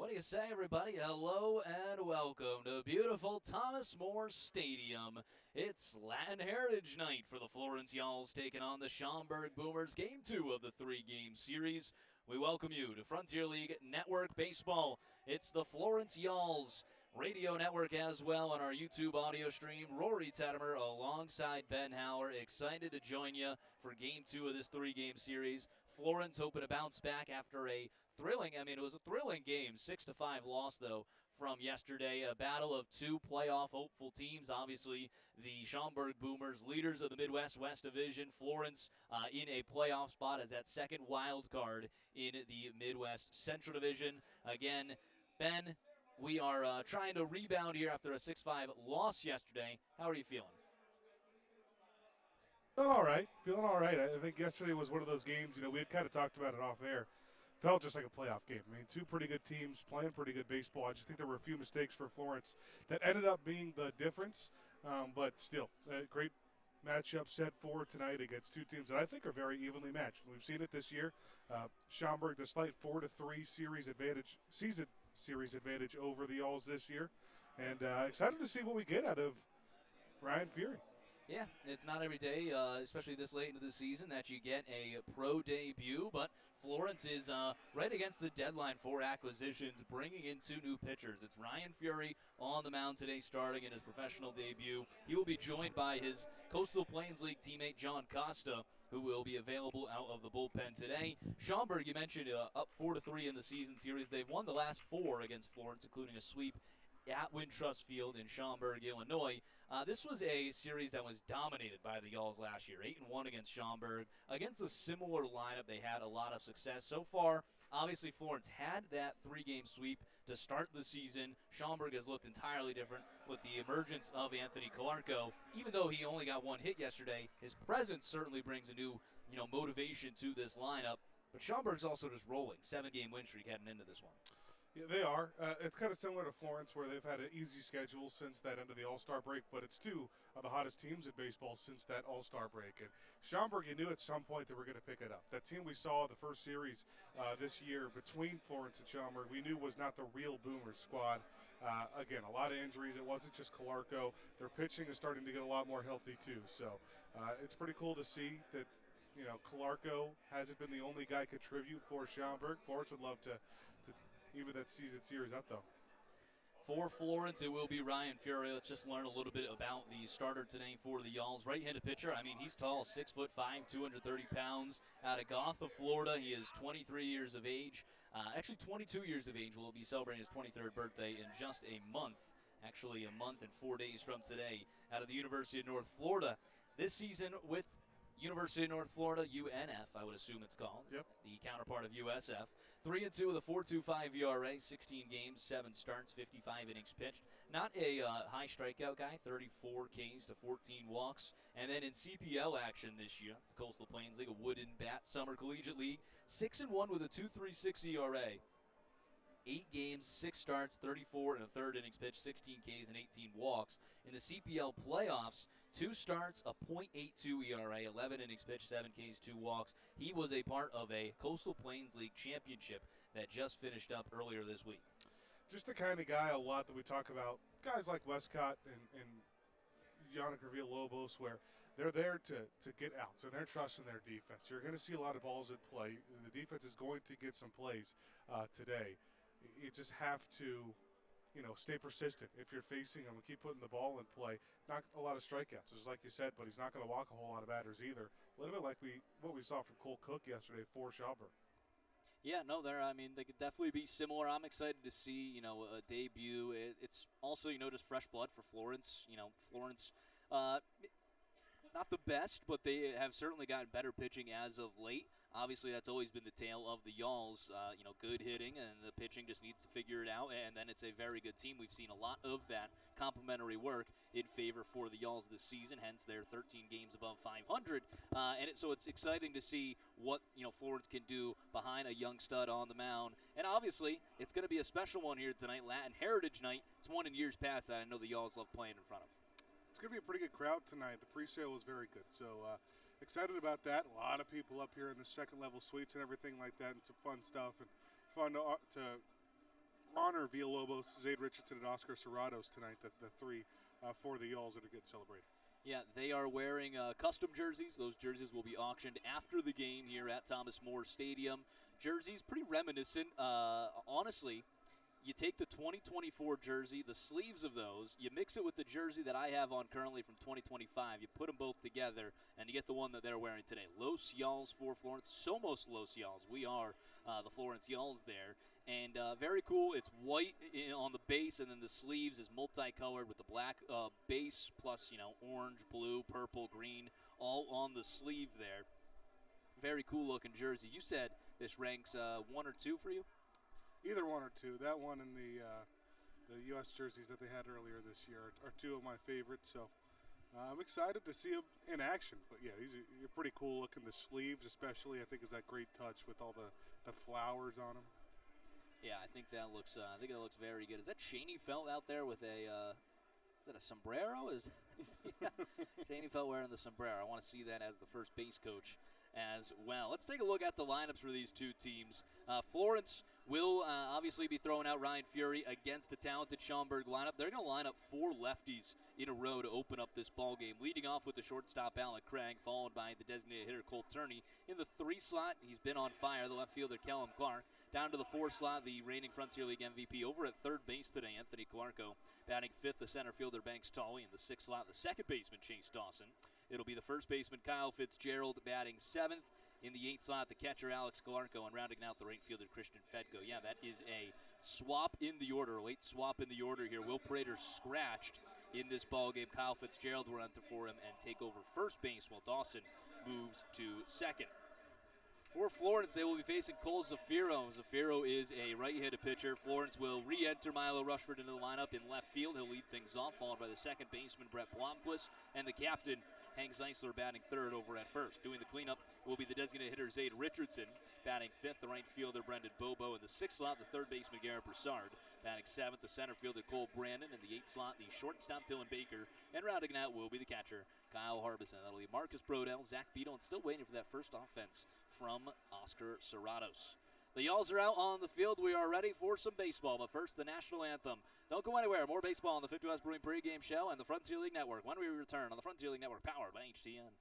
What do you say, everybody? Hello and welcome to beautiful Thomas More Stadium. It's Latin Heritage Night for the Florence Y'alls taking on the Schaumburg Boomers, Game 2 of the three-game series. We welcome you to Frontier League Network Baseball. It's the Florence Y'alls radio network as well on our YouTube audio stream. Rory Tettemer alongside Ben Hauer, excited to join you for Game 2 of this three-game series. Florence hoping to bounce back after it was a thrilling game. 6-5 loss, though, from yesterday. A battle of two playoff hopeful teams. Obviously, the Schaumburg Boomers, leaders of the Midwest West Division. Florence in a playoff spot as that second wild card in the Midwest Central Division. Again, Ben, we are trying to rebound here after a 6-5 loss yesterday. How are you feeling? Feeling all right. I think yesterday was one of those games, we had kind of talked about it off air. Felt just like a playoff game. I mean, two pretty good teams playing pretty good baseball. I just think there were a few mistakes for Florence that ended up being the difference. But still, a great matchup set for tonight against two teams that I think are very evenly matched. We've seen it this year. Schaumburg, the slight 4-3 season series advantage over the Y'alls this year. And excited to see what we get out of Ryan Fury. Yeah, it's not every day, especially this late into the season, that you get a pro debut, but Florence is right against the deadline for acquisitions, bringing in two new pitchers. It's Ryan Fury on the mound today, starting in his professional debut. He will be joined by his Coastal Plains League teammate, John Costa, who will be available out of the bullpen today. Schaumburg, you mentioned, up 4-3 in the season series. They've won the last four against Florence, including a sweep at Wintrust Field in Schaumburg, Illinois. This was a series that was dominated by the Y'alls last year, 8-1 against Schaumburg. Against a similar lineup, they had a lot of success. So far, obviously, Florence had that three-game sweep to start the season. Schaumburg has looked entirely different with the emergence of Anthony Calarco. Even though he only got one hit yesterday, his presence certainly brings a new, motivation to this lineup. But Schaumburg's also just rolling. 7-game win streak heading into this one. Yeah, they are. It's kind of similar to Florence, where they've had an easy schedule since that end of the All-Star break, but it's two of the hottest teams in baseball since that All-Star break. And Schaumburg, you knew at some point they were going to pick it up. That team we saw the first series this year between Florence and Schaumburg, we knew was not the real Boomers squad. Again, a lot of injuries. It wasn't just Calarco. Their pitching is starting to get a lot more healthy, too. So it's pretty cool to see that Calarco hasn't been the only guy contribute for Schaumburg. Florence would love to even that season series up, though. For Florence, it will be Ryan Fury. Let's just learn a little bit about the starter today for the Y'alls. Right-handed pitcher. I mean, he's tall, 6'5", 230 pounds. Out of Gotha, Florida. He is 23 years of age. Actually, 22 years of age. Will be celebrating his 23rd birthday in just a month. Actually, a month and 4 days from today. Out of the University of North Florida. This season with University of North Florida, UNF, I would assume it's called. Yep. The counterpart of USF. 3-2 with a 4.25 ERA, 16 games, 7 starts, 55 innings pitched. Not a high strikeout guy, 34 Ks to 14 walks. And then in CPL action this year, that's the Coastal Plains League, a Wooden Bat Summer Collegiate League, 6-1 with a 2.36 ERA. 8 games, 6 starts, 34 and a third innings pitched, 16 Ks and 18 walks. In the CPL playoffs, 2 starts, a .82 ERA, 11 innings pitched, 7 Ks, 2 walks. He was a part of a Coastal Plains League championship that just finished up earlier this week. Just the kind of guy a lot that we talk about, guys like Westcott and Yannick Villalobos, where they're there to get outs, and they're trusting their defense. You're going to see a lot of balls at play. The defense is going to get some plays today. You just have to, stay persistent. If you're facing him and keep putting the ball in play, not a lot of strikeouts, just like you said, but he's not going to walk a whole lot of batters either. A little bit like what we saw from Cole Cook yesterday for Schaumburg. Yeah, no, they could definitely be similar. I'm excited to see, a debut. It's also, just fresh blood for Florence. Florence, not the best, but they have certainly gotten better pitching as of late. Obviously, that's always been the tale of the Y'alls. Good hitting, and the pitching just needs to figure it out, and then it's a very good team. We've seen a lot of that complementary work in favor for the Y'alls this season, hence they're 13 games above 500. So it's exciting to see what Florence can do behind a young stud on the mound. And obviously, it's going to be a special one here tonight, Latin Heritage Night. It's one in years past that I know the Y'alls love playing in front of. It's going to be a pretty good crowd tonight. The pre-sale was very good. So excited about that. A lot of people up here in the second-level suites and everything like that, and some fun stuff and fun to honor Villalobos, Zade Richardson, and Oscar Serratos tonight, the three for the Yalls that are getting celebrated. Yeah, they are wearing custom jerseys. Those jerseys will be auctioned after the game here at Thomas More Stadium. Jerseys pretty reminiscent. Honestly, you take the 2024 jersey, the sleeves of those, you mix it with the jersey that I have on currently from 2025. You put them both together, and you get the one that they're wearing today. Los Yalls for Florence. Somos Los Yalls. We are the Florence Yalls there. And very cool. It's white on the base, and then the sleeves is multicolored with the black base plus, orange, blue, purple, green, all on the sleeve there. Very cool-looking jersey. You said this ranks 1 or 2 for you? Either 1 or 2. That one and the U.S. jerseys that they had earlier this year are 2 of my favorites. So I'm excited to see them in action. But, yeah, these are pretty cool looking. The sleeves especially, I think, is that great touch with all the flowers on them. Yeah, I think that looks very good. Is that Shaney Felt out there with a is that a sombrero? Yeah. Shaney Felt wearing the sombrero. I want to see that as the first base coach as well. Let's take a look at the lineups for these two teams. Florence will obviously be throwing out Ryan Fury against a talented Schaumburg lineup. They're going to line up 4 lefties in a row to open up this ball game, leading off with the shortstop Alec Craig, followed by the designated hitter Cole Turney. In the 3 slot, he's been on fire, the left fielder Kellum Clark. Down to the 4 slot, the reigning Frontier League MVP. Over at third base today, Anthony Clarko. Batting 5th, the center fielder Banks Tolley. In the 6th slot, the second baseman Chase Dawson. It'll be the first baseman Kyle Fitzgerald batting 7th. In the 8th slot, the catcher Alex Galarco, and rounding out the right fielder Christian Fedko. Yeah, that is a swap in the order, a late swap in the order here. Will Prater scratched in this ball game. Kyle Fitzgerald will enter for him and take over first base while Dawson moves to second. For Florence, they will be facing Cole Zafiro. Zafiro is a right-handed pitcher. Florence will re-enter Milo Rushford into the lineup in left field. He'll lead things off, followed by the second baseman Brett Blomquist, and the captain Hank Zeisler batting 3rd over at first. Doing the cleanup will be the designated hitter Zade Richardson, batting 5th, the right fielder Brendan Bobo. In the 6th slot, the third baseman Garrett Broussard, batting 7th, the center fielder Cole Brandon. In the 8th slot, the shortstop Dylan Baker, and rounding out will be the catcher Kyle Harbison. That'll be Marcus Brodell, Zach Beadle, and still waiting for that first offense from Oscar Serratos. The Yalls are out on the field. We are ready for some baseball, but first, the national anthem. Don't go anywhere. More baseball on the 50 West Brewing pregame show and the Frontier League Network when we return on the Frontier League Network, powered by HTN.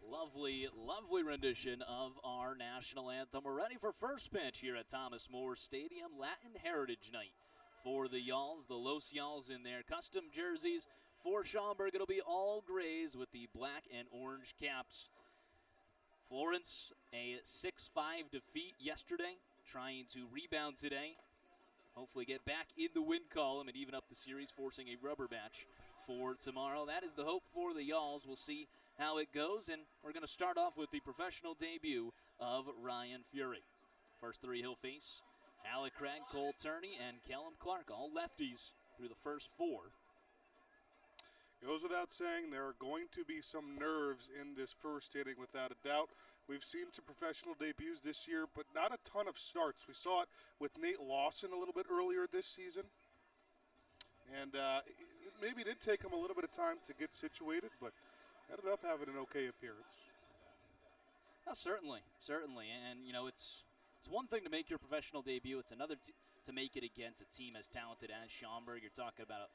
Lovely, lovely rendition of our national anthem. We're ready for first pitch here at Thomas More Stadium. Latin Heritage Night for the Yalls, the Los Yalls in their custom jerseys. For Schaumburg, it'll be all grays with the black and orange caps. Florence, a 6-5 defeat yesterday, trying to rebound today. Hopefully get back in the win column and even up the series, forcing a rubber match for tomorrow. That is the hope for the Yalls. We'll see how it goes, and we're going to start off with the professional debut of Ryan Fury. First 3 he'll face Alec Craig, Cole Turney, and Kellum Clark, all lefties through the first 4. Goes without saying, there are going to be some nerves in this first inning without a doubt. We've seen some professional debuts this year, but not a ton of starts. We saw it with Nate Lawson a little bit earlier this season. And it maybe did take him a little bit of time to get situated, but ended up having an okay appearance. Certainly. And, it's one thing to make your professional debut. It's another to make it against a team as talented as Schaumburg. You're talking about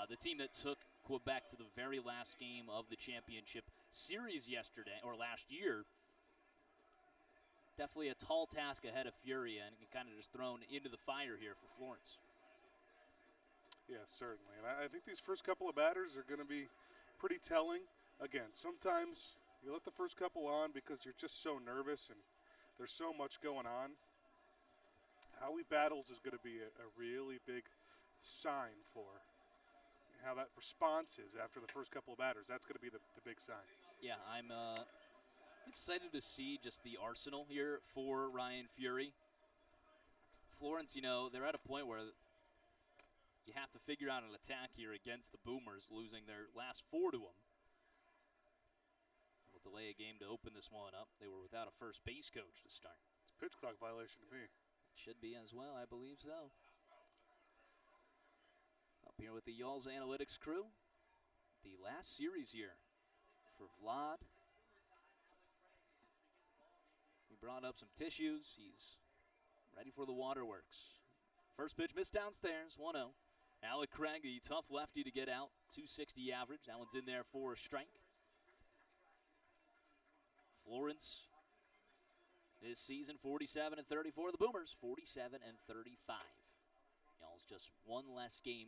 the team that took Quebec to the very last game of the championship series last year. Definitely a tall task ahead of Fury, and kind of just thrown into the fire here for Florence. Yeah, certainly. And I think these first couple of batters are going to be pretty telling. Again, sometimes you let the first couple on because you're just so nervous and there's so much going on. How he battles is going to be a really big sign for how that response is after the first couple of batters. That's going to be the big sign. Yeah, I'm excited to see just the arsenal here for Ryan Fury. Florence, they're at a point where you have to figure out an attack here against the Boomers, losing their last 4 to them. We'll delay a game to open this one up. They were without a first base coach to start. It's a pitch clock violation to me. It should be as well, I believe so. Up here with the Y'all's Analytics crew. The last series here for Vlad. He brought up some tissues. He's ready for the waterworks. First pitch missed downstairs, 1-0. Alec Craig, the tough lefty to get out, 260 average. That one's in there for a strike. Florence this season 47-34. The Boomers 47-35. Y'all's just one less game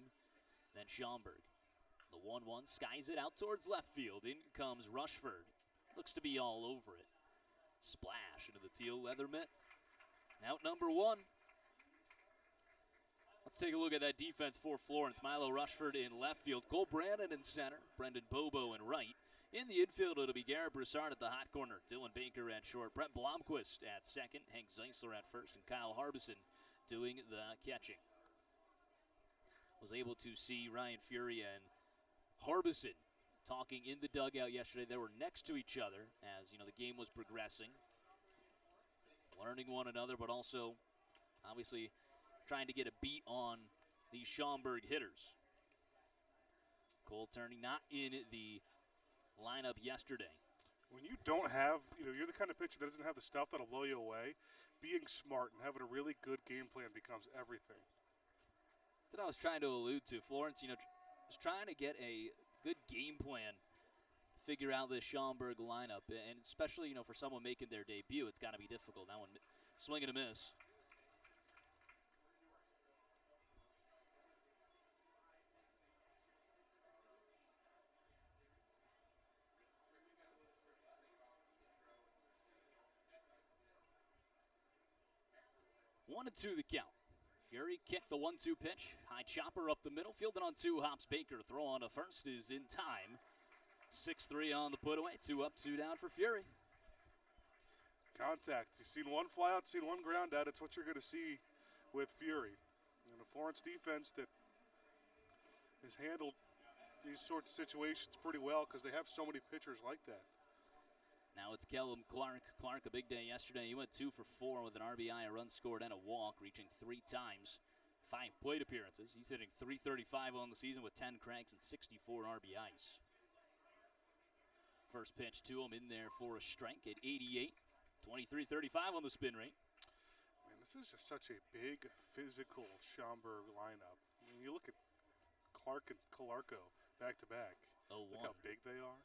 than Schaumburg. The 1-1 skies it out towards left field. In comes Rushford. Looks to be all over it. Splash into the teal leather mitt. Out number 1. Let's take a look at that defense for Florence. Milo Rushford in left field. Cole Brannon in center. Brendan Bobo in right. In the infield, it'll be Garrett Broussard at the hot corner. Dylan Baker at short. Brett Blomquist at second. Hank Zeisler at first. And Kyle Harbison doing the catching. Was able to see Ryan Fury and Harbison talking in the dugout yesterday. They were next to each other as, the game was progressing. Learning one another, but also, obviously, trying to get a beat on these Schaumburg hitters. Cole Turney not in the lineup yesterday. When you don't have, you're the kind of pitcher that doesn't have the stuff that'll blow you away, being smart and having a really good game plan becomes everything. That's what I was trying to allude to. Florence, just trying to get a good game plan, figure out this Schaumburg lineup, and especially, for someone making their debut, it's got to be difficult. That one, swing and a miss. One and two the count. Fury kicked the 1-2 pitch. High chopper up the middle. Fielded on 2. Hops Baker. Throw on to first is in time. 6-3 on the put away. 2 up, 2 down for Fury. Contact. You've seen one fly out, seen one ground out. It's what you're going to see with Fury. And a Florence defense that has handled these sorts of situations pretty well because they have so many pitchers like that. Now it's Kellum Clark. Clark, a big day yesterday. He went 2 for 4 with an RBI, a run scored, and a walk, reaching 3 times. 5 plate appearances. He's hitting .335 on the season with 10 cranks and 64 RBIs. First pitch to him in there for a strike at 88. 23-35 on the spin rate. Man, this is just such a big, physical Schaumburg lineup. I mean, you look at Clark and Calarco back-to-back. Look how big they are.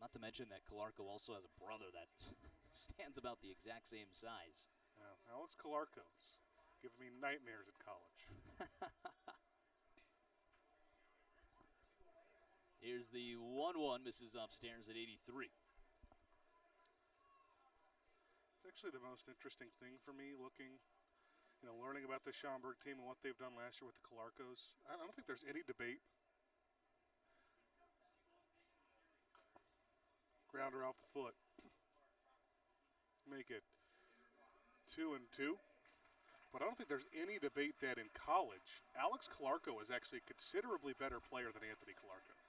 Not to mention that Calarco also has a brother that stands about the exact same size. Yeah, Alex Calarco's giving me nightmares at college. Here's the 1-1, misses upstairs at 83. It's actually the most interesting thing for me looking, learning about the Schaumburg team and what they've done last year with the Calarcos. I don't think there's any debate. Grounder off the foot. Make it 2-2. But I don't think there's any debate that in college, Alex Calarco is actually a considerably better player than Anthony Calarco.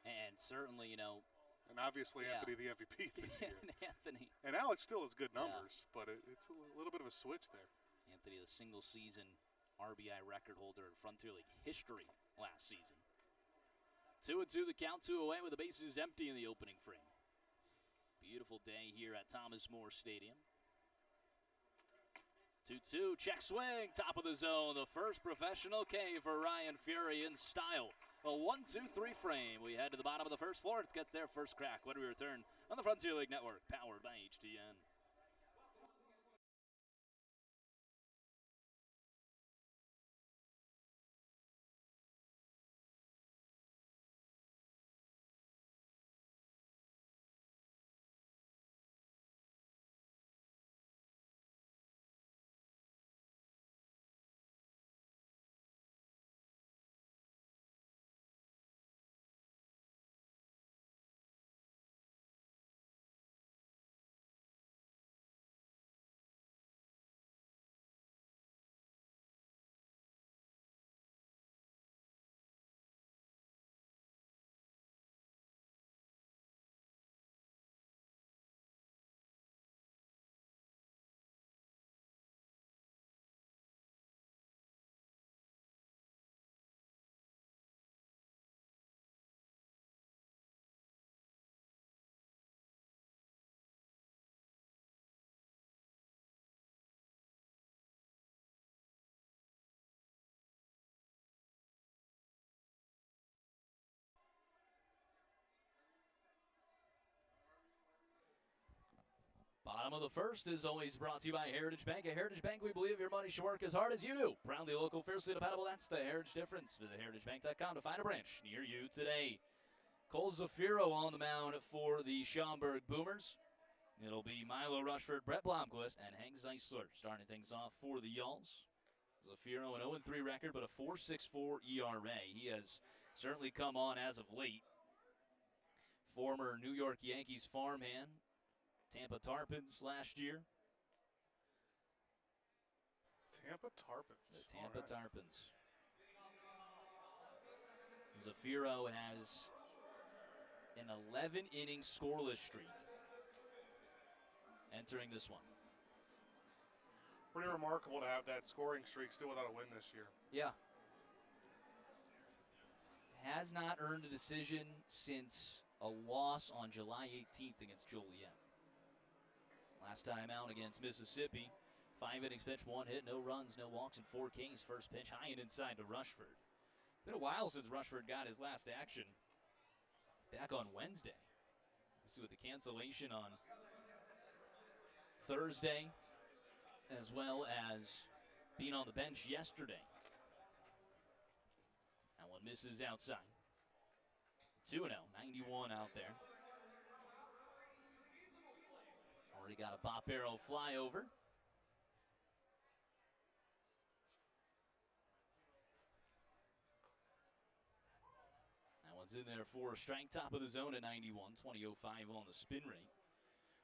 And certainly, And obviously Yeah. Anthony the MVP this year. and Anthony. And Alex still has good numbers, but it's a little bit of a switch there. Anthony, the single-season RBI record holder in Frontier League history last season. 2-2 the count, 2 away with the bases empty in the opening frame. Beautiful day here at Thomas More Stadium. 2-2, check swing, top of the zone. The first professional K for Ryan Fury in style. A 1-2-3 frame. We head to the bottom of the first. Florence gets their first crack when we return on the Frontier League Network, powered by HDN. Bottom of the first is always brought to you by Heritage Bank. At Heritage Bank, we believe your money should work as hard as you do. Proudly local, fiercely dependable. That's the Heritage difference. Visit heritagebank.com to find a branch near you today. Cole Zafiro on the mound for the Schaumburg Boomers. It'll be Milo Rushford, Brett Blomquist, and Hank Zeisler starting things off for the Yalls. Zafiro an 0-3 record, but a 4.64 ERA. He has certainly come on as of late. Former New York Yankees farmhand, Tampa Tarpons last year. Tampa Tarpons. The Tampa Tarpons. Zafiro has an 11-inning scoreless streak entering this one. Pretty remarkable to have that scoring streak still without a win this year. Yeah. Has not earned a decision since a loss on July 18th against Joliet. Last time out against Mississippi, 5 innings pitched, 1 hit, no runs, no walks, and 4 Ks. First pitch high and inside to Rushford. Been a while since Rushford got his last action. Back on Wednesday. We'll see with the cancellation on Thursday, as well as being on the bench yesterday. That one misses outside. 2-0, 91 out there. Already got a pop arrow flyover. That one's in there for a strike. Top of the zone at 91, 20.05 on the spin rate.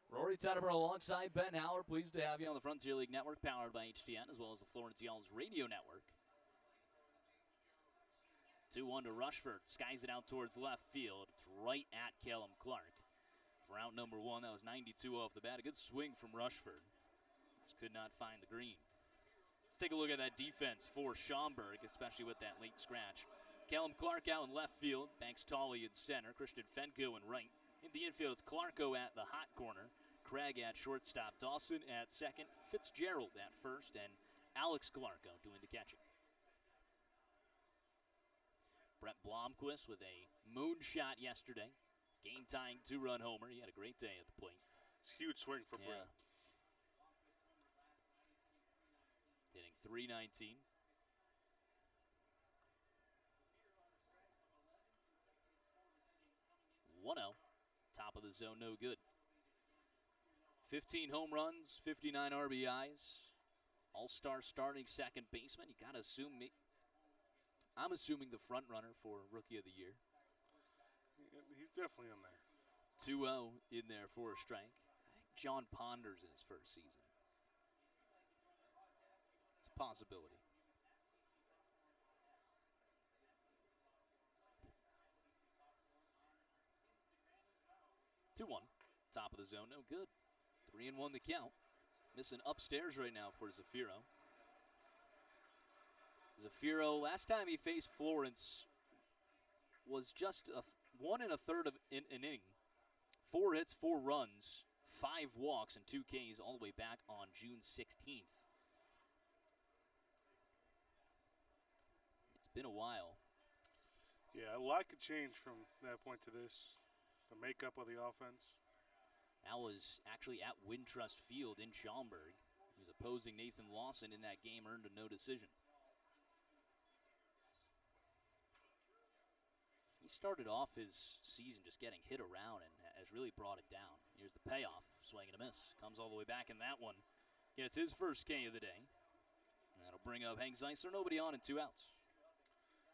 Rory Tettemer alongside Ben Howard. Pleased to have you on the Frontier League Network, powered by HDN, as well as the Florence Yalls Radio Network. 2-1 to Rushford. Skies it out towards left field. It's right at Callum Clark. For out number 1, that was 92 off the bat. A good swing from Rushford. Just could not find the green. Let's take a look at that defense for Schaumburg, especially with that late scratch. Callum Clark out in left field. Banks Tolley in center. Christian Fenko in right. In the infield, it's Clarko at the hot corner. Craig at shortstop. Dawson at second. Fitzgerald at first. And Alex Clarko doing the catching. Brett Blomquist with a moonshot yesterday. Game-tying 2-run homer. He had a great day at the plate. It's a huge swing for Brett. Hitting .319. Top of the zone, no good. 15 home runs, 59 RBIs. All-star starting second baseman. You got to assume me. I'm assuming the front runner for Rookie of the Year. He's definitely in there. 2-0 in there for a strike. I think John Ponders in his first season. It's a possibility. 2-1. Top of the zone, no good. 3-1 the count. Missing upstairs right now for Zafiro. Zafiro, last time he faced Florence, was just 1 1/3 of an inning. 4 hits, 4 runs, 5 walks, and 2 Ks all the way back on June 16th. It's been a while. Yeah, a lot could change from that point to this. The makeup of the offense. That was actually at Wintrust Field in Schaumburg. He was opposing Nathan Lawson in that game, earned a no decision. He started off his season just getting hit around and has really brought it down. Here's the payoff, swing and a miss. Comes all the way back in that one. Gets his first K of the day. And that'll bring up Hank Zeisler, nobody on and 2 outs.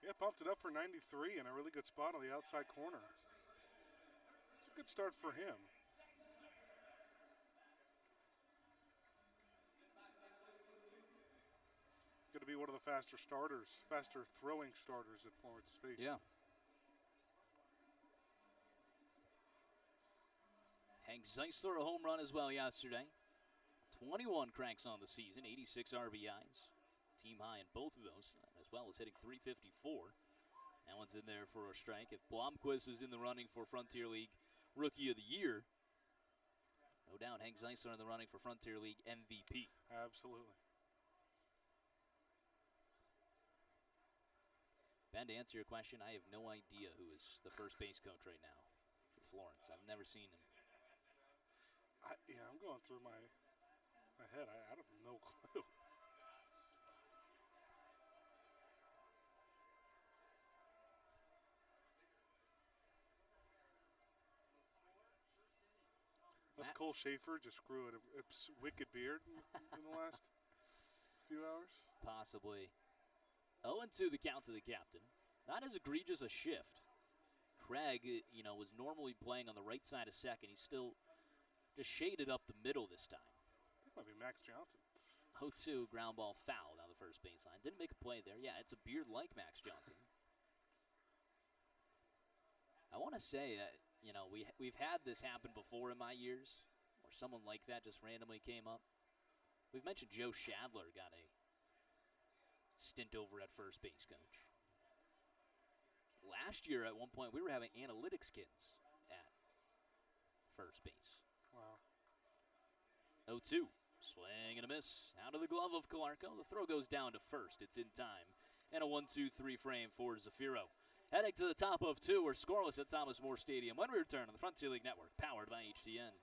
Yeah, pumped it up for 93 and a really good spot on the outside corner. It's a good start for him. Going to be one of the faster throwing starters at Florence has faced. Yeah. Hank Zeisler, a home run as well yesterday. 21 cranks on the season, 86 RBIs. Team high in both of those, as well as hitting .354. That one's in there for a strike. If Blomquist is in the running for Frontier League Rookie of the Year, no doubt Hank Zeisler in the running for Frontier League MVP. Absolutely. Ben, to answer your question, I have no idea who is the first base coach right now for Florence. I've never seen him. I'm going through my head. I have no clue. Unless Cole Schaefer just grew a wicked beard in the last few hours. Possibly. 0-2 the count to the captain. Not as egregious a shift. Craig, was normally playing on the right side of second. He's still just shaded up the middle this time. I think it might be Max Johnson. 0-2 ground ball foul down the first baseline. Didn't make a play there. Yeah, it's a beard like Max Johnson. I want to say that, we've had this happen before in my years where someone like that just randomly came up. We've mentioned Joe Shadler got a stint over at first base coach. Last year at one point we were having analytics kids at first base. Wow. 0-2. Swing and a miss. Out of the glove of Calarco. The throw goes down to first. It's in time. And a 1-2-3 frame for Zafiro. Heading to the top of 2. We're scoreless at Thomas More Stadium when we return on the Frontier League Network, powered by HDN.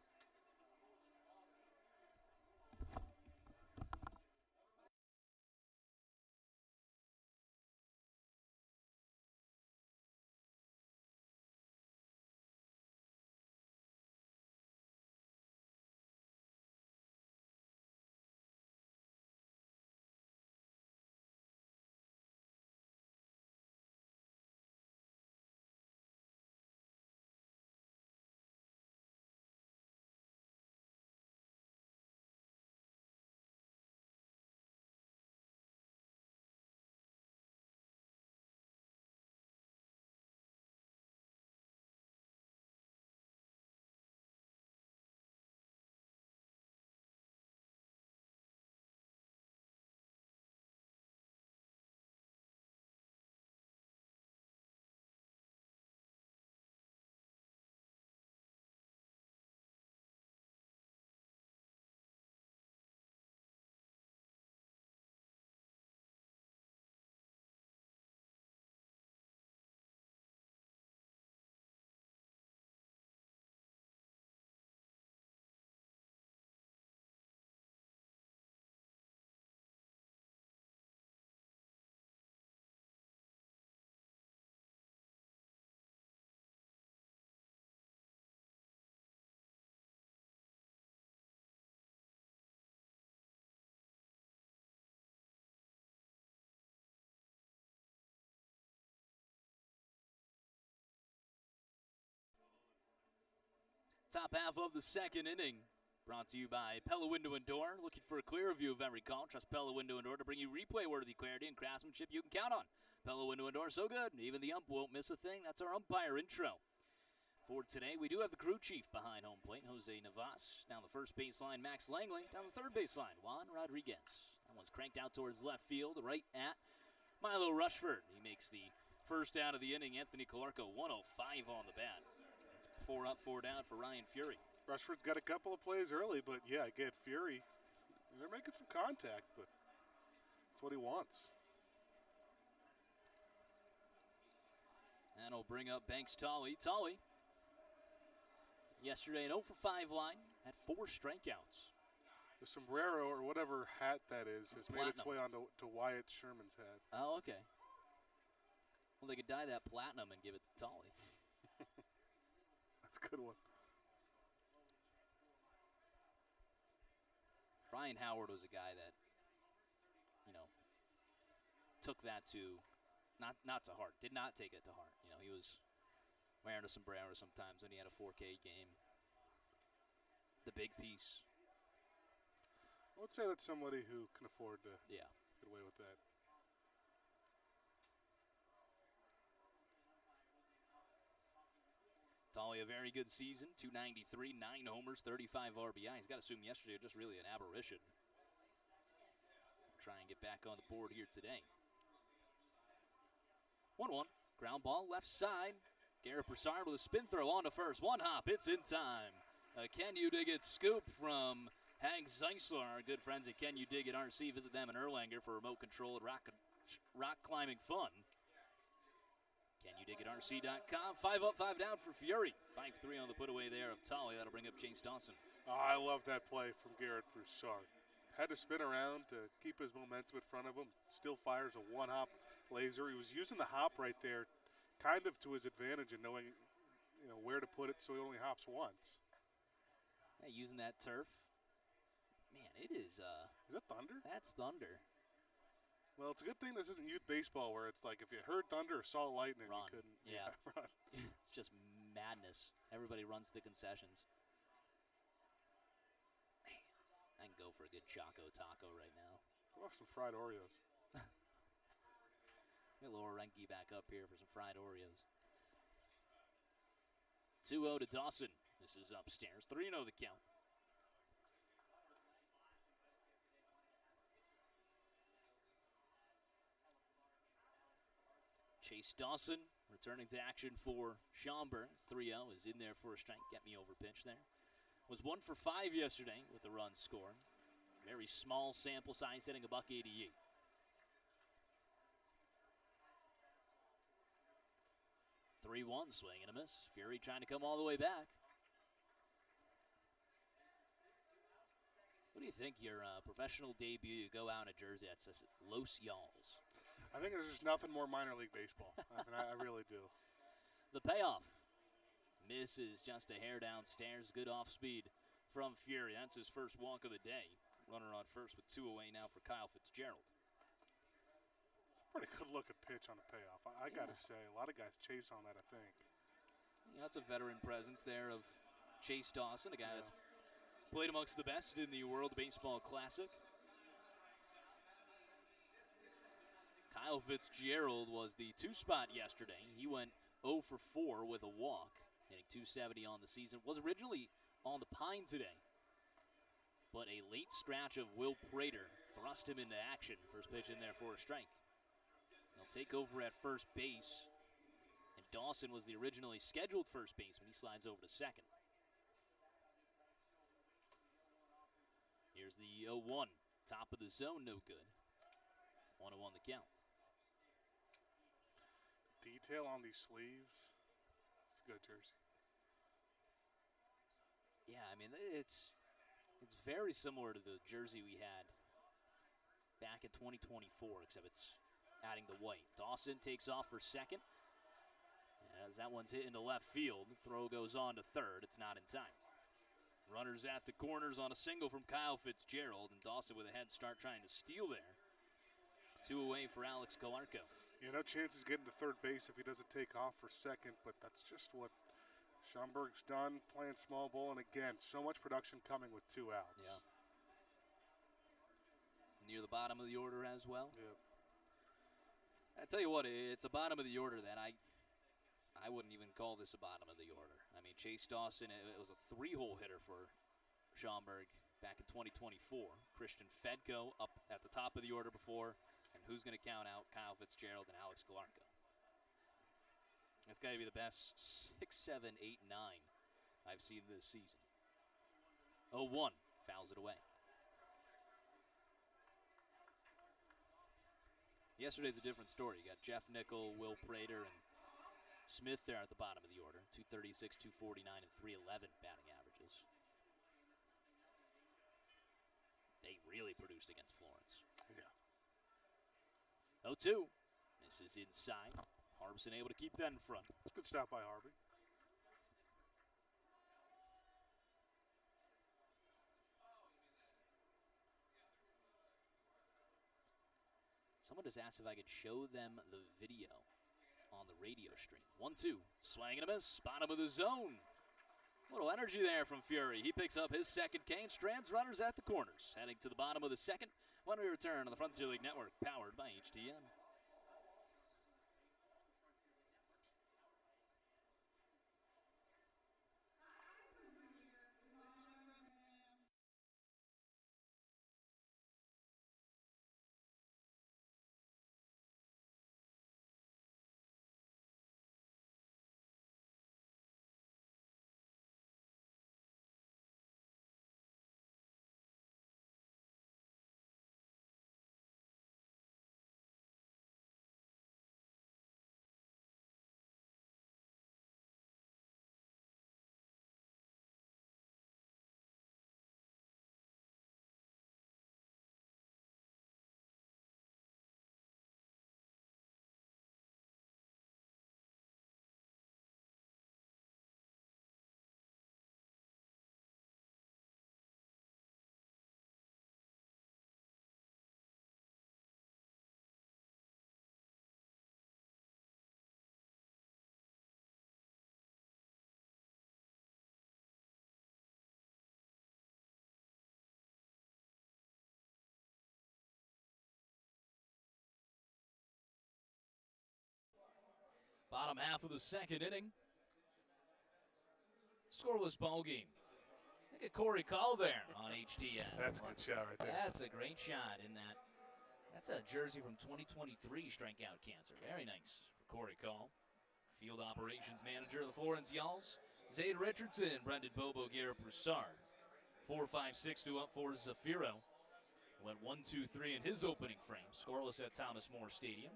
Top half of the second inning. Brought to you by Pella Window and Door. Looking for a clear view of every call? Trust Pella Window and Door to bring you replay-worthy clarity and craftsmanship you can count on. Pella Window and Door, so good, even the ump won't miss a thing. That's our umpire intro. For today, we do have the crew chief behind home plate, Jose Navas. Down the first baseline, Max Langley. Down the third baseline, Juan Rodriguez. That one's cranked out towards left field, right at Milo Rushford. He makes the first out of the inning. Anthony Calarco, 105 on the bat. It's 4 up, 4 down for Ryan Fury. Rushford's got a couple of plays early, but yeah, again, Fury, they're making some contact, but that's what he wants. That'll bring up Banks Tolley. Tolley, yesterday an 0 for 5 line, had 4 strikeouts. The sombrero, or whatever hat that is, has made its way onto Wyatt Sherman's hat. Oh, okay. Well, they could dye that platinum and give it to Tolley. That's a good one. Ryan Howard was a guy that, took that to, not to heart, did not take it to heart. He was wearing a sombrero sometimes when he had a 4K game. The big piece. I would say that's somebody who can afford to get away with that. Tolley, a very good season, 293, 9 homers, 35 RBI. He's got to assume yesterday was just really an aberration. Try and get back on the board here today. 1-1, ground ball left side. Garrett Broussard with a spin throw on to first. One hop, it's in time. Can You Dig It scoop from Hank Zeisler, our good friends at Can You Dig It RC. Visit them in Erlanger for remote controlled rock climbing fun. CanYouDigItRC.com. 5 up, 5 down for Fury. 5-3 on the put away there of Tolley. That'll bring up Chase Dawson. Oh, I love that play from Garrett Broussard. Had to spin around to keep his momentum in front of him. Still fires a one-hop laser. He was using the hop right there kind of to his advantage and knowing where to put it so he only hops once. Yeah, using that turf. Man, it is. Is that thunder? That's thunder. Well, it's a good thing this isn't youth baseball where it's like if you heard thunder or saw lightning, run. You couldn't. Yeah. Run. It's just madness. Everybody runs the concessions. Man, I can go for a good Choco Taco right now. Go off some fried Oreos. Get Laura Renke back up here for some fried Oreos. 2-0 to Dawson. This is upstairs. 3-0 the count. Chase Dawson returning to action for Schaumburg. 3-0 is in there for a strike. Get me over pitch there. Was 1 for 5 yesterday with the run score. Very small sample size, hitting a $188. Three-one, swing and a miss. Fury trying to come all the way back. What do you think your professional debut? You go out in a jersey that says Los Yalls. I think there's just nothing more minor league baseball. I mean, I really do. The payoff. Misses just a hair downstairs. Good off speed from Fury. That's his first walk of the day. Runner on first with 2 away now for Kyle Fitzgerald. Pretty good looking pitch on the payoff. I got to say, a lot of guys chase on that, I think. That's a veteran presence there of Chase Dawson, a guy that's played amongst the best in the World Baseball Classic. Kyle Fitzgerald was the 2 spot yesterday. He went 0 for 4 with a walk, hitting .270 on the season. Was originally on the pine today, but a late scratch of Will Prater thrust him into action. First pitch in there for a strike. He'll take over at first base, and Dawson was the originally scheduled first baseman. He slides over to second. Here's the 0-1. Top of the zone, no good. 1-1 the count. Detail on these sleeves. It's a good jersey. Yeah, I mean, it's very similar to the jersey we had back in 2024, except it's adding the white. Dawson takes off for second. As that one's hit into left field, the throw goes on to third. It's not in time. Runners at the corners on a single from Kyle Fitzgerald, and Dawson with a head start trying to steal there. 2 away for Alex Calarco. Yeah, no chances getting to third base if he doesn't take off for second, but that's just what Schaumburg's done, playing small ball, and again, so much production coming with 2 outs. Yeah. Near the bottom of the order as well. Yeah. I tell you what, it's a bottom of the order that I wouldn't even call this a bottom of the order. I I mean, Chase Dawson, it was a 3-hole hitter for Schaumburg back in 2024. Christian Fedko up at the top of the order before, and who's going to count out Kyle Fitzgerald and Alex Galarko? That's got to be the best 6, 7, 8, 9 I've seen this season. 0-1, fouls it away. Yesterday's a different story. You got Jeff Nickel, Will Prater, and Smith there at the bottom of the order. 236, 249, and 311 batting averages. They really produced against Florence. Yeah. 0-2. This is inside. Harbison able to keep that in front. It's a good stop by Harvey. Someone just asked if I could show them the video on the radio stream. 1-2, swing and a miss, bottom of the zone. A little energy there from Fury. He picks up his second K and strands runners at the corners. Heading to the bottom of the second when we return on the Frontier League Network, powered by HTM. Bottom half of the second inning. Scoreless ball game. Look at Corey Call there on HTM. That's a good shot right there. That's a great shot in that. That's a jersey from 2023 Strikeout Cancer. Very nice for Corey Call. Field operations manager of the Florence Yalls, Zade Richardson, Brendan Bobo, Garrett Broussard. 4-5-6 up for Zafiro. Went 1-2-3 in his opening frame. Scoreless at Thomas More Stadium.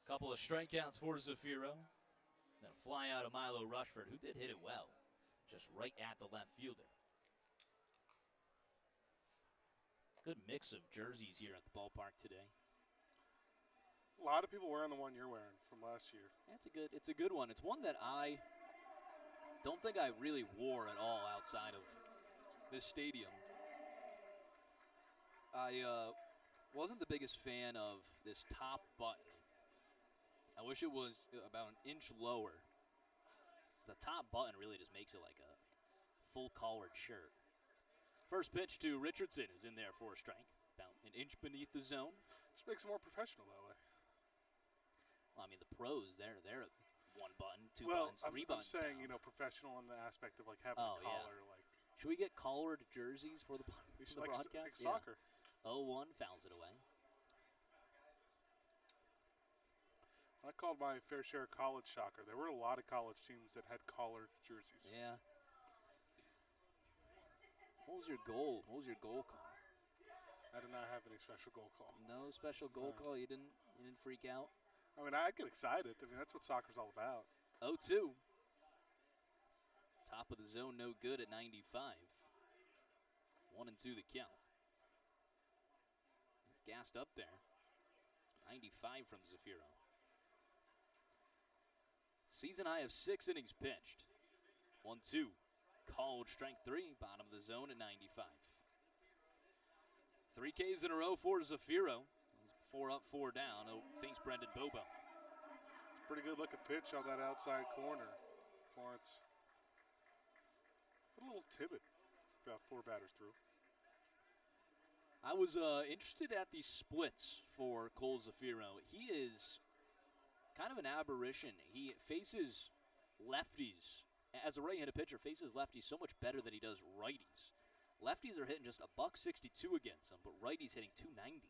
Couple of strikeouts for Zafiro. Then a fly out of Milo Rushford, who did hit it well. Just right at the left fielder. Good mix of jerseys here at the ballpark today. A lot of people wearing the one you're wearing from last year. It's a good one. It's one that I don't think I really wore at all outside of this stadium. I wasn't the biggest fan of this top button. I wish it was about an inch lower. The top button really just makes it like a full collared shirt. First pitch to Richardson is in there for a strike. About an inch beneath the zone. Just makes it more professional that way. Well, I mean, the pros, they're one button, two well, buttons, three buttons. I'm saying, down. Professional in the aspect of like having a collar. Yeah. Like, should we get collared jerseys for the broadcast? Like soccer. 0-1 fouls it away. I called my fair share of college soccer. There were a lot of college teams that had collared jerseys. Yeah. What was your goal? What was your goal call? I did not have any special goal call. No special goal call. You didn't freak out. I mean, I get excited. I mean, that's what soccer's all about. 0-2. Top of the zone, no good at 95. 1-2 the count. It's gassed up there. 95 from Zafiro. Season high of 6 innings pitched. 1-2. Called strike 3. Bottom of the zone at 95. 3 Ks in a row for Zafiro. He's 4 up, 4 down. Thanks Brendan Bobo. Pretty good looking pitch on that outside corner. Florence. A little timid. About 4 batters through. I was interested at the splits for Cole Zafiro. He is kind of an aberration. He faces lefties. As a right-handed pitcher, faces lefties so much better than he does righties. Lefties are hitting just a $162 against him, but righties hitting $290.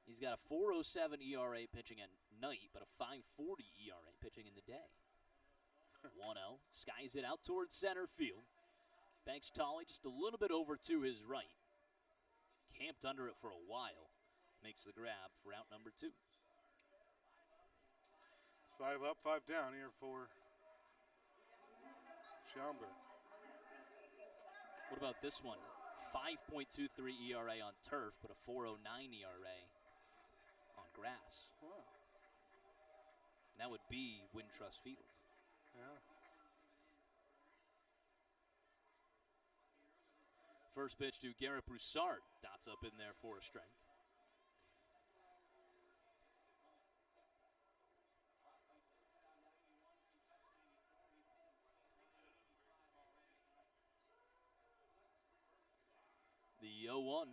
He's got a 4.07 ERA pitching at night, but a 5.40 ERA pitching in the day. 1-0, skies it out towards center field. Banks Tolley just a little bit over to his right. Camped under it for a while. Makes the grab for out number 2. It's 5 up, 5 down here for Schaumburg. What about this one? 5.23 ERA on turf, but a 4.09 ERA on grass. Wow. And that would be Wintrust Field. Yeah. First pitch to Garrett Broussard. Dots up in there for a strike. The 0-1.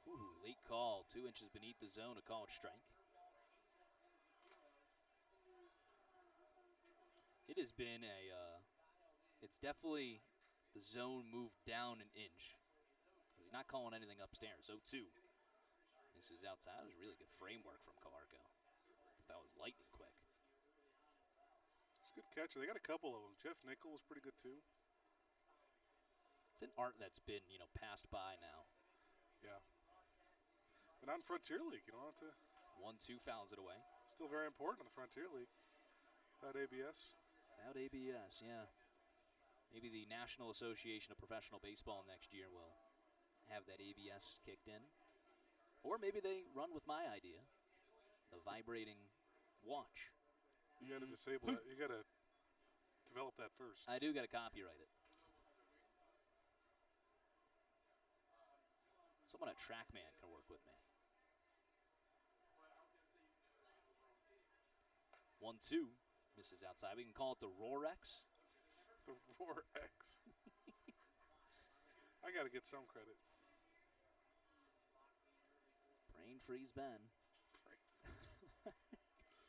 Ooh, late call. 2 inches beneath the zone, a called strike. It has been it's definitely the zone moved down an inch. He's not calling anything upstairs. 0-2. This is outside. That was really good framework from Calarco. That was lightning quick. It's a good catcher. They got a couple of them. Jeff Nickel was pretty good too. It's an art that's been, passed by now. Yeah. But not in Frontier League. You don't have to. 1-2 fouls it away. Still very important in the Frontier League. Without ABS. Without ABS, yeah. Maybe the National Association of Professional Baseball next year will have that ABS kicked in. Or maybe they run with my idea, the vibrating watch. You got to disable that. You got to develop that first. I do got to copyright it. Someone at TrackMan can work with me. 1-2. Misses outside. We can call it the Rorex. The Rorex. I got to get some credit. Brain freeze Ben.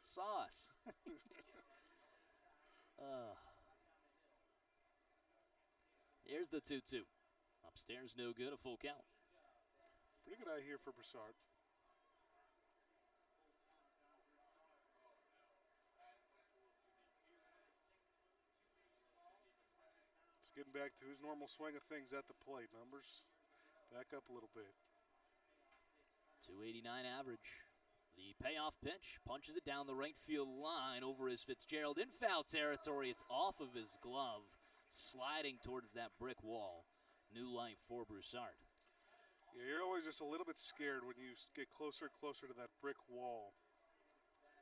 Sauce. Here's the 2-2. Upstairs, no good. A full count. Pretty good eye here for Broussard. It's getting back to his normal swing of things at the plate. Numbers back up a little bit. 289 average. The payoff pitch punches it down the right field line over his Fitzgerald in foul territory. It's off of his glove, sliding towards that brick wall. New life for Broussard. Yeah, you're always just a little bit scared when you get closer and closer to that brick wall.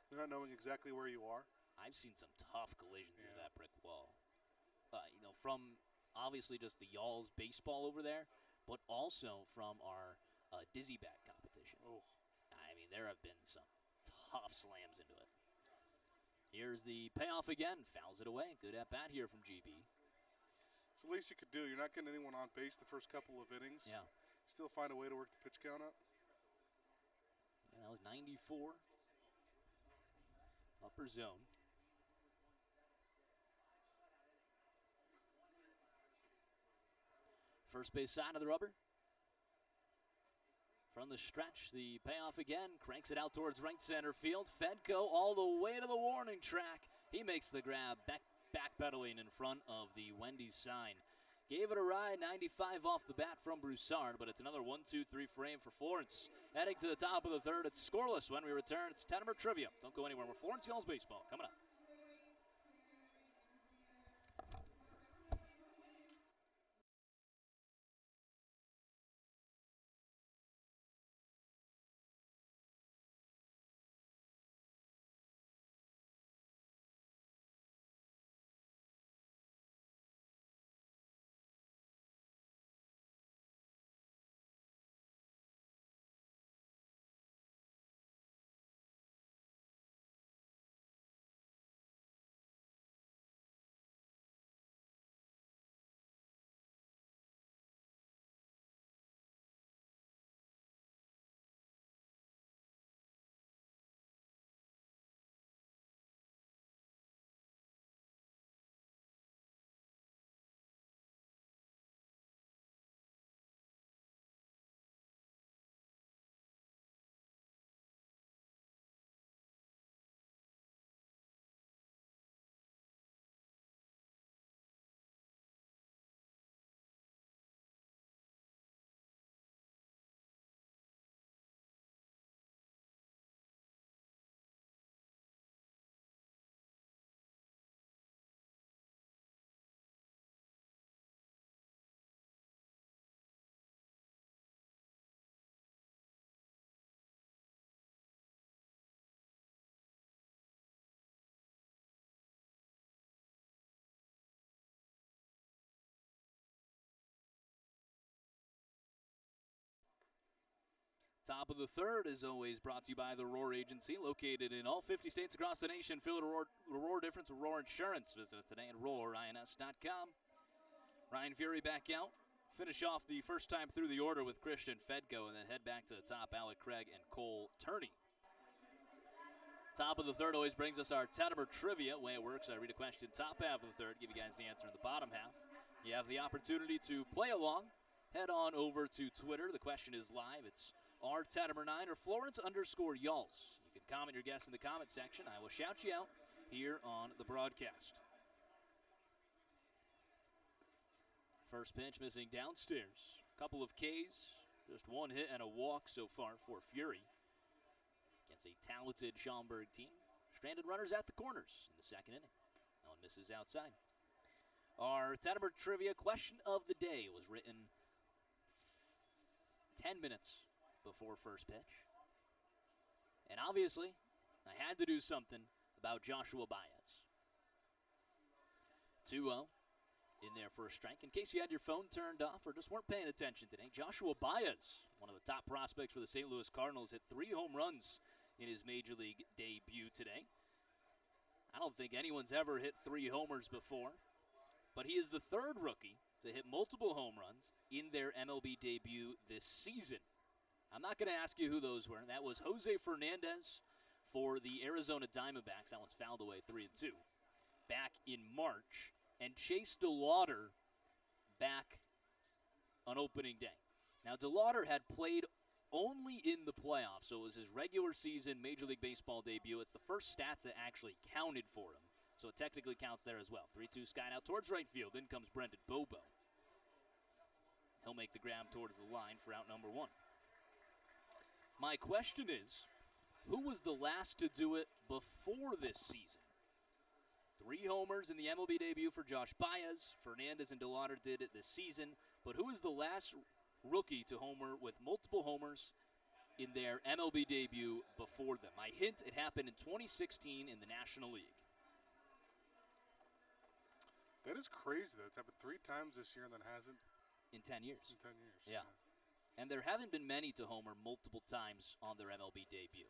You're not knowing exactly where you are. I've seen some tough collisions into that brick wall. From obviously just the Y'all's baseball over there, but also from our dizzy bat competition. Oh. I mean, there have been some tough slams into it. Here's the payoff again. Fouls it away. Good at bat here from GB. It's the least you could do. You're not getting anyone on base the first couple of innings. Yeah. Still find a way to work the pitch count up. And that was 94. Upper zone. First base side of the rubber. From the stretch, the payoff again. Cranks it out towards right center field. Fedko all the way to the warning track. He makes the grab, backpedaling in front of the Wendy's sign. Gave it a ride, 95 off the bat from Broussard, but it's another 1-2-3 frame for Florence. Heading to the top of the third, it's scoreless when we return. It's Tettemer Trivia. Don't go anywhere. We're Florence Y'all's Baseball coming up. Top of the third is always brought to you by the Roar Agency, located in all 50 states across the nation. Feel the Roar difference with Roar Insurance. Visit us today at roarins.com. Ryan Fury back out. Finish off the first time through the order with Christian Fedko, and then head back to the top, Alec Craig and Cole Turney. Top of the third always brings us our Tettemer trivia. Way it works, I read a question top half of the third, give you guys the answer in the bottom half. You have the opportunity to play along. Head on over to Twitter. The question is live. It's rtettemer9 or Florence_Yulls. You can comment your guess in the comment section. I will shout you out here on the broadcast. First pitch missing downstairs. Couple of Ks, just one hit and a walk so far for Fury. Against a talented Schaumburg team. Stranded runners at the corners in the second inning. No one misses outside. Our Tettemer trivia question of the day was written 10 minutes before first pitch. And obviously, I had to do something about Joshua Baez. 2-0 in there for a strike. In case you had your phone turned off or just weren't paying attention today, Joshua Baez, one of the top prospects for the St. Louis Cardinals, hit 3 home runs in his Major League debut today. I don't think anyone's ever hit 3 homers before, but he is the third rookie to hit multiple home runs in their MLB debut this season. I'm not going to ask you who those were. That was Jose Fernandez for the Arizona Diamondbacks. That one's fouled away 3-2. Back in March. And Chase DeLauder back on opening day. Now, DeLauder had played only in the playoffs, so it was his regular season Major League Baseball debut. It's the first stats that actually counted for him, so it technically counts there as well. 3-2 sky out towards right field. In comes Brendan Bobo. He'll make the grab towards the line for out number 1. My question is, who was the last to do it before this season? 3 homers in the MLB debut for Josh Baez. Fernandez and DeLauder did it this season. But who is the last rookie to homer with multiple homers in their MLB debut before them? My hint, it happened in 2016 in the National League. That is crazy, though. It's happened 3 times this year and then hasn't. In 10 years. In 10 years. Yeah. And there haven't been many to homer multiple times on their MLB debut.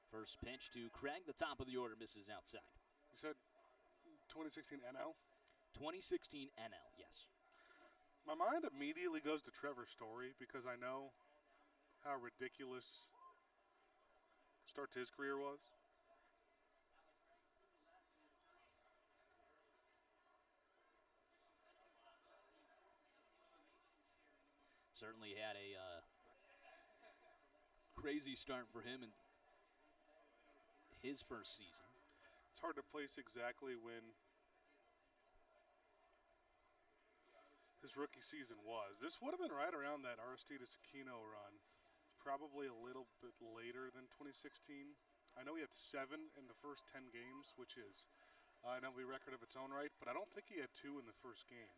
First pitch to Craig. The top of the order misses outside. You said 2016 NL? 2016 NL, yes. My mind immediately goes to Trevor Story because I know how ridiculous start to his career was. Certainly had a crazy start for him in his first season. It's hard to place exactly when his rookie season was. This would have been right around that Aristides Aquino run, probably a little bit later than 2016. I know he had 7 in the first 10 games, which is an MLB record of its own right, but I don't think he had 2 in the first game.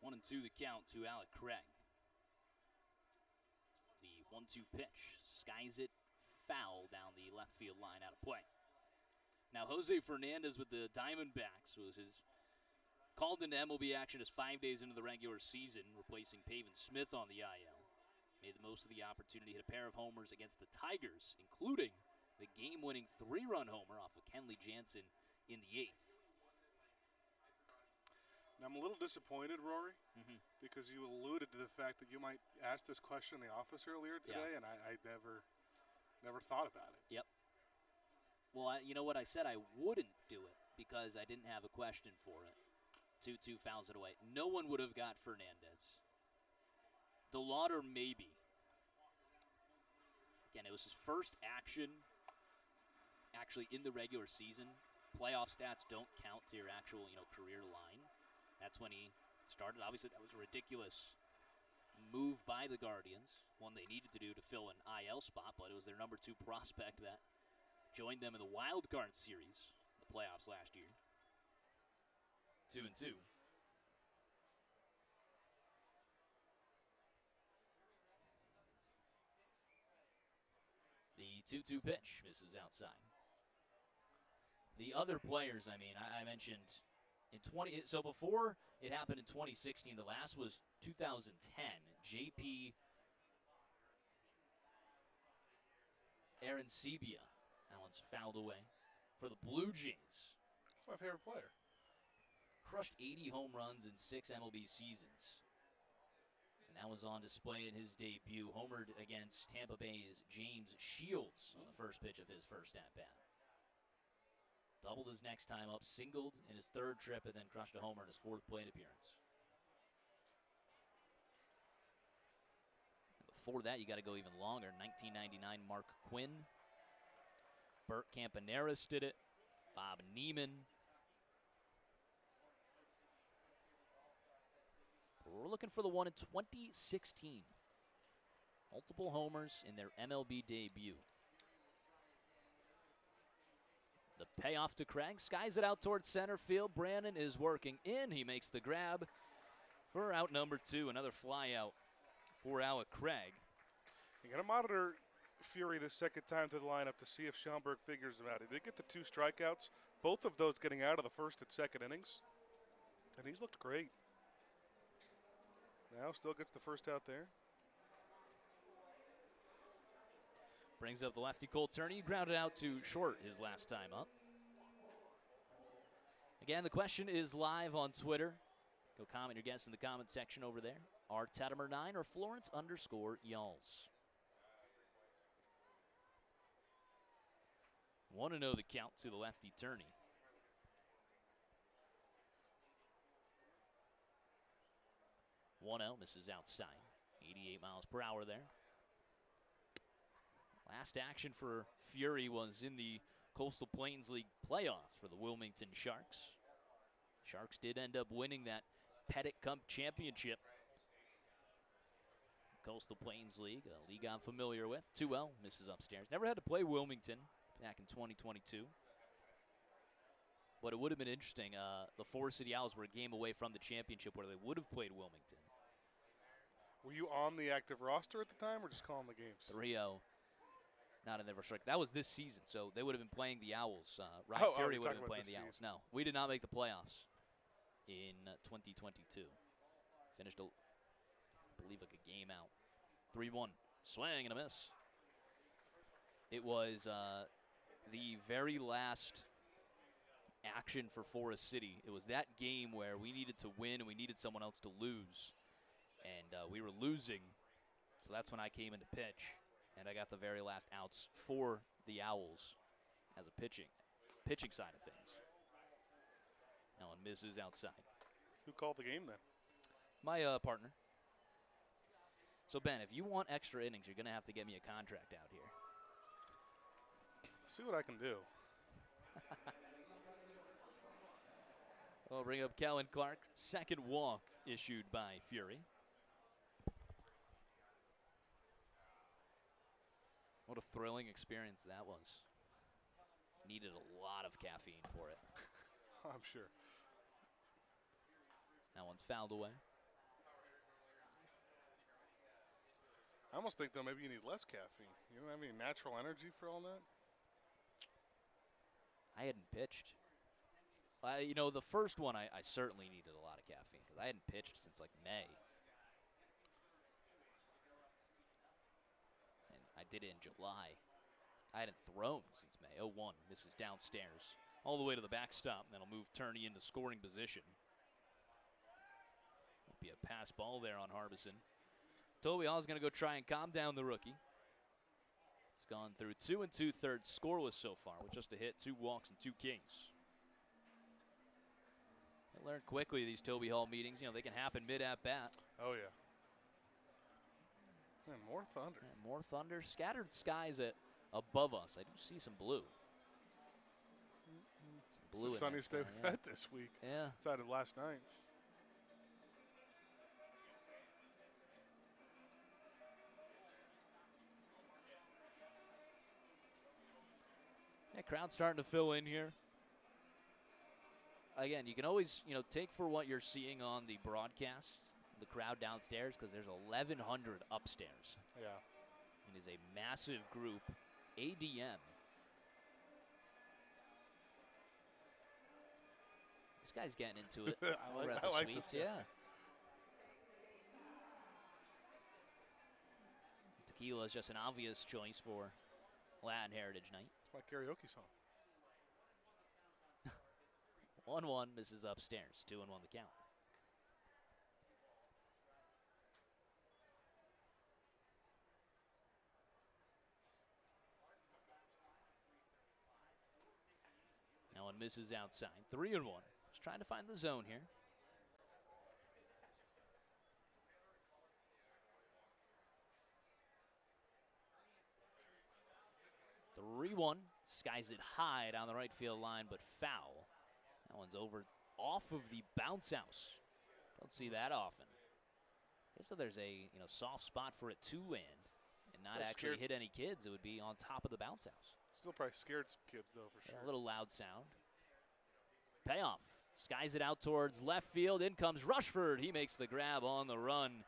One and two the count to Alec Craig. The 1-2 pitch skies it foul down the left field line out of play. Now Jose Fernandez with the Diamondbacks was called into MLB action just 5 days into the regular season, replacing Pavin Smith on the IL. Made the most of the opportunity, hit a pair of homers against the Tigers, including the game-winning 3-run homer off of Kenley Jansen in the 8th. Now, I'm a little disappointed, Rory, because you alluded to the fact that you might ask this question in the office earlier today, and I never thought about it. Yep. Well, you know what? I said I wouldn't do it because I didn't have a question for it. 2-2 fouls it away. No one would have got Fernandez. DeLauder, maybe. Again, it was his first action actually in the regular season. Playoff stats don't count to your actual, career line. That's when he started. Obviously, that was a ridiculous move by the Guardians, one they needed to do to fill an IL spot, but it was their number 2 prospect that joined them in the wild card series, the playoffs last year. 2-2. The 2-2 pitch misses outside. The other players, I mentioned So before it happened in 2016, the last was 2010. JP Arancibia. That one's fouled away for the Blue Jays. That's my favorite player. Crushed 80 home runs in 6 MLB seasons. And that was on display in his debut. Homered against Tampa Bay's James Shields on the first pitch of his first at-bat. Doubled his next time up, singled in his third trip, and then crushed a homer in his fourth plate appearance. Before that, you got to go even longer. 1999, Mark Quinn. Bert Campaneris did it. Bob Neiman. We're looking for the one in 2016. Multiple homers in their MLB debut. The payoff to Craig. Skies it out towards center field. Brandon is working in. He makes the grab for out number 2. Another fly out for Alec Craig. You got to monitor Fury the second time to the lineup to see if Schaumburg figures him out. He did get the 2 strikeouts, both of those getting out of the first and second innings. And he's looked great. Now still gets the first out there. Brings up the lefty Cole Turney. Grounded out to short his last time up. Again, the question is live on Twitter. Go comment your guess in the comment section over there. R Tettemer 9 or Florence _Yalls. Want to know the count to the lefty Turney. One out, misses outside. 88 miles per hour there. Last action for Fury was in the Coastal Plains League playoffs for the Wilmington Sharks. Sharks did end up winning that Pettit Cup championship. Coastal Plains League, a league I'm familiar with. 2-0, misses upstairs. Never had to play Wilmington back in 2022. But it would have been interesting. The Forest City Owls were a game away from the championship where they would have played Wilmington. Were you on the active roster at the time or just calling the games? 3-0. Not in their first strike. That was this season, so they would have been playing the Owls. Ryan Fury would have been playing the Owls. No, we did not make the playoffs in 2022. Finished, I believe, like a game out. 3-1. Swing and a miss. It was the very last action for Forest City. It was that game where we needed to win and we needed someone else to lose. And we were losing, so that's when I came into pitch. And I got the very last outs for the Owls as a pitching side of things. That one misses outside. Who called the game then? My partner. So, Ben, if you want extra innings, you're going to have to get me a contract out here. See what I can do. We'll bring up Kellen Clark. Second walk issued by Fury. What a thrilling experience that was. Needed a lot of caffeine for it. I'm sure. That one's fouled away. I almost think, though, maybe you need less caffeine. You don't have any natural energy for all that? I hadn't pitched. The first one, I certainly needed a lot of caffeine because I hadn't pitched since, like, May. And I did it in July. I hadn't thrown since May. 0-1, misses downstairs. All the way to the backstop, and then I'll move Turney into scoring position. Won't be a pass ball there on Harbison. Toby Hall is going to go try and calm down the rookie. It's gone through 2 2/3 scoreless so far with just a hit, 2 walks, and 2 Ks. I learned quickly these Toby Hall meetings, they can happen mid-at-bat. Oh, yeah. Man, more thunder. And more thunder. Scattered skies above us. I do see some blue. Some blue it's the sunniest day we've had this week. Yeah. Outside of last night. Yeah, crowd's starting to fill in here. Again, you can always, take for what you're seeing on the broadcast, the crowd downstairs, because there's 1,100 upstairs. Yeah. It is a massive group. ADM. This guy's getting into it. I like Suites, this. yeah. Tequila is just an obvious choice for Latin Heritage Night. It's my karaoke song. 1-1, misses upstairs. 2-1 the count. Now one misses outside. 3-1. Just trying to find the zone here. Skies it high down the right field line, but foul. That one's over off of the bounce house. Don't see that often. So there's a soft spot for it to land and not actually hit any kids. It would be on top of the bounce house. Still probably scared some kids, though, for sure. A little loud sound. Payoff. Skies it out towards left field. In comes Rushford. He makes the grab on the run.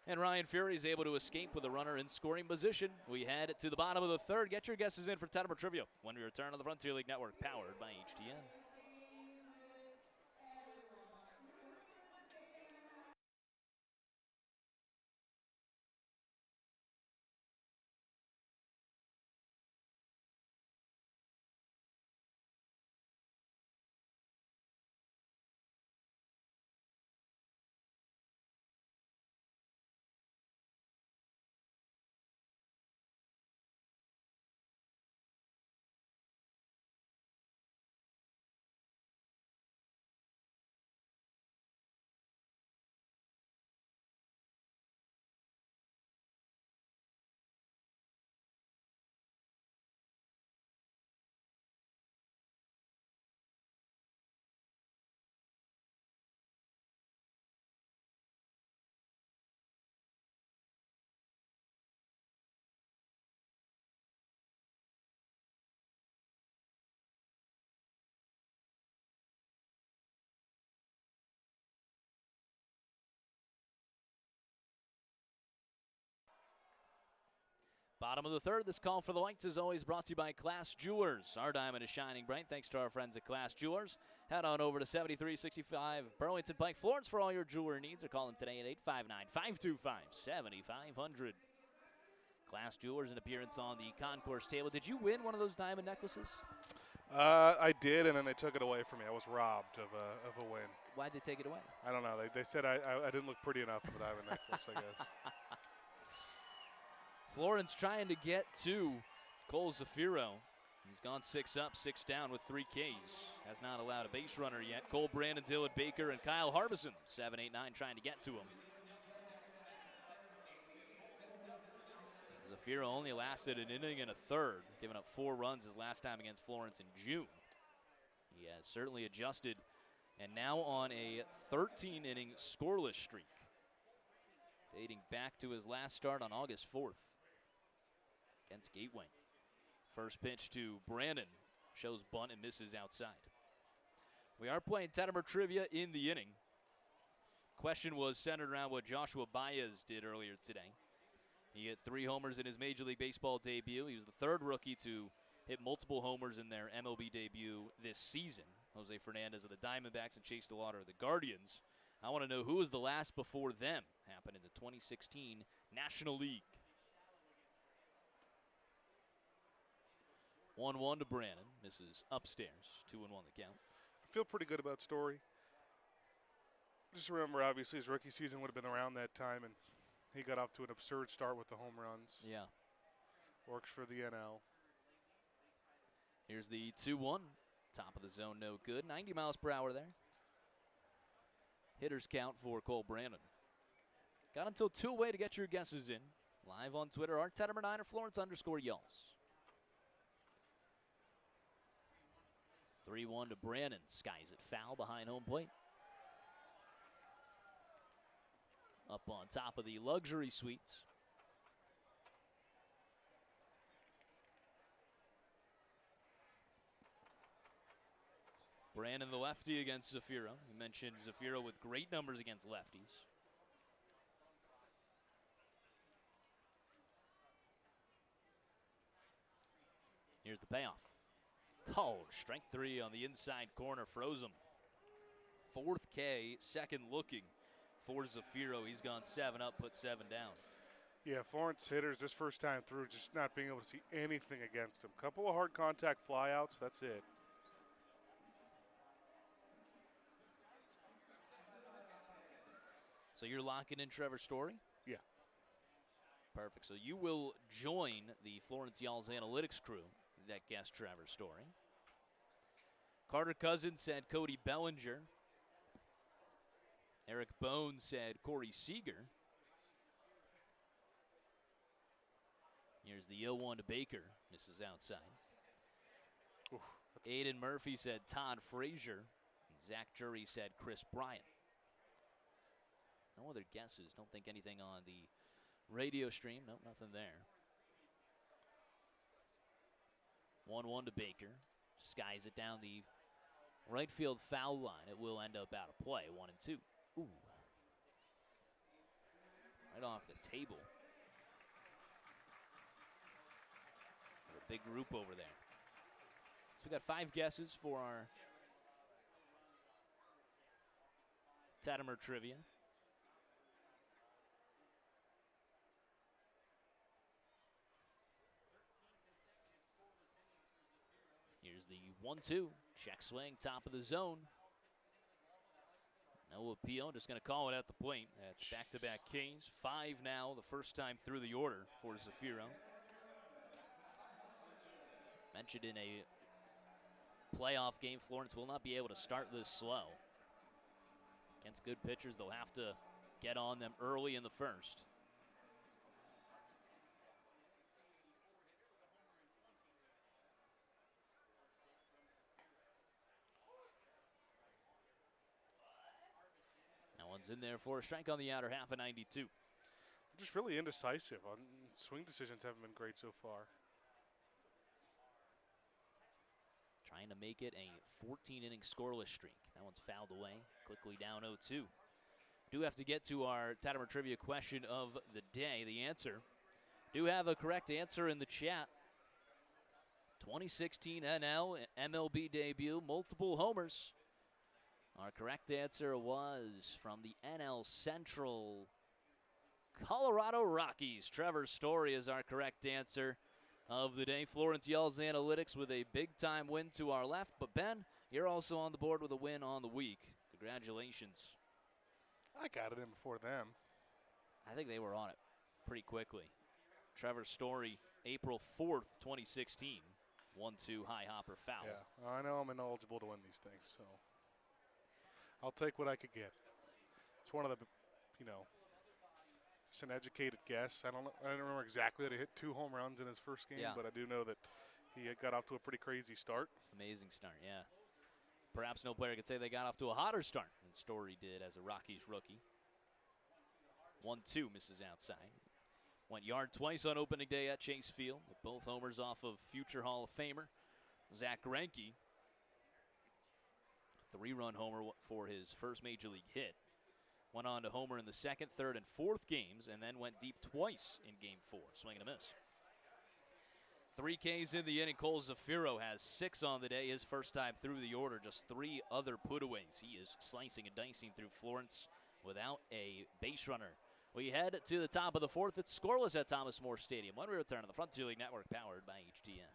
And Ryan Fury is able to escape with a runner in scoring position. We head to the bottom of the third. Get your guesses in for Tettemer Trivia when we return on the Frontier League Network, powered by HTN. Bottom of the third, this call for the Whites is always brought to you by Class Jewelers. Our diamond is shining bright thanks to our friends at Class Jewelers. Head on over to 7365 Burlington Pike, Florence for all your jewelry needs, or call them today at 859-525-7500. Class Jewelers, an appearance on the concourse table. Did you win one of those diamond necklaces? I did, and then they took it away from me. I was robbed of a win. Why'd they take it away? I don't know. They said I didn't look pretty enough for the diamond necklace, I guess. Florence trying to get to Cole Zafiro. He's gone 6 up, 6 down with 3 Ks. Has not allowed a base runner yet. Cole Brandon, Dylan Baker, and Kyle Harbison, 7, 8, 9, trying to get to him. Zafiro only lasted an inning and a third, giving up 4 runs his last time against Florence in June. He has certainly adjusted, and now on a 13-inning scoreless streak, dating back to his last start on August 4th. Against Gateway. First pitch to Brandon. Shows bunt and misses outside. We are playing Tettemer Trivia in the inning. Question was centered around what Joshua Baez did earlier today. He hit 3 homers in his Major League Baseball debut. He was the 3rd rookie to hit multiple homers in their MLB debut this season. Jose Fernandez of the Diamondbacks and Chase DeLauder of the Guardians. I want to know who was the last before them. Happened in the 2016 National League. 1-1 to Brandon. Misses upstairs. 2-1 the count. I feel pretty good about Story. Just remember, obviously, his rookie season would have been around that time, and he got off to an absurd start with the home runs. Yeah. Works for the NL. Here's the 2-1. Top of the zone, no good. 90 miles per hour there. Hitters count for Cole Brandon. Got until 2 away to get your guesses in. Live on Twitter, Art Tettemer9 or Florence_Yalls. 3-1 to Brandon. Skies it foul behind home plate. Up on top of the luxury suites. Brandon the lefty against Zafiro. You mentioned Zafiro with great numbers against lefties. Here's the payoff. Called. Strike 3 on the inside corner. Froze him. fourth K, second looking for Zafiro. He's gone 7 up, put 7 down. Yeah, Florence hitters this first time through just not being able to see anything against him. Couple of hard contact flyouts, that's it. So you're locking in Trevor Story? Yeah. Perfect. So you will join the Florence Y'all's analytics crew that guessed Trevor Story. Carter Cousins said Cody Bellinger. Eric Bones said Corey Seager. Here's the 0-1 to Baker. Misses outside. Oof, Aiden Murphy said Todd Frazier. And Zach Jury said Chris Bryant. No other guesses. Don't think anything on the radio stream. Nope, nothing there. 1-1 to Baker. Skies it down the right field foul line. It will end up out of play. 1-2. Ooh. Right off the table. A big group over there. So we got 5 guesses for our Tettemer trivia. Here's the 1-2. Check swing, top of the zone. No appeal, just going to call it at the plate. That's back-to-back K's. 5 now, the first time through the order for Zafiro. Mentioned in a playoff game, Florence will not be able to start this slow. Against good pitchers, they'll have to get on them early in the first. That one's in there for a strike on the outer half of 92. Just really indecisive. Swing decisions haven't been great so far. Trying to make it a 14-inning scoreless streak. That one's fouled away. Quickly down 0-2. Do have to get to our Tettemer trivia question of the day. The answer. Do have a correct answer in the chat. 2016 NL MLB debut, multiple homers. Our correct answer was from the NL Central Colorado Rockies. Trevor Story is our correct answer of the day. Florence Y'all's analytics with a big-time win to our left. But, Ben, you're also on the board with a win on the week. Congratulations. I got it in before them. I think they were on it pretty quickly. Trevor Story, April 4th, 2016. 1-2 high hopper foul. Yeah, I know I'm ineligible to win these things, so I'll take what I could get. It's one of the, just an educated guess. I don't remember exactly that he hit 2 home runs in his first game, but I do know that he had got off to a pretty crazy start. Amazing start, yeah. Perhaps no player could say they got off to a hotter start than Story did as a Rockies rookie. 1-2 misses outside. Went yard twice on opening day at Chase Field. Both homers off of future Hall of Famer Zach Greinke. 3-run homer for his first major league hit. Went on to homer in the second, third, and fourth games, and then went deep twice in Game 4. Swing and a miss. 3 Ks in the inning. Cole Zafiro has 6 on the day. His first time through the order. Just 3 other putaways. He is slicing and dicing through Florence without a base runner. We head to the top of the 4th. It's scoreless at Thomas More Stadium. When we return on the Frontier League Network, powered by HTN.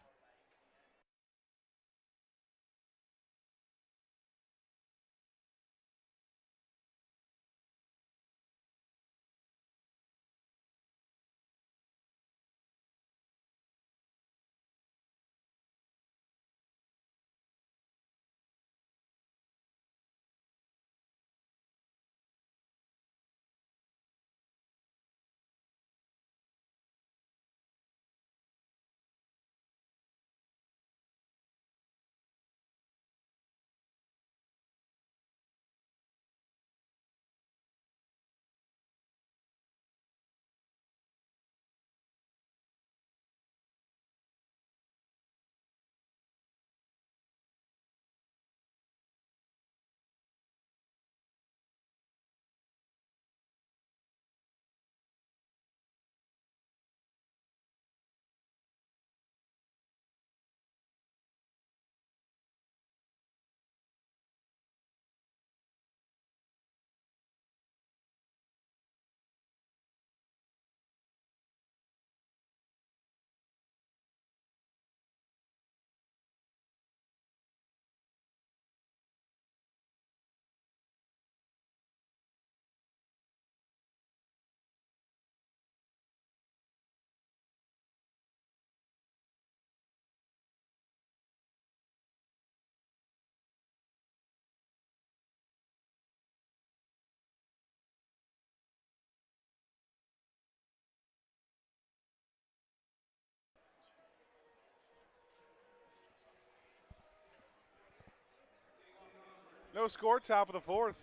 No score, top of the fourth.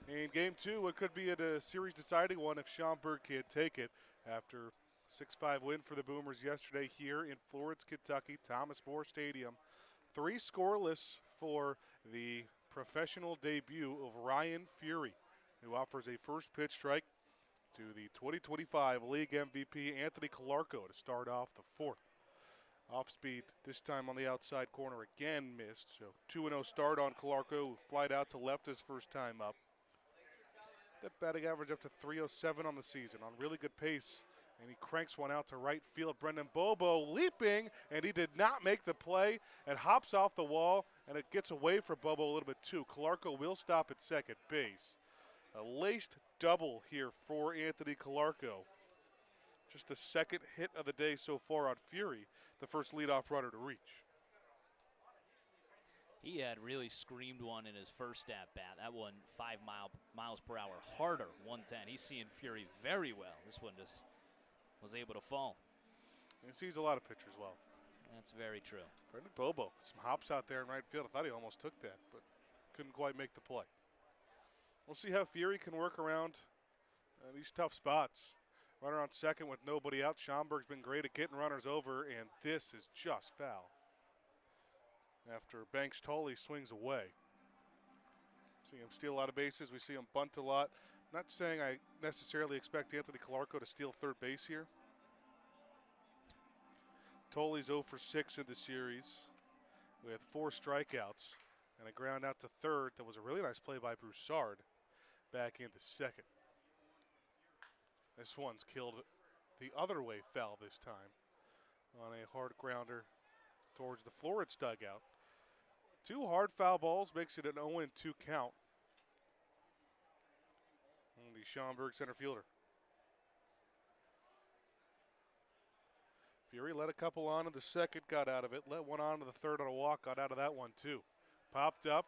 In game two, what could be a series deciding one if Schaumburg can't take it after 6-5 win for the Boomers yesterday here in Florence, Kentucky, Thomas More Stadium. 3 scoreless for the professional debut of Ryan Fury, who offers a first pitch strike to the 2025 League MVP Anthony Calarco to start off the fourth. Off speed, this time on the outside corner again missed. So 2-0 start on Calarco, who flied out to left his first time up. That batting average up to 307 on the season, on really good pace. And he cranks one out to right field. Brendan Bobo leaping, and he did not make the play. It hops off the wall, and it gets away from Bobo a little bit too. Calarco will stop at second base. A laced double here for Anthony Calarco. Just the second hit of the day so far on Fury, the first leadoff runner to reach. He had really screamed one in his first at-bat. That one 5 miles per hour harder, 110. He's seeing Fury very well. This one just was able to fall. And he sees a lot of pitchers well. That's very true. Brendan Bobo, some hops out there in right field. I thought he almost took that, but couldn't quite make the play. We'll see how Fury can work around these tough spots. Runner on second with nobody out. Schaumburg's been great at getting runners over, and this is just foul. After Banks Tolley swings away. See him steal a lot of bases. We see him bunt a lot. I'm not saying I necessarily expect Anthony Calarco to steal third base here. Tolley's 0 for 6 in the series with 4 strikeouts and a ground out to third. That was a really nice play by Broussard back into second. This one's killed the other way foul this time on a hard grounder towards the Florence dugout. 2 hard foul balls makes it an 0-2 count. And the Schaumburg center fielder. Fury let a couple on in the second, got out of it. Let one on to the third on a walk, got out of that one too. Popped up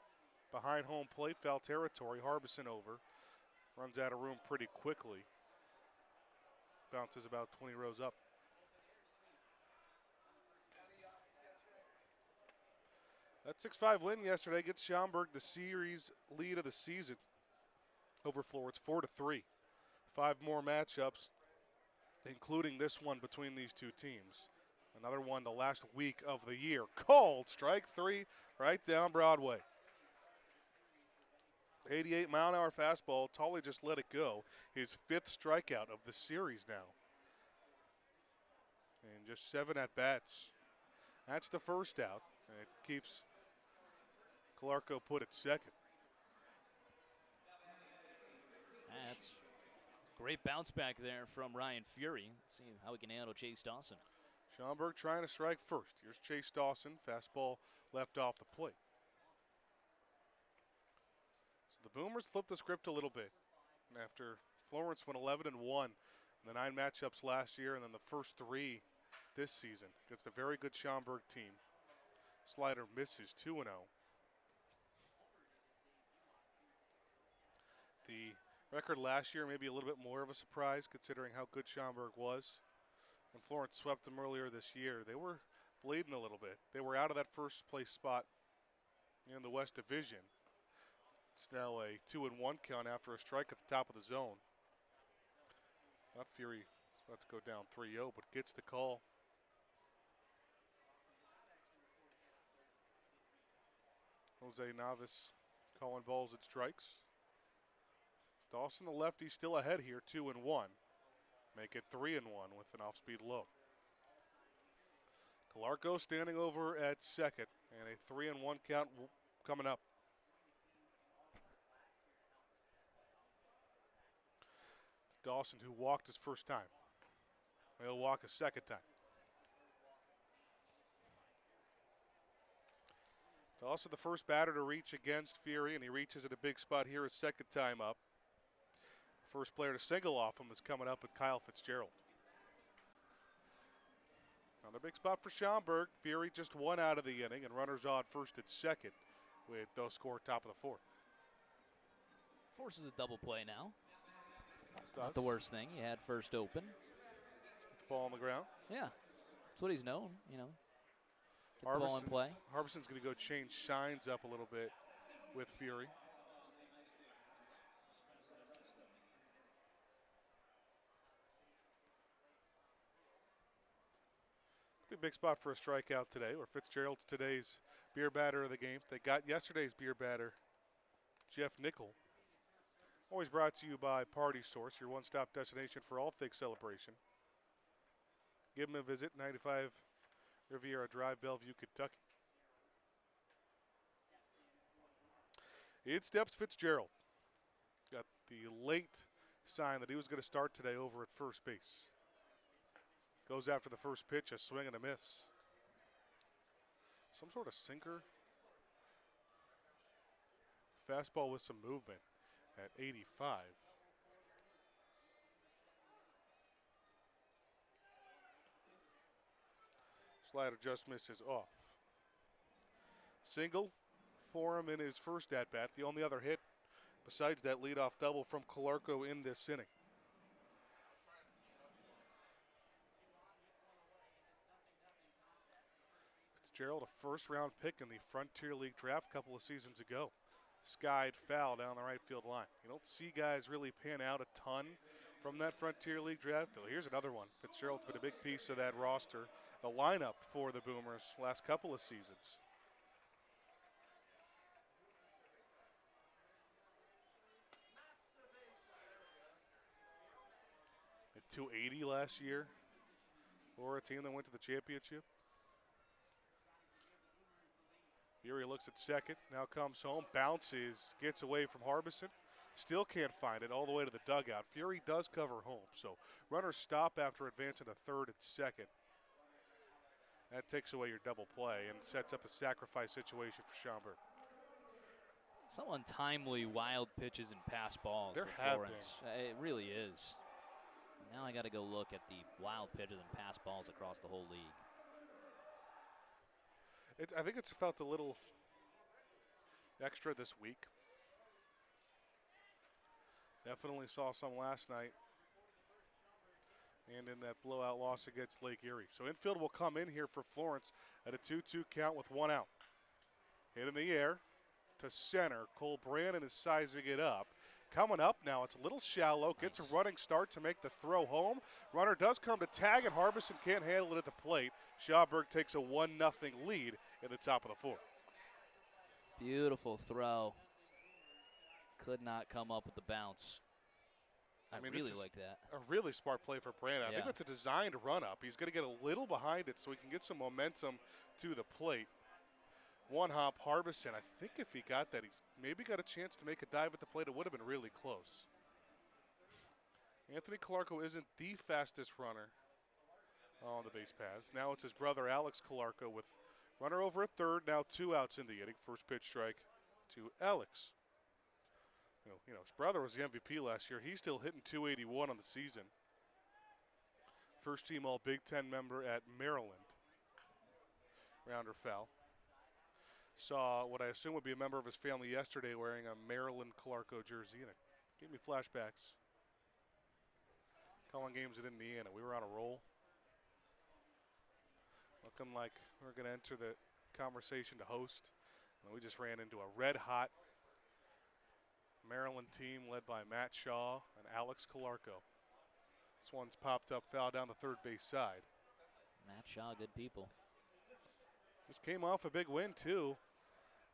behind home plate, foul territory. Harbison over. Runs out of room pretty quickly. Bounces about 20 rows up. That 6-5 win yesterday gets Schaumburg the series lead of the season over Florence, 4-3. 5 more matchups, including this one between these two teams. Another one the last week of the year. Called strike 3 right down Broadway. 88-mile-an-hour fastball. Tolley just let it go. His 5th strikeout of the series now. And just 7 at-bats. That's the first out. And it keeps Calarco put at second. That's a great bounce back there from Ryan Fury. Let's see how he can handle Chase Dawson. Schaumburg trying to strike first. Here's Chase Dawson. Fastball left off the plate. So the Boomers flipped the script a little bit. And after Florence went 11-1 in the 9 matchups last year and then the first 3 this season against a very good Schaumburg team. Slider misses 2-0. The record last year maybe a little bit more of a surprise considering how good Schaumburg was. When Florence swept them earlier this year, they were bleeding a little bit. They were out of that first place spot in the West Division. It's now a 2-1 count after a strike at the top of the zone. Not Fury is about to go down 3-0, but gets the call. Jose Navas calling balls and strikes. Dawson, the lefty, still ahead here, 2-1. Make it 3-1 with an off-speed low. Calarco standing over at second, and a 3-1 count coming up. Dawson, who walked his first time. He'll walk a second time. Dawson, the first batter to reach against Fury, and he reaches at a big spot here his second time up. First player to single off him is coming up with Kyle Fitzgerald. Another big spot for Schaumburg. Fury just 1 out of the inning, and runners on first and second with no score top of the 4th. Forces a double play now. Not the worst thing. He had first open. Get the ball on the ground. Yeah, that's what he's known, you know. Get the ball in play. Harbison's going to go change signs up a little bit with Fury. Pretty big spot for a strikeout today, where Fitzgerald's today's beer batter of the game. They got yesterday's beer batter, Jeff Nickel. Always brought to you by Party Source, your one-stop destination for all things celebration. Give them a visit, 95 Riviera Drive, Bellevue, Kentucky. In steps Fitzgerald. Got the late sign that he was going to start today over at first base. Goes after the first pitch, a swing and a miss. Some sort of sinker. Fastball with some movement at 85. Slider just misses off. Single for him in his first at-bat. The only other hit besides that leadoff double from Calarco in this inning. Fitzgerald, a first-round pick in the Frontier League draft a couple of seasons ago. Skied foul down the right field line. You don't see guys really pan out a ton from that Frontier League draft. Though here's another one. Fitzgerald's been a big piece of that roster, the lineup for the Boomers last couple of seasons. At 280 last year for a team that went to the championship. Fury looks at second, now comes home, bounces, gets away from Harbison. Still can't find it all the way to the dugout. Fury does cover home, so runners stop after advancing to third and second. That takes away your double play and sets up a sacrifice situation for Schaumburg. Some untimely wild pitches and pass balls There for have Florence. It really is. Now I got to go look at the wild pitches and pass balls across the whole league. I think it's felt a little extra this week. Definitely saw some last night and in that blowout loss against Lake Erie. So infield will come in here for Florence at a 2-2 count with one out. Hit in the air to center. Cole Brandon is sizing it up. Coming up now, it's a little shallow. Gets a running start to make the throw home. Runner does come to tag, and Harbison can't handle it at the plate. Schaumburg takes a 1-0 lead in the top of the fourth. Beautiful throw. Could not come up with the bounce. I mean, really like that. A really smart play for Brandon. I Yeah. think that's a designed run-up. He's going to get a little behind it so he can get some momentum to the plate. One hop, Harbison. I think if he got that, he's maybe got a chance to make a dive at the plate. It would have been really close. Anthony Calarco isn't the fastest runner on the base paths. Now it's his brother Alex Calarco with runner over at third. Now 2 outs in the inning. First pitch strike to Alex. You know, his brother was the MVP last year. He's still hitting 281 on the season. First team All Big Ten member at Maryland. Rounder foul. Saw what I assume would be a member of his family yesterday wearing a Maryland Calarco jersey, and it gave me flashbacks. Calling games at Indiana. We were on a roll. Looking like we're going to enter the conversation to host. And we just ran into a red-hot Maryland team led by Matt Shaw and Alex Calarco. This one's popped up, foul down the third base side. Matt Shaw, good people. Just came off a big win, too.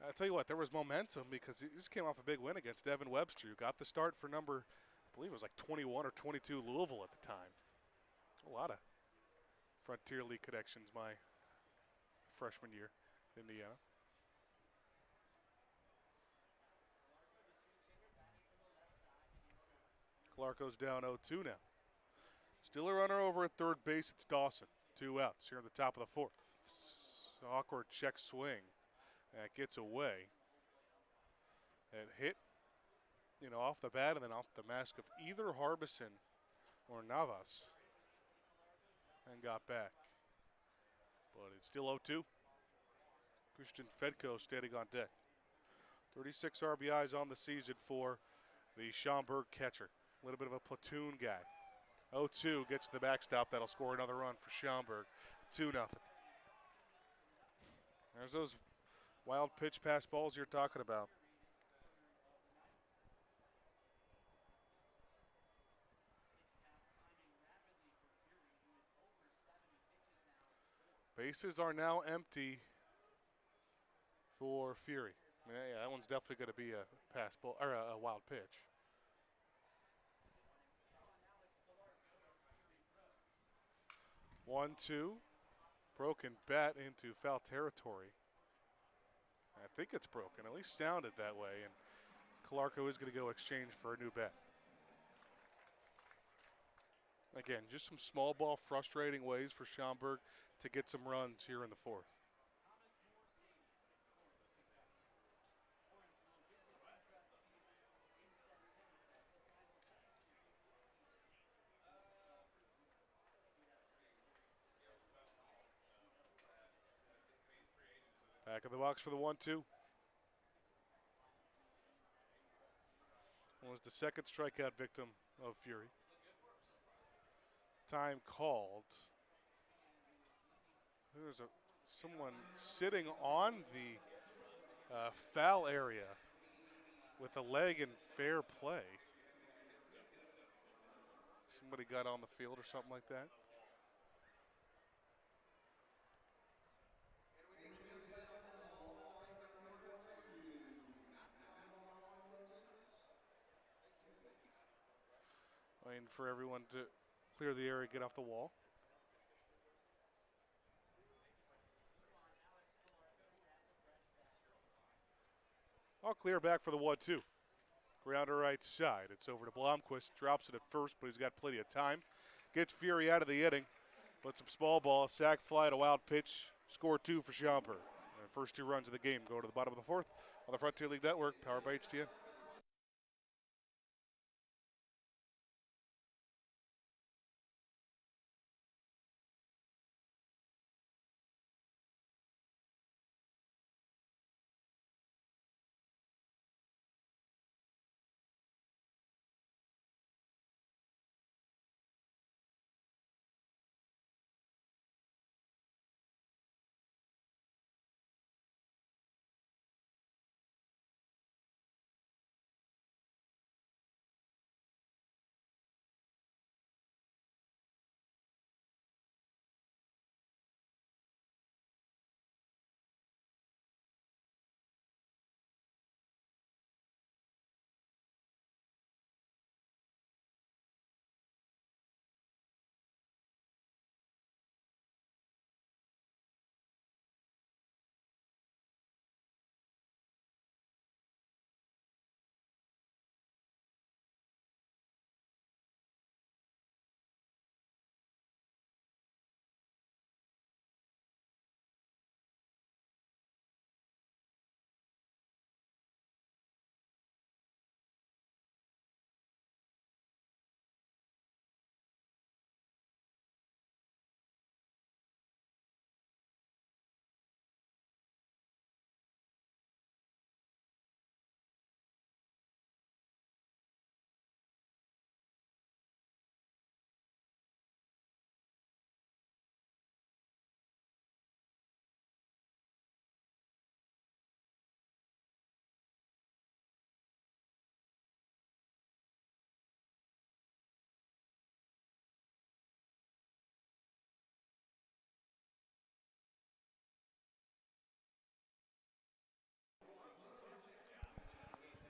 I'll tell you what, there was momentum because he just came off a big win against Evan Webster, who got the start for number, I believe it was like 21 or 22 Louisville at the time. A lot of Frontier League connections my freshman year in Indiana. Calarco's down 0-2 now. Still a runner over at third base. It's Dawson. 2 outs here at the top of the fourth. Awkward check swing. That gets away. And hit, off the bat and then off the mask of either Harbison or Navas. And got back. But it's still 0-2. Christian Fedko standing on deck. 36 RBIs on the season for the Schaumburg catcher. A little bit of a platoon guy. 0-2 gets to the backstop. That'll score another run for Schaumburg. 2-0. There's those wild pitch pass balls you're talking about. Bases are now empty for Fury. Yeah, that one's definitely going to be a pass ball or a wild pitch. One, two. Broken bat into foul territory. I think it's broken. At least sounded that way. And Calarco is going to go exchange for a new bat. Again, just some small ball frustrating ways for Schaumburg to get some runs here in the fourth. Back of the box for the 1-2. Was the second strikeout victim of Fury. Time called. There's someone sitting on the foul area with a leg in fair play. Somebody got on the field or something like that. Waiting for everyone to clear the area, get off the wall. All clear back for the 1-2. Grounder right side. It's over to Blomquist. Drops it at first, but he's got plenty of time. Gets Fury out of the inning. Puts some small ball, sac fly to wild pitch. Score 2 for Schaumburg. And the first 2 runs of the game go to the bottom of the fourth on the Frontier League Network, powered by HTN.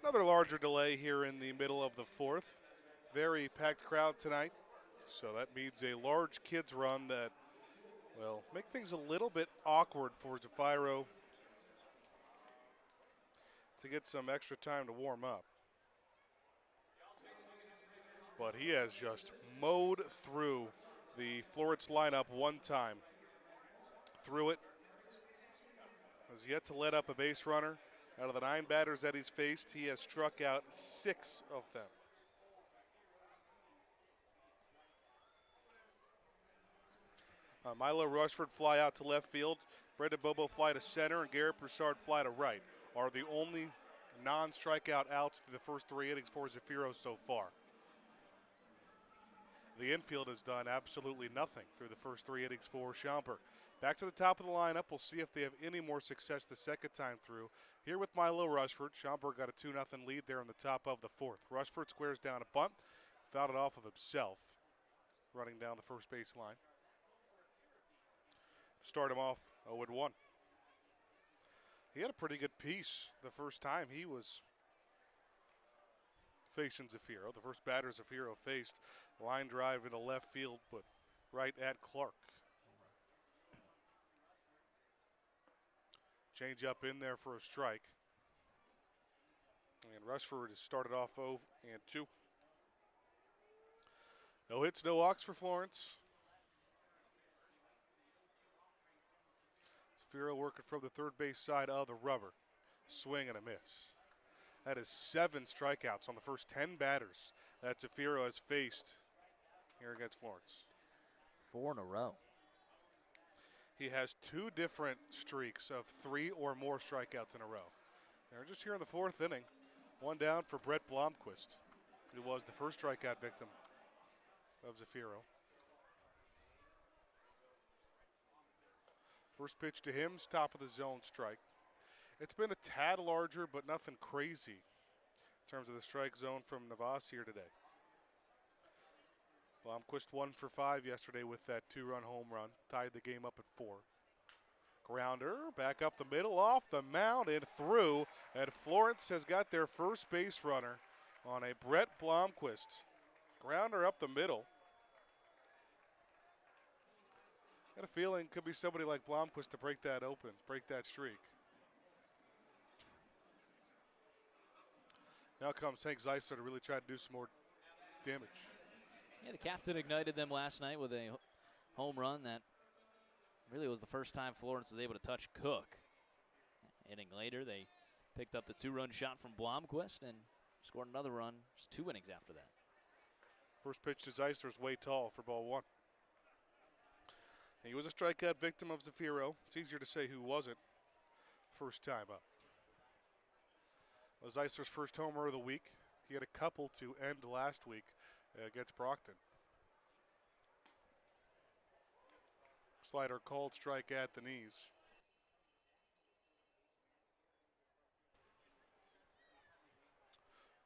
Another larger delay here in the middle of the fourth. Very packed crowd tonight. So that means a large kids run that will make things a little bit awkward for Zafiro to get some extra time to warm up. But he has just mowed through the Florence lineup one time. Through it. Has yet to let up a base runner. Out of the 9 batters that he's faced, he has struck out 6 of them. Milo Rushford fly out to left field. Brendan Bobo fly to center, and Garrett Broussard fly to right. Are the only non-strikeout outs through the first 3 innings for Zafiro so far. The infield has done absolutely nothing through the first 3 innings for Schaumburg. Back to the top of the lineup. We'll see if they have any more success the second time through. Here with Milo Rushford. Schaumburg got a 2-0 lead there in the top of the fourth. Rushford squares down a bunt. Fouled it off of himself, running down the first base line. start him off 0-1. He had a pretty good piece the first time he was facing Zafiro. The first batter Zafiro faced, line drive into left field, but right at Clark. Change up in there for a strike. And Rushford has started off 0-2. No hits, no walks for Florence. Zafiro working from the third base side of the rubber. Swing and a miss. That is 7 strikeouts on the first 10 batters that Zafiro has faced here against Florence. 4 in a row. He has 2 different streaks of 3 or more strikeouts in a row. They're just here in the 4th inning. 1 down for Brett Blomquist, who was the first strikeout victim of Zafiro. First pitch to him is top of the zone strike. It's been a tad larger, but nothing crazy in terms of the strike zone from Navas here today. Blomquist 1 for 5 yesterday with that 2-run home run. Tied the game up at 4. Grounder back up the middle, off the mound and through. And Florence has got their first base runner on a Brett Blomquist. Grounder up the middle. Got a feeling could be somebody like Blomquist to break that open, break that streak. Now comes Hank Zeisler to really try to do some more damage. Yeah, the captain ignited them last night with a home run that really was the first time Florence was able to touch Cook. Inning later, they picked up the 2-run shot from Blomquist and scored another run just 2 innings after that. First pitch to Zeisler's way tall for ball 1. He was a strikeout victim of Zafiro. It's easier to say who wasn't first time up. Was Zeisler's first homer of the week. He had a couple to end last week against Brockton. Slider called, strike at the knees.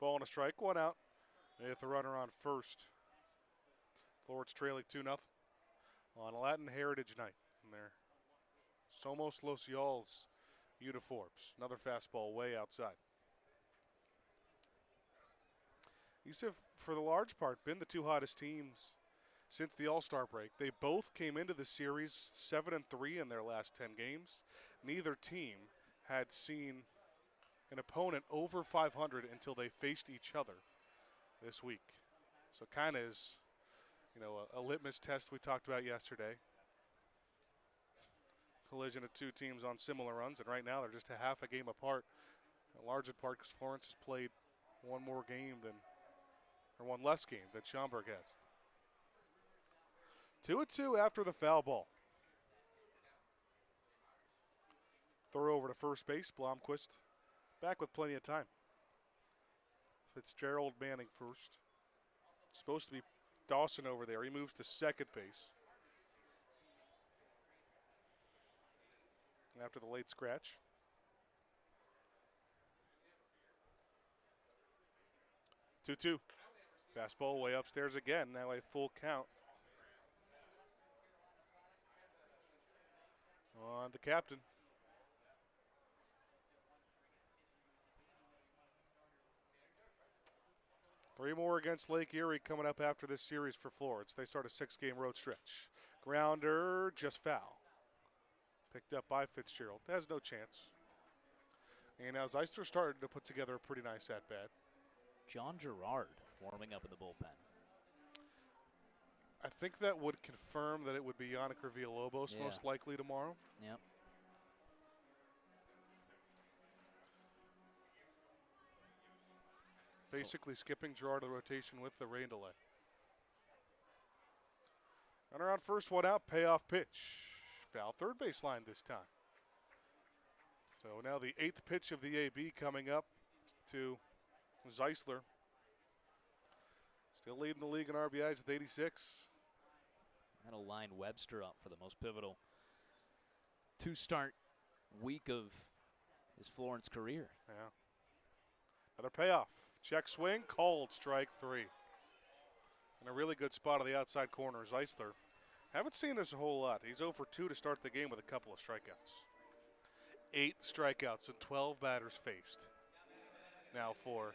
Ball and a strike, 1 out. They hit the runner on first. Florence trailing 2-0 on Latin Heritage Night in their Somos Los Yalls uniforms. Another fastball way outside. These have, for the large part, been the 2 hottest teams since the All-Star break. They both came into the series 7-3 in their last 10 games. Neither team had seen an opponent over 500 until they faced each other this week. So kind of is, you know, a litmus test we talked about yesterday. Collision of 2 teams on similar runs, and right now they're just a half a game apart. In large part because Florence has played one more game than, or one less game than Schaumburg has. 2-2 after the foul ball. Throw over to first base, Blomquist back with plenty of time. Fitzgerald manning first. Supposed to be Dawson over there. He moves to second base. After the late scratch. Two-two. Fastball way upstairs again. Now a full count on the captain. Three more against Lake Erie coming up after this series for Florence. They start a 6-game road stretch. Grounder, just foul. Picked up by Fitzgerald. Has no chance. And now Zeisler started to put together a pretty nice at-bat. John Gerard warming up in the bullpen. I think that would confirm that it would be Yannick Villalobos most likely tomorrow. Yep. Basically skipping Gerard to the rotation with the rain delay. Runner on first, 1 out, payoff pitch. Foul third base line this time. So now the 8th pitch of the AB coming up to Zeisler. Still leading the league in RBIs with 86. That'll line Webster up for the most pivotal 2-start week of his Florence career. Yeah. Another payoff. Check swing, called, strike 3. In a really good spot on the outside corner, Zeisler Haven't seen this a whole lot. He's 0 for 2 to start the game with a couple of strikeouts. 8 strikeouts and 12 batters faced. Now for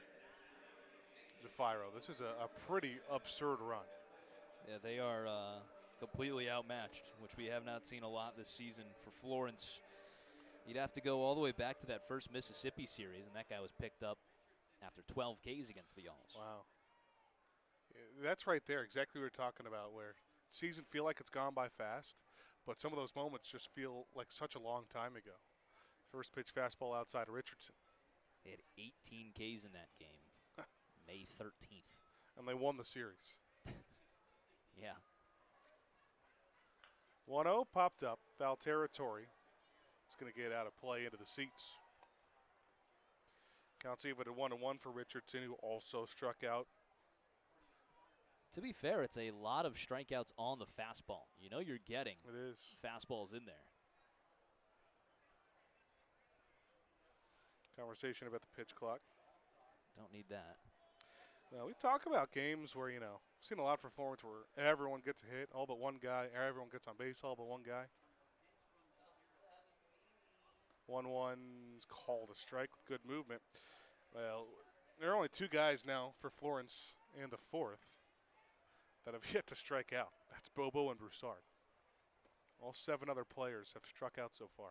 Zafiro. This is a pretty absurd run. Yeah, they are completely outmatched, which we have not seen a lot this season for Florence. You'd have to go all the way back to that first Mississippi series, and that guy was picked up after 12 Ks against the Alls. Wow. That's right there, exactly what we're talking about, where season feel like it's gone by fast, but some of those moments just feel like such a long time ago. First pitch fastball outside of Richardson. They had 18 Ks in that game, May 13th. And they won the series. Yeah. 1-0 popped up, foul territory. It's going to get out of play into the seats. Counts even at 1-1 for Richardson, who also struck out. To be fair, it's a lot of strikeouts on the fastball. You know you're getting It is. fastballs in there. Conversation about the pitch clock. Don't need that. Now, we talk about games where, we've seen a lot for Florence where everyone gets a hit, all but one guy, or everyone gets on base, all but one guy. 1-1's called a strike with good movement. Well, there are only 2 guys now for Florence in the 4th that have yet to strike out. That's Bobo and Broussard. All 7 other players have struck out so far.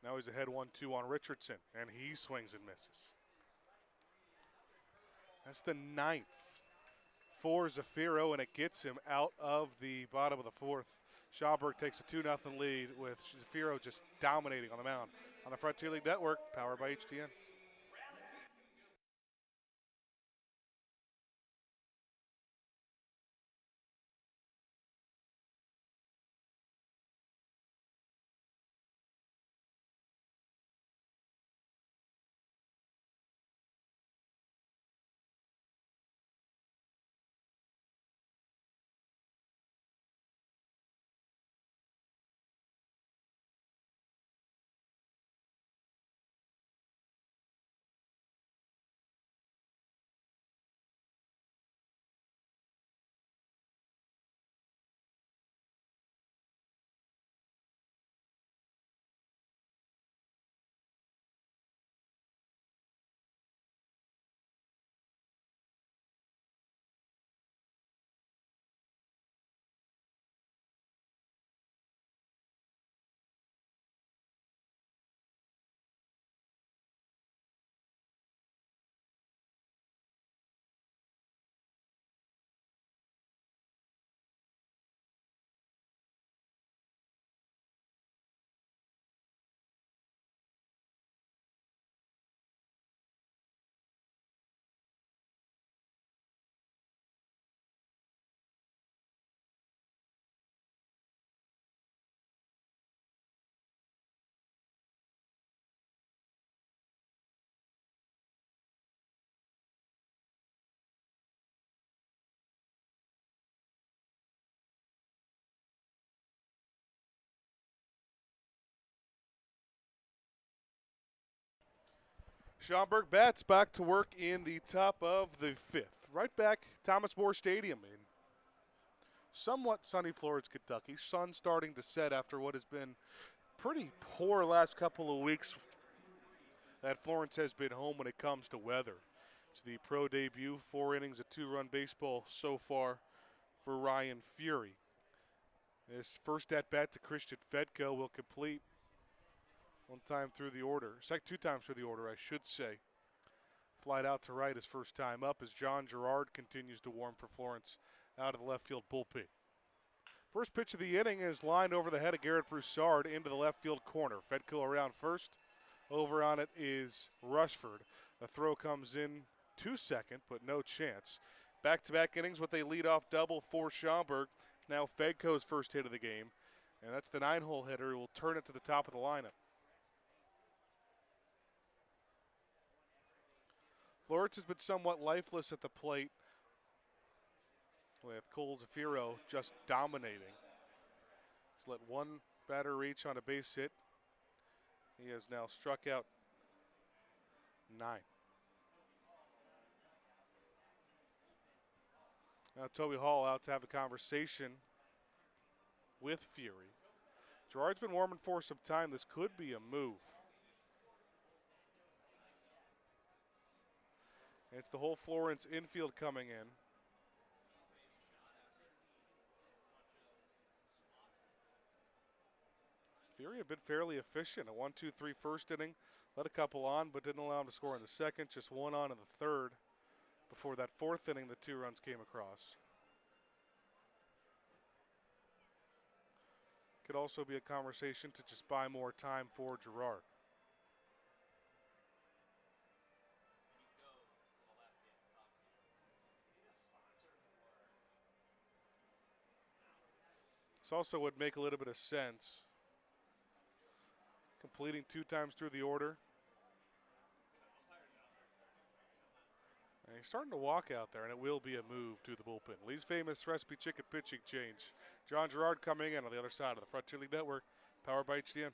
Now he's ahead 1-2 on Richardson, and he swings and misses. That's the 9th for Zafiro, and it gets him out of the bottom of the 4th. Schaumburg takes a 2-0 lead with Zafiro just dominating on the mound. On the Frontier League Network, powered by HTN. Schaumburg bats back to work in the top of the 5th. Right back, Thomas More Stadium in somewhat sunny Florence, Kentucky. Sun starting to set after what has been pretty poor last couple of weeks that Florence has been home when it comes to weather. It's the pro debut, 4 innings of 2-run baseball so far for Ryan Fury. This first at-bat to Christian Fedko will complete 2 times through the order, I should say. Flied out to right his first time up as John Gerard continues to warm for Florence out of the left field bullpen. First pitch of the inning is lined over the head of Garrett Broussard into the left field corner. Fedko around first. Over on it is Rushford. The throw comes in to second, but no chance. Back-to-back innings with a leadoff double for Schaumburg. Now Fedko's first hit of the game, and that's the 9-hole hitter who will turn it to the top of the lineup. Florence has been somewhat lifeless at the plate, with Cole Zafiro just dominating. He's let 1 batter reach on a base hit. He has now struck out 9. Now Toby Hall out to have a conversation with Fury. Gerard's been warming for some time. This could be a move. It's the whole Florence infield coming in. Fury had been fairly efficient. A 1-2-3 first inning. Let a couple on, but didn't allow him to score in the second. Just one on in the third. Before that fourth inning, the 2 runs came across. Could also be a conversation to just buy more time for Gerard. This also would make a little bit of sense. Completing 2 times through the order. And he's starting to walk out there, and it will be a move to the bullpen. Lee's famous recipe chicken pitching change. John Gerard coming in on the other side of the Frontier League Network, powered by HDM.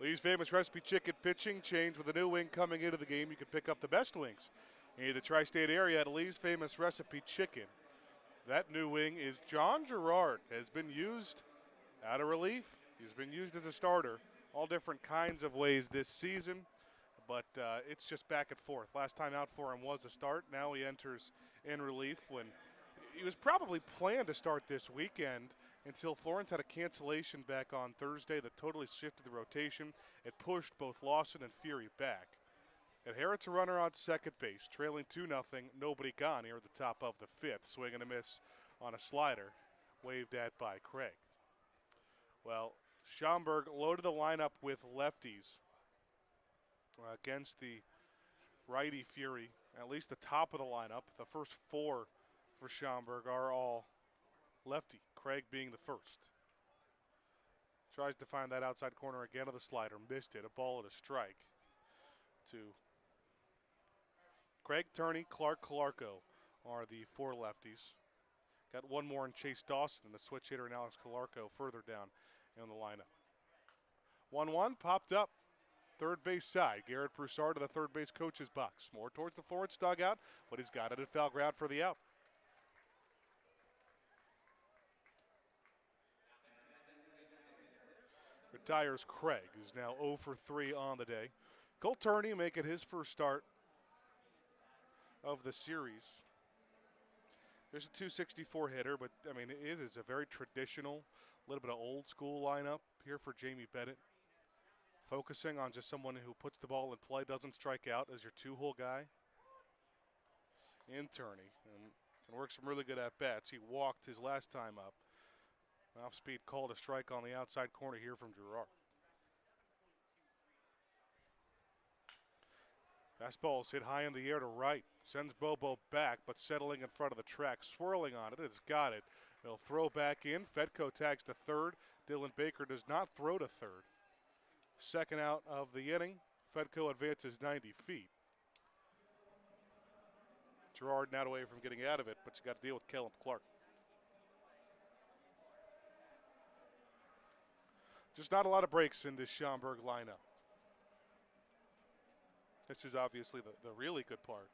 Lee's famous recipe chicken pitching change with a new wing coming into the game. You can pick up the best wings in the tri-state area at Lee's famous recipe chicken. That new wing is John Gerard. Has been used out of relief. He's been used as a starter. All different kinds of ways this season. But it's just back and forth. Last time out for him was a start. Now he enters in relief when he was probably planned to start this weekend until Florence had a cancellation back on Thursday that totally shifted the rotation. It pushed both Lawson and Fury back. Inherits a runner on second base, trailing 2-0, nobody gone here at the top of the 5th. Swing and a miss on a slider, waved at by Craig. Well, Schaumburg loaded the lineup with lefties against the righty Fury. At least the top of the lineup, the first 4 for Schaumburg are all lefty, Craig being the first. Tries to find that outside corner again of the slider, missed it, a ball and a strike to Craig, Turney, Clark, Calarco are the 4 lefties. Got one more in Chase Dawson, the switch hitter, and Alex Calarco further down in the lineup. 1-1 popped up. Third base side. Garrett Broussard to the third base coach's box. More towards the Florence dugout, but he's got it at foul ground for the out. Retires Craig, who's now 0 for 3 on the day. Cole Turney making his first start of the series. There's a 264 hitter, but I mean, it is a very traditional, little bit of old school lineup here for Jamie Bennett. Focusing on just someone who puts the ball in play, doesn't strike out as your 2-hole guy. In Turney, and can work some really good at-bats. He walked his last time up. Off-speed call to strike on the outside corner here from Gerard. Fastball is hit high in the air to right. Sends Bobo back, but settling in front of the track, swirling on it. It's got it. They'll throw back in. Fedko tags to third. Dylan Baker does not throw to third. Second out of the inning Fedco advances 90 feet. Gerard not away from getting out of it, but you got to deal with Kellum Clark. Just not a lot of breaks in this Schaumburg lineup. This is obviously the really good part.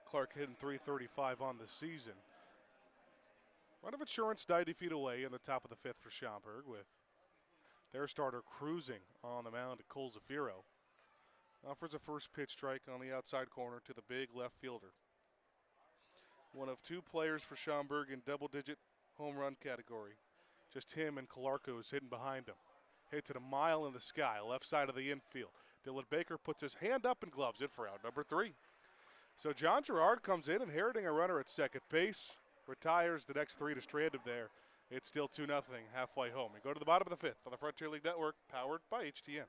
Clark hitting .335 on the season. Run of insurance 90 feet away in the top of the fifth for Schaumburg with their starter cruising on the mound at Cole Zafiro. Offers a first pitch strike on the outside corner to the big left fielder. One of two players for Schaumburg in double-digit home run category. Just him and Calarco is hitting behind him. Hits it a mile in the sky, left side of the infield. Dylan Baker puts his hand up and gloves it for out number 3. So John Gerard comes in, inheriting a runner at second base. Retires the next 3 to strand him there. It's still 2-0 halfway home. We go to the bottom of the fifth on the Frontier League Network, powered by HTN.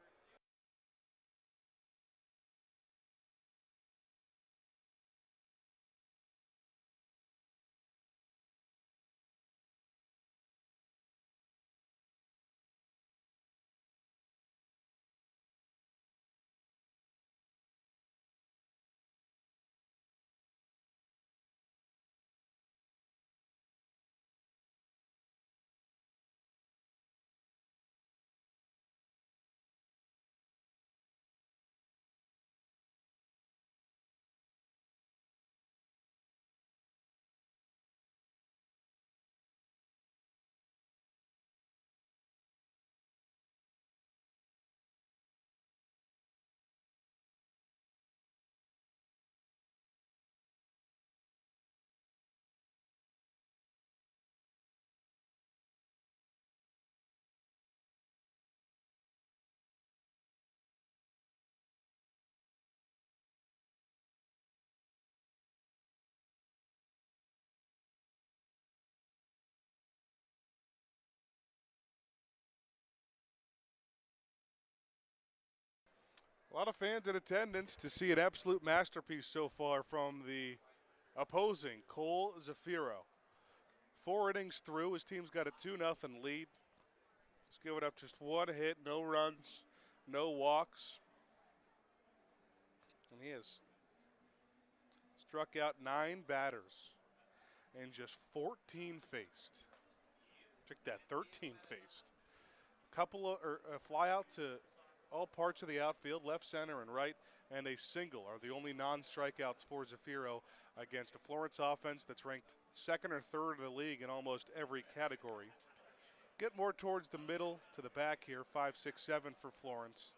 A lot of fans in attendance to see an absolute masterpiece so far from the opposing Cole Zafiro. 4 innings through, his team's got a 2-0 lead. He's given up just 1 hit, no runs, no walks. And he has struck out 9 batters and just 14 faced. Check that, 13 faced. A fly out to all parts of the outfield, left, center, and right, and a single are the only non-strikeouts for Zafiro against a Florence offense that's ranked 2nd or 3rd in the league in almost every category. Get more towards the middle to the back here, 5, 6, 7 for Florence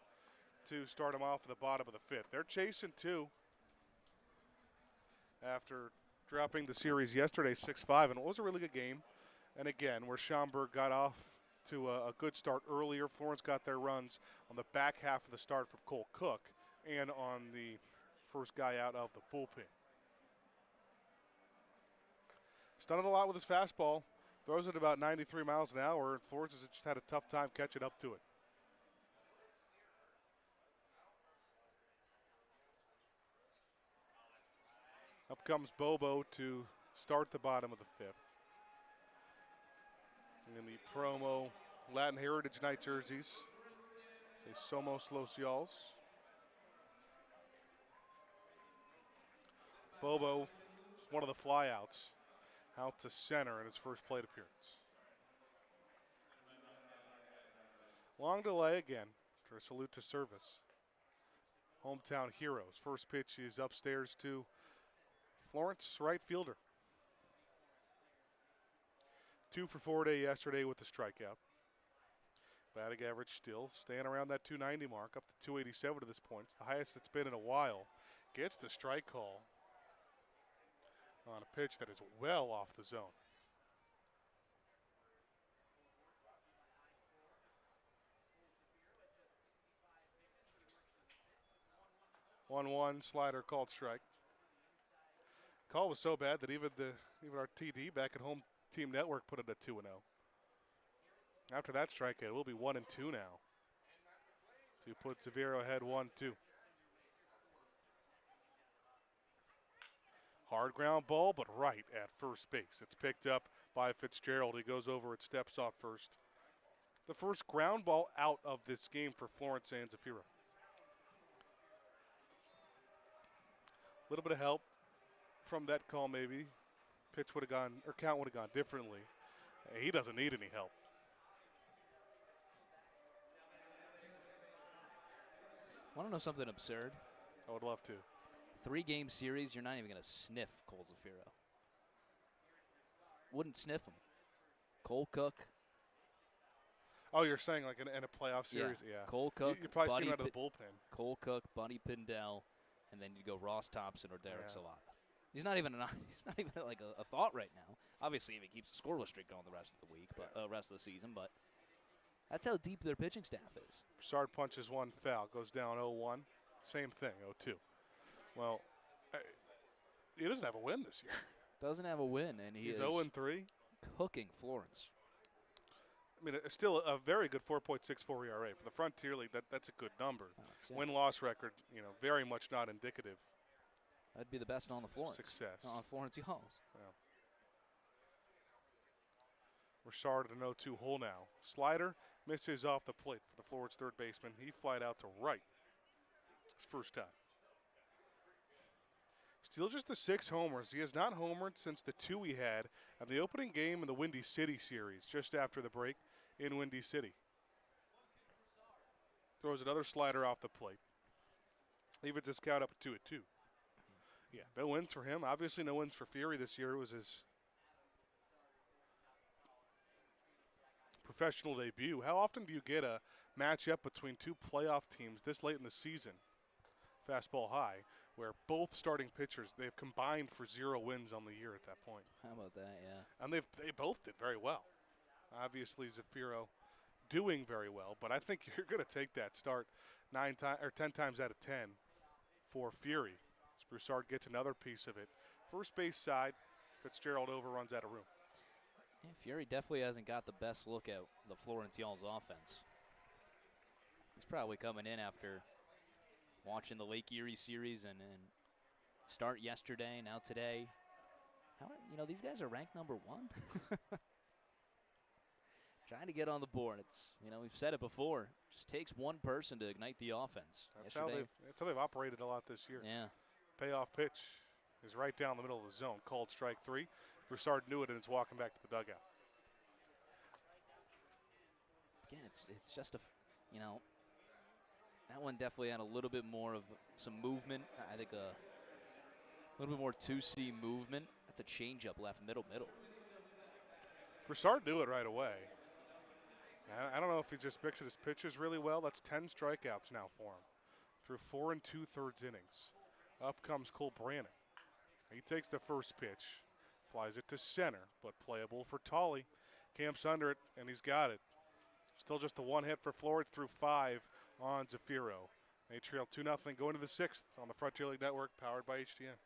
to start them off at the bottom of the fifth. They're chasing 2 after dropping the series yesterday 6-5, and it was a really good game. And again, where Schaumburg got off to a good start earlier, Florence got their runs on the back half of the start from Cole Cook and on the first guy out of the bullpen. He's done it a lot with his fastball. Throws it about 93 miles an hour, and Florence has just had a tough time catching up to it. Up comes Bobo to start the bottom of the fifth. In the promo Latin Heritage Night jerseys, say Somos Los Yals. Bobo is one of the flyouts out to center in his first plate appearance. Long delay again for a salute to service. Hometown heroes. First pitch is upstairs to Florence, right fielder. 2 for 4 day yesterday with the strikeout. Batting average still staying around that 290 mark, up to 287 to this point. It's the highest it's been in a while. Gets the strike call on a pitch that is well off the zone. One slider called strike. Call was so bad that even our TD back at Home Team Network put it at 2-0. After that strikeout, it will be 1-2 now to put Zafiro ahead 1-2. Hard ground ball, but right at first base. It's picked up by Fitzgerald. He goes over it, steps off first. The first ground ball out of this game for Florence and Zafiro. little bit of help from that call maybe. Pitch would have gone, or count would have gone differently. He doesn't need any help. Want to know something absurd? I would love to. 3-game series, you're not even going to sniff Cole Zafiro. Wouldn't sniff him. Cole Cook. Oh, you're saying like in a playoff series? Yeah. Cole Cook. You probably Buddy seen him out of the bullpen. Cole Cook, Buddy Pindell, and then you go Ross Thompson or Derek Salata. He's not even like a thought right now. Obviously, if he keeps the scoreless streak going the rest of the week, but rest of the season, but that's how deep their pitching staff is. Broussard punches one foul, goes down 0-1. Same thing, 0-2. Well, he doesn't have a win this year. Doesn't have a win, and he's 0-3. Cooking Florence. I mean, it's still a very good 4.64 ERA for the Frontier League. That's a good number. Win-loss record, very much not indicative. That'd be the best on the Florence. Success. On Florence Y'alls. Yeah. Broussard at an 0-2 hole now. Slider misses off the plate for the Florence third baseman. He flied out to right. His first time. Still just the 6 homers. He has not homered since the 2 he had at the opening game in the Windy City series, just after the break in Windy City. Throws another slider off the plate. Evens his count up at 2-2. Yeah, no wins for him. Obviously no wins for Fury this year. It was his professional debut. How often do you get a matchup between 2 playoff teams this late in the season, fastball high, where both starting pitchers, they've combined for 0 wins on the year at that point? How about that, yeah. And they both did very well. Obviously, Zafiro doing very well, but I think you're going to take that start 10 times out of 10 for Fury. As Broussard gets another piece of it. First base side, Fitzgerald overruns out of room. Yeah, Fury definitely hasn't got the best look at the Florence Y'alls offense. He's probably coming in after watching the Lake Erie series and start yesterday, now today. These guys are ranked number 1. Trying to get on the board. It's we've said it before. It just takes one person to ignite the offense. That's how they've operated a lot this year. Yeah. Payoff pitch is right down the middle of the zone. Called strike 3. Broussard knew it and is walking back to the dugout. Again, it's just that one definitely had a little bit more of some movement. I think a little bit more 2C movement. That's a changeup left middle. Broussard knew it right away. I don't know if he just mixes his pitches really well. That's 10 strikeouts now for him through 4 2/3 innings. Up comes Cole Brannon. He takes the first pitch, flies it to center, but playable for Tolley. Camps under it, and he's got it. Still just a 1 hit for Florence through 5 on Zafiro. They trail 2-0 going to the 6th on the Frontier League Network, powered by HTN.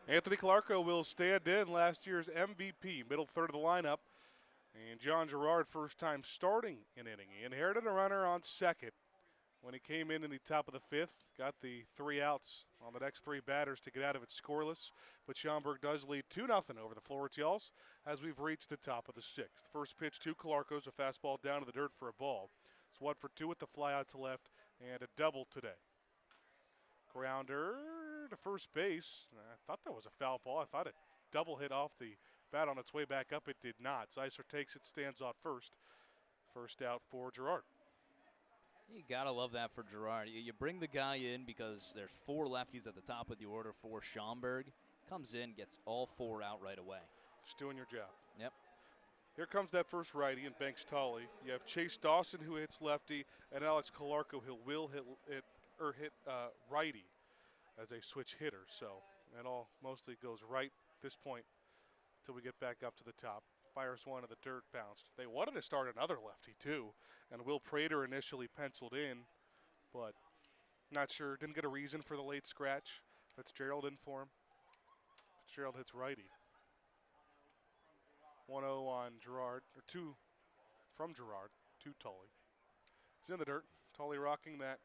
Anthony Calarco will stand in, last year's MVP, middle third of the lineup. And John Gerard, first time starting an inning. He inherited a runner on second when he came in the top of the fifth. Got the 3 outs on the next 3 batters to get out of it scoreless. But Schaumburg does lead 2-0 over the Florence Yalls as we've reached the top of the 6th. First pitch to Calarco's a fastball down to the dirt for a ball. It's 1 for 2 with the fly out to left and a double today. Grounder to first base. I thought that was a foul ball. I thought it double hit off the bat on its way back up. It did not. Zeisser takes it, stands on first. First out for Gerard. You gotta love that for Gerard. You bring the guy in because there's 4 lefties at the top of the order for Schaumburg. Comes in, gets all 4 out right away. Just doing your job. Yep. Here comes that first righty in Banks Tolley. You have Chase Dawson who hits lefty, and Alex Calarco who will hit righty as a switch hitter. So it all mostly goes right at this point until we get back up to the top. Fires one of the dirt, bounced. They wanted to start another lefty too, and Will Prater initially penciled in, but not sure. Didn't get a reason for the late scratch. Fitzgerald in for him. Fitzgerald hits righty. 1-0 on Gerard, or 2 from Gerard to Tolley. He's in the dirt. Tolley rocking that.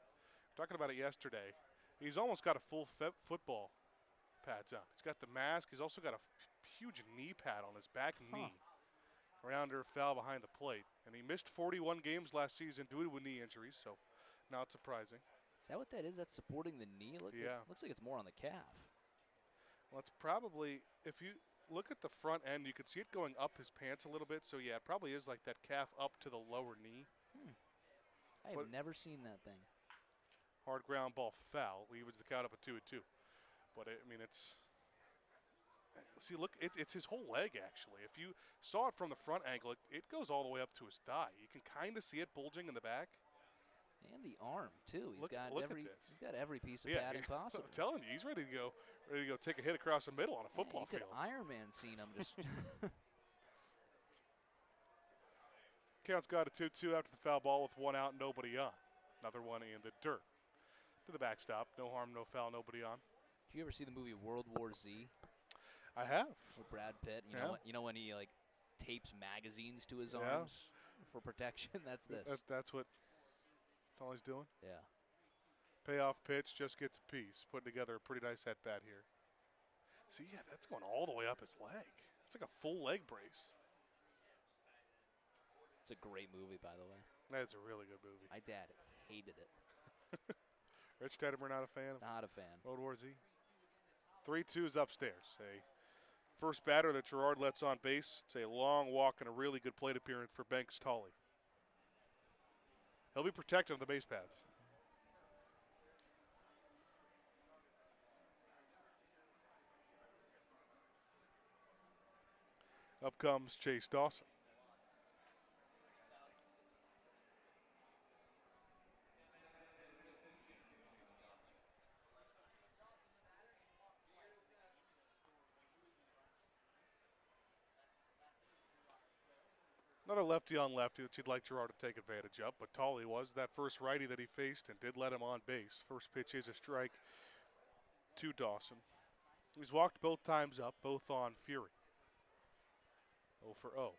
Talking about it yesterday. He's almost got a full football pads on. He's got the mask. He's also got a huge knee pad on his back knee. Grounder fell behind the plate. And he missed 41 games last season due to knee injuries, so not surprising. Is that what that is? That's supporting the knee? Looks like it's more on the calf. Well, it's probably, if you look at the front end, you can see it going up his pants a little bit. So, yeah, it probably is like that calf up to the lower knee. I have never seen that thing. Hard ground ball foul. Leaves the count up at 2-2. But, it's – see, look, it's his whole leg, actually. If you saw it from the front angle, it goes all the way up to his thigh. You can kind of see it bulging in the back. And the arm, too. He's got every piece of padding possible. I'm telling you, he's ready to go take a hit across the middle on a football field. You could Iron Man seen him just – Count's got a 2-2 after the foul ball with 1 out, nobody on. Another one in the dirt. To the backstop. No harm, no foul, nobody on. Did you ever see the movie World War Z? I have. With Brad Pitt. You know when he tapes magazines to his arms for protection? That's this. That's what Tolley's doing? Yeah. Payoff pitch, just gets a piece. Putting together a pretty nice at bat here. See, yeah, that's going all the way up his leg. It's like a full leg brace. It's a great movie, by the way. That's a really good movie. My dad hated it. Rich Tettemer, not a fan? Not a fan. World War Z. 3-2 is upstairs. A first batter that Gerard lets on base. It's a long walk and a really good plate appearance for Banks Tolley. He'll be protected on the base paths. Up comes Chase Dawson. Another lefty on lefty that you'd like Gerard to take advantage of, but Tolley was that first righty that he faced and did let him on base. First pitch is a strike to Dawson. He's walked both times up, both on Fury. 0 for 0.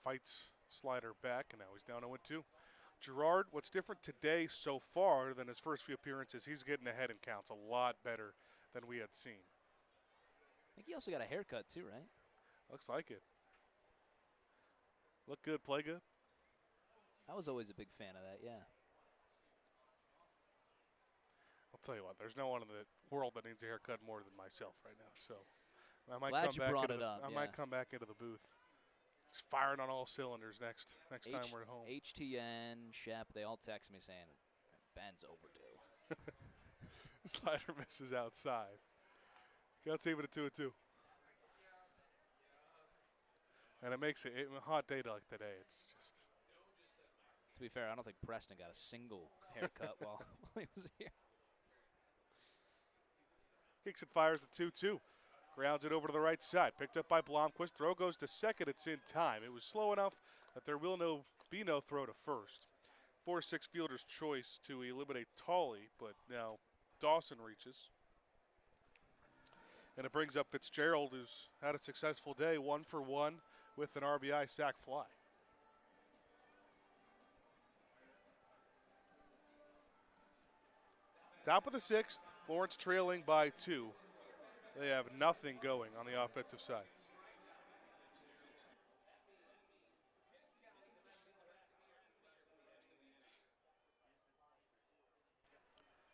Fights slider back, and now he's down 0-2. Gerard, what's different today so far than his first few appearances, he's getting ahead in counts a lot better than we had seen. I think he also got a haircut too, right? Looks like it. Look good, play good. I was always a big fan of that, yeah. I'll tell you what, there's no one in the world that needs a haircut more than myself right now. So I might Glad you brought it up. I might come back into the booth. Just firing on all cylinders next time we're at home. HTN, Shep, they all text me saying, Ben's overdue. Slider misses outside. Counts even at 2-2. And it makes it a hot day like today. It's just. To be fair, I don't think Preston got a single haircut while he was here. Kicks and fires the 2-2. Grounds it over to the right side. Picked up by Blomquist. Throw goes to second. It's in time. It was slow enough that there will be no throw to first. 4-6 fielder's choice to eliminate Tolley, but now Dawson reaches. And it brings up Fitzgerald, who's had a successful day, 1 for 1 with an RBI sac fly. Top of the 6th, Florence trailing by 2. They have nothing going on the offensive side.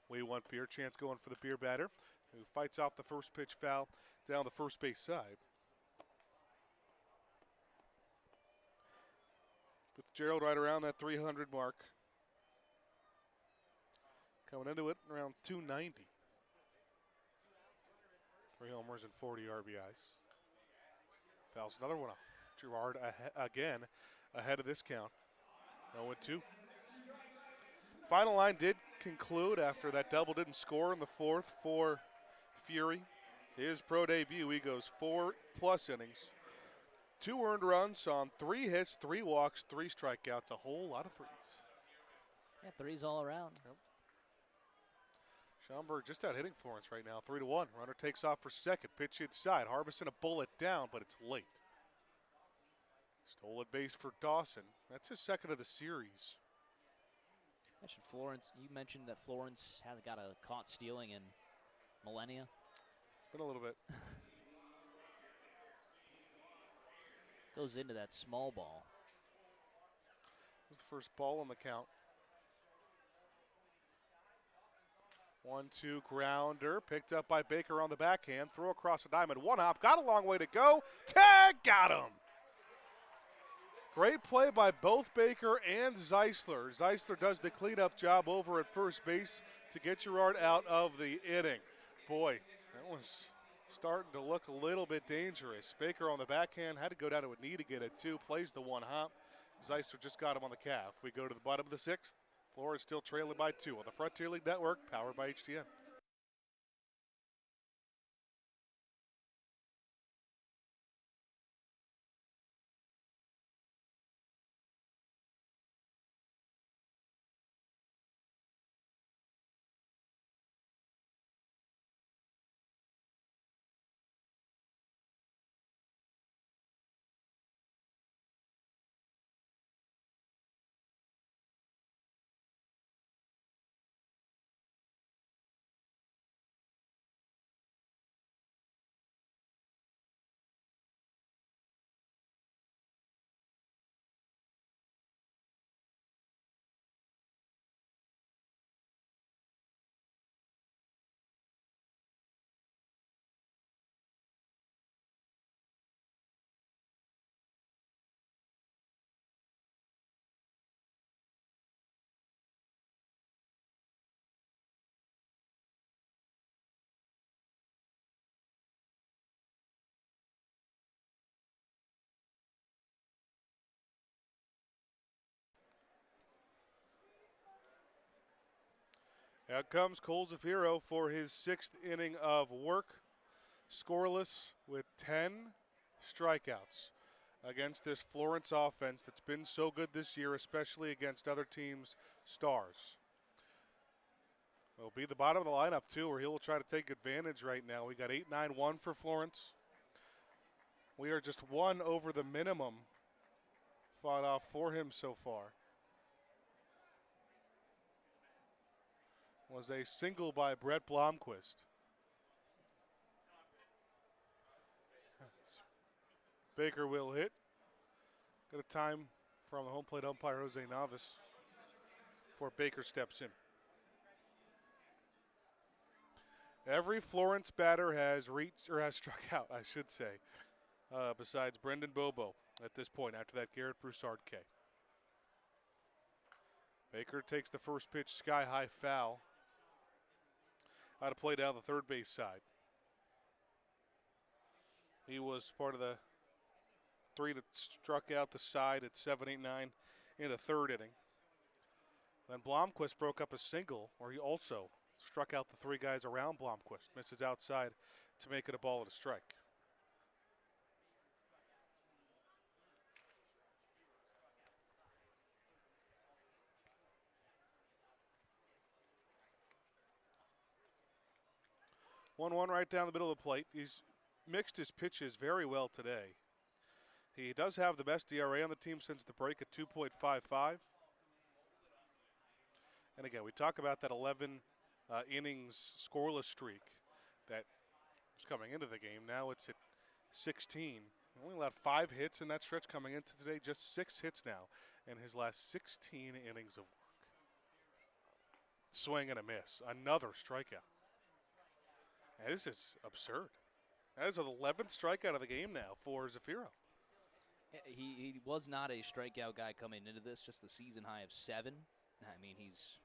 We want beer. Chance going for the beer batter, who fights off the first pitch foul down the first base side. Fitzgerald right around that 300 mark. Coming into it around 290. 3 homers and 40 RBIs. Fouls another one off. Girard again ahead of this count. 0-2. Final line did conclude after that double didn't score in the 4th for Fury. His pro debut, he goes 4+ innings. 2 earned runs on 3 hits, 3 walks, 3 strikeouts, a whole lot of threes. Yeah, threes all around. Yep. Schaumburg just out hitting Florence right now, 3-1. Runner takes off for second, pitch inside. Harbison a bullet down, but it's late. Stolen base for Dawson. That's his second of the series. Mentioned Florence. You mentioned that Florence has got a caught stealing in millennia. It's been a little bit. Goes into that small ball. It was the first ball on the count. 1-2 grounder, picked up by Baker on the backhand. Throw across the diamond, 1 hop, got a long way to go. Tag, got him. Great play by both Baker and Zeisler. Zeisler does the cleanup job over at first base to get Girard out of the inning. Boy, that was starting to look a little bit dangerous. Baker on the backhand had to go down to a knee to get it, too. Plays the 1 hop. Zeisler just got him on the calf. We go to the bottom of the 6th. Florida still trailing by 2 on the Frontier League Network, powered by HTN. Out comes Cole Zafiro for his 6th inning of work. Scoreless with 10 strikeouts against this Florence offense that's been so good this year, especially against other teams' stars. It'll be the bottom of the lineup, too, where he'll try to take advantage right now. We got 8-9-1 for Florence. We are just 1 over the minimum fought off for him so far. Was a single by Brett Blomquist. Baker will hit. Got a time from the home plate umpire, Jose Navas, before Baker steps in. Every Florence batter has reached, or has struck out, I should say, besides Brendan Bobo at this point after that Garrett Broussard K. Baker takes the first pitch, sky-high foul. Out of play down the third base side. He was part of the 3 that struck out the side at 7, 8, 9 in the 3rd inning. Then Blomquist broke up a single, where he also struck out the 3 guys around Blomquist. Misses outside to make it a ball and a strike. 1-1 right down the middle of the plate. He's mixed his pitches very well today. He does have the best ERA on the team since the break at 2.55. And again, we talk about that 11 innings scoreless streak that was coming into the game. Now it's at 16. He only allowed 5 hits in that stretch coming into today, just 6 hits now in his last 16 innings of work. Swing and a miss. Another strikeout. And this is absurd. That is the 11th strikeout of the game now for Zafiro. He was not a strikeout guy coming into this, just the season high of 7. I mean, he's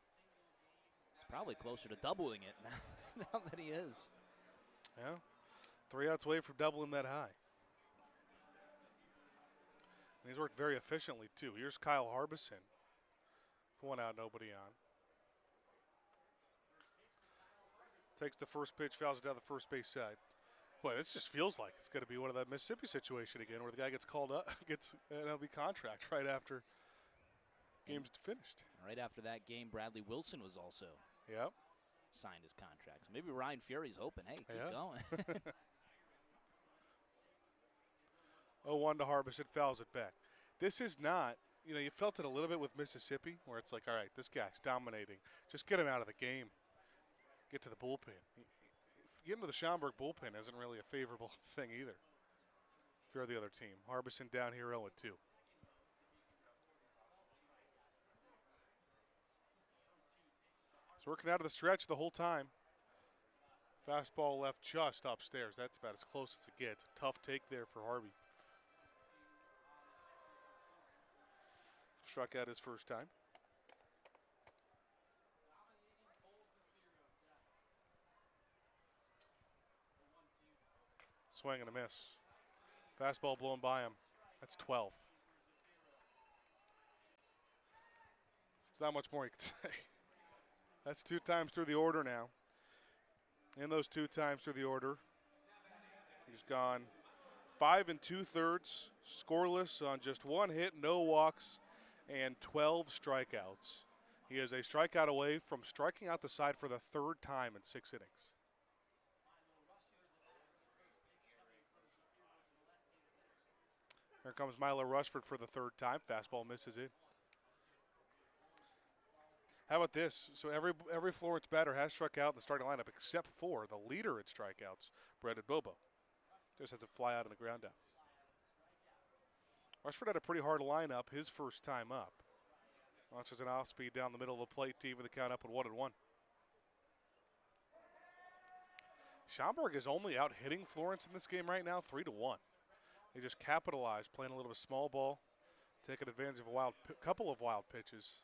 probably closer to doubling it now that he is. Yeah, 3 outs away from doubling that high. And he's worked very efficiently, too. Here's Kyle Harbison. 1 out, nobody on. Takes the first pitch, fouls it down the first base side. Boy, this just feels like it's going to be one of that Mississippi situation again, where the guy gets called up, gets an MLB contract right after game's finished. Right after that game, Bradley Wilson was also Yep. signed his contract. So maybe Ryan Fury's hoping, hey, keep going. 0-1 to Harbison, fouls it back. This is not, you felt it a little bit with Mississippi, where it's like, all right, this guy's dominating. Just get him out of the game. Get to the bullpen. Getting to the Schaumburg bullpen isn't really a favorable thing either if you're the other team. Harbison down here 0-2. He's working out of the stretch the whole time. Fastball left just upstairs. That's about as close as it gets. A tough take there for Harvey. Struck out his first time. Swing and a miss. Fastball blown by him. That's 12. There's not much more you can say. That's 2 times through the order now. In those 2 times through the order, he's gone 5 2/3, scoreless on just 1 hit, no walks, and 12 strikeouts. He is a strikeout away from striking out the side for the 3rd time in 6 innings. Here comes Milo Rushford for the 3rd time. Fastball misses it. How about this? So every Florence batter has struck out in the starting lineup except for the leader in strikeouts, Brandon Bobo. Just has to fly out on the ground down. Rushford had a pretty hard lineup his first time up. Launches an off-speed down the middle of the plate to even the count up at 1-1. Schaumburg is only out hitting Florence in this game right now, 3-1. They just capitalized, playing a little bit of small ball, taking advantage of a couple of wild pitches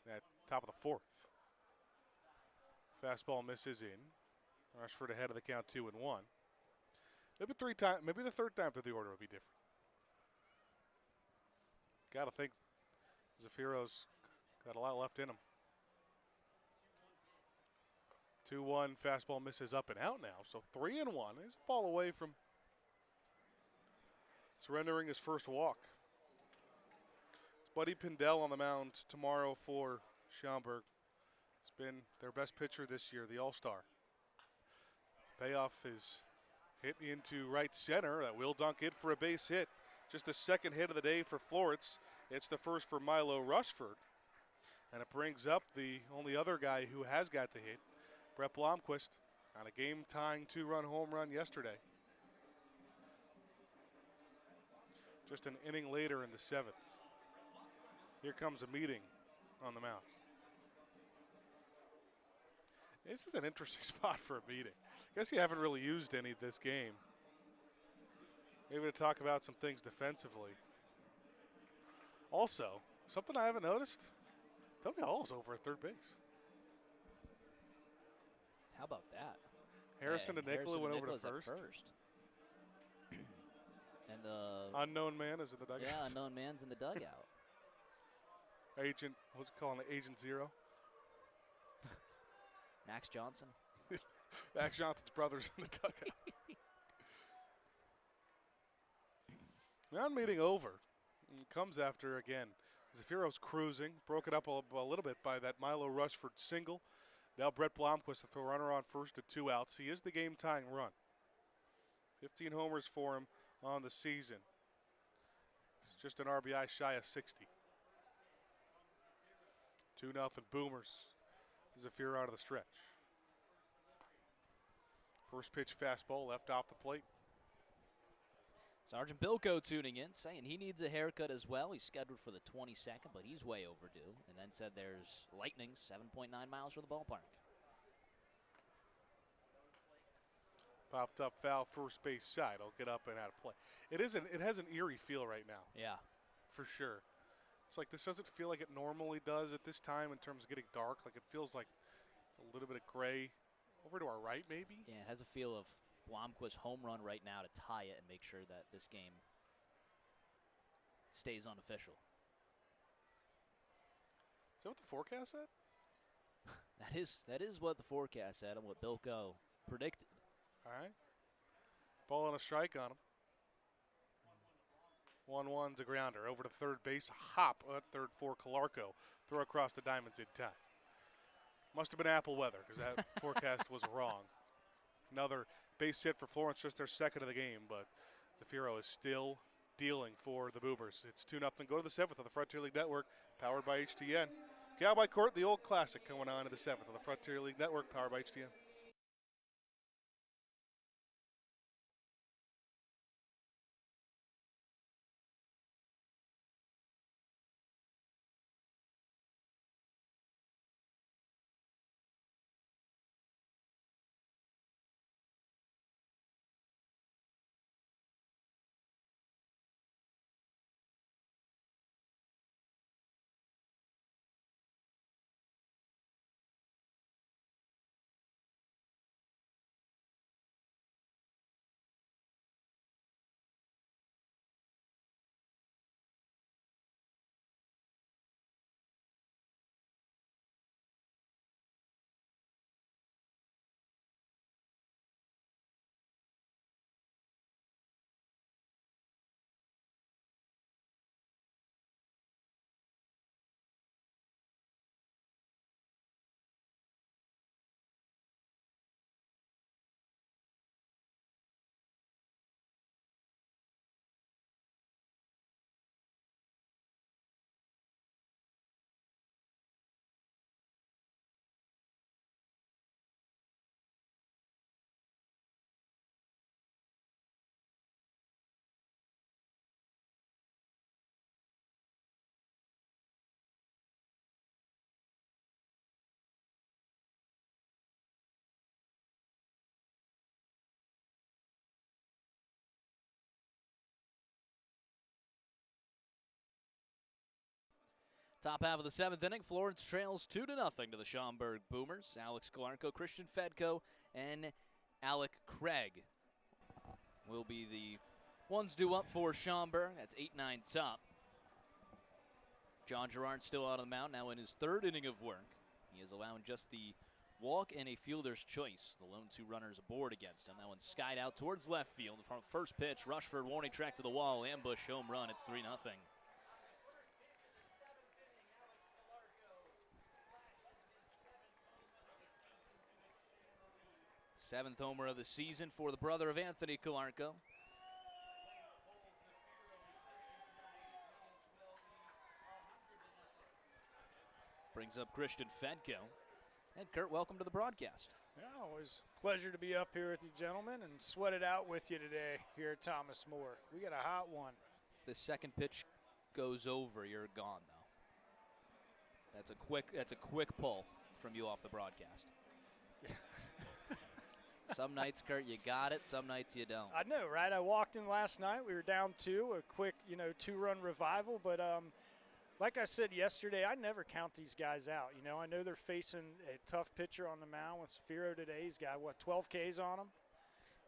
at top of the 4th. Fastball misses in. Rushford ahead of the count 2-1. Maybe the 3rd time through the order would be different. Got to think Zafiro's got a lot left in him. 2-1, fastball misses up and out now. So 3-1. He's a ball away from surrendering his first walk. It's Buddy Pindell on the mound tomorrow for Schaumburg. It's been their best pitcher this year, the All-Star. Payoff is hit into right center. That will dunk it for a base hit. Just the 2nd hit of the day for Florence. It's the first for Milo Rushford. And it brings up the only other guy who has got the hit, Brett Blomquist, on a game-tying 2-run home run yesterday. Just an inning later in the 7th. Here comes a meeting on the mound. This is an interesting spot for a meeting. I guess you haven't really used any this game. Maybe to talk about some things defensively. Also, something I haven't noticed, Toby Hall's over at 3rd base. How about that? Harrison and Nicola went over to first. And the unknown man is in the dugout. Yeah, unknown man's in the dugout. Agent, what's it calling it? Agent Zero? Max Johnson. Max Johnson's brother's in the dugout. Round meeting over. Comes after, again, Zafiro's cruising. Broke it up a little bit by that Milo Rushford single. Now Brett Blomquist to throw runner on first at 2 outs. He is the game-tying run. 15 homers for him on the season. It's just an RBI shy of 60. 2-0 Boomers. Zafiro out of the stretch. First pitch fastball left off the plate. Sergeant Bilko tuning in, saying he needs a haircut as well. He's scheduled for the 22nd, but he's way overdue. And then said there's lightning 7.9 miles from the ballpark. Popped up foul first base side. I'll get up and out of play. It has an eerie feel right now. Yeah. For sure. It's like this doesn't feel like it normally does at this time in terms of getting dark. Like it feels like it's a little bit of gray. Over to our right, maybe? Yeah, it has a feel of Blomquist's home run right now to tie it and make sure that this game stays unofficial. Is that what the forecast said? That is what the forecast said and what Bilko predicted. All right. Ball on a strike on him. 1-1's a grounder. Over to third base. Hop at third for Calarco. Throw across the diamonds in time. Must have been apple weather because that forecast was wrong. Another base hit for Florence, just their second of the game, but Zafiro is still dealing for the Boomers. It's 2-0. Go to the 7th of the Frontier League Network, powered by HTN. Cowboy Court, the old classic, coming on to the 7th of the Frontier League Network, powered by HTN. Top half of the 7th inning, Florence trails 2-0 to the Schaumburg Boomers. Alex Calarco, Christian Fedko, and Alec Craig will be the ones due up for Schaumburg. That's 8-9 top. John Gerard still out on the mound, now in his 3rd inning of work. He is allowing just the walk and a fielder's choice. The lone 2 runners aboard against him. That one skied out towards left field. From first pitch, Rushford warning track to the wall, ambush home run. It's 3-0. 7th homer of the season for the brother of Anthony Calarco. Brings up Christian Fedko. And Kurt, welcome to the broadcast. Yeah, always a pleasure to be up here with you gentlemen and sweat it out with you today here at Thomas More. We got a hot one. If the second pitch goes over, you're gone though. That's a quick pull from you off the broadcast. Some nights, Kurt, you got it. Some nights you don't. I know, right? I walked in last night. We were down 2, a quick, 2-run revival. But like I said yesterday, I never count these guys out. I know they're facing a tough pitcher on the mound with Zafiro today. He's got, 12 Ks on him?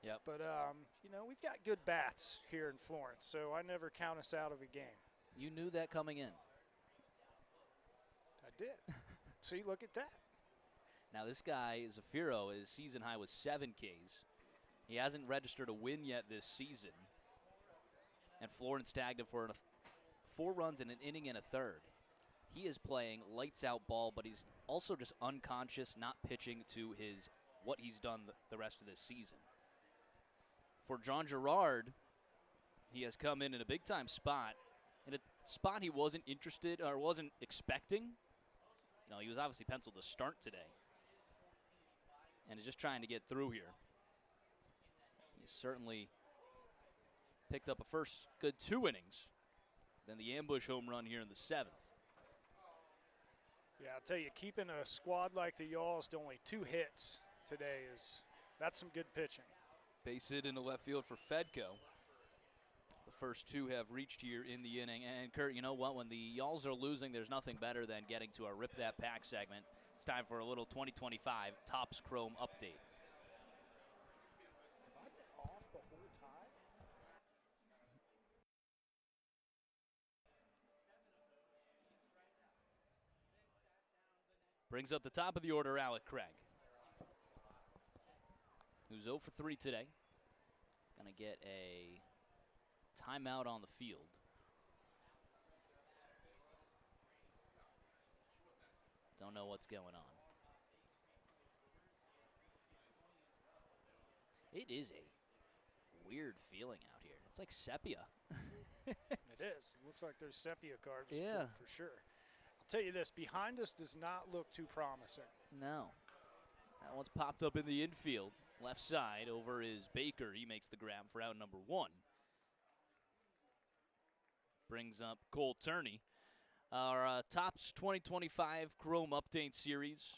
Yep. But, we've got good bats here in Florence, so I never count us out of a game. You knew that coming in. I did. See, look at that. Now this guy, Zafiro, his season high was 7 Ks. He hasn't registered a win yet this season. And Florence tagged him for 4 runs in an inning and a third. he is playing lights out ball, but he's also just unconscious, not pitching to what he's done the rest of this season. For John Gerard, he has come in a big-time spot, in a spot he wasn't interested or wasn't expecting. You know, he was obviously penciled to start today, and is just trying to get through here. He's certainly picked up a first good 2 innings, then the ambush home run here in the 7th. Yeah, I'll tell you, keeping a squad like the Y'alls to only 2 hits today that's some good pitching. Base hit into left field for Fedko. The first 2 have reached here in the inning. And Kurt, you know what? When the Y'alls are losing, there's nothing better than getting to our Rip That Pack segment. It's time for a little 2025 Topps Chrome update. Have I been off the whole time? Brings up the top of the order, Alec Craig, who's 0 for 3 today. Gonna get a timeout on the field. Don't know what's going on. It is a weird feeling out here. It's like sepia. It is. It looks like there's sepia cards Yeah. for sure. I'll tell you this, behind us does not look too promising. No. That one's popped up in the infield. Left side over is Baker. He makes the grab for out number 1. Brings up Cole Turney. Our Topps 2025 Chrome Update Series.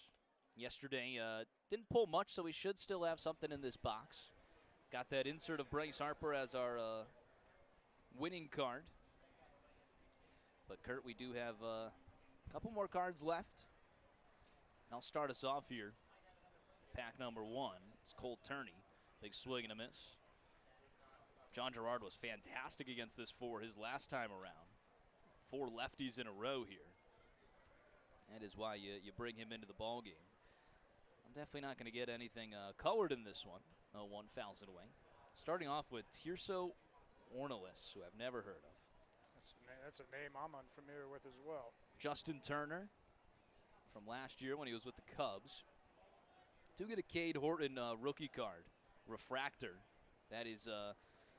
Yesterday didn't pull much, so we should still have something in this box. Got that insert of Bryce Harper as our winning card. But, Kurt, we do have a couple more cards left. And I'll start us off here. Pack number 1. It's Cole Turney. Big swing and a miss. John Gerard was fantastic against this 4 his last time around. 4 lefties in a row here. That is why you bring him into the ball game. I'm definitely not going to get anything colored in this one. 1 fouls it away. Starting off with Tirso Ornelas, who I've never heard of. That's a name I'm unfamiliar with as well. Justin Turner from last year when he was with the Cubs. Do get a Cade Horton rookie card, Refractor. That is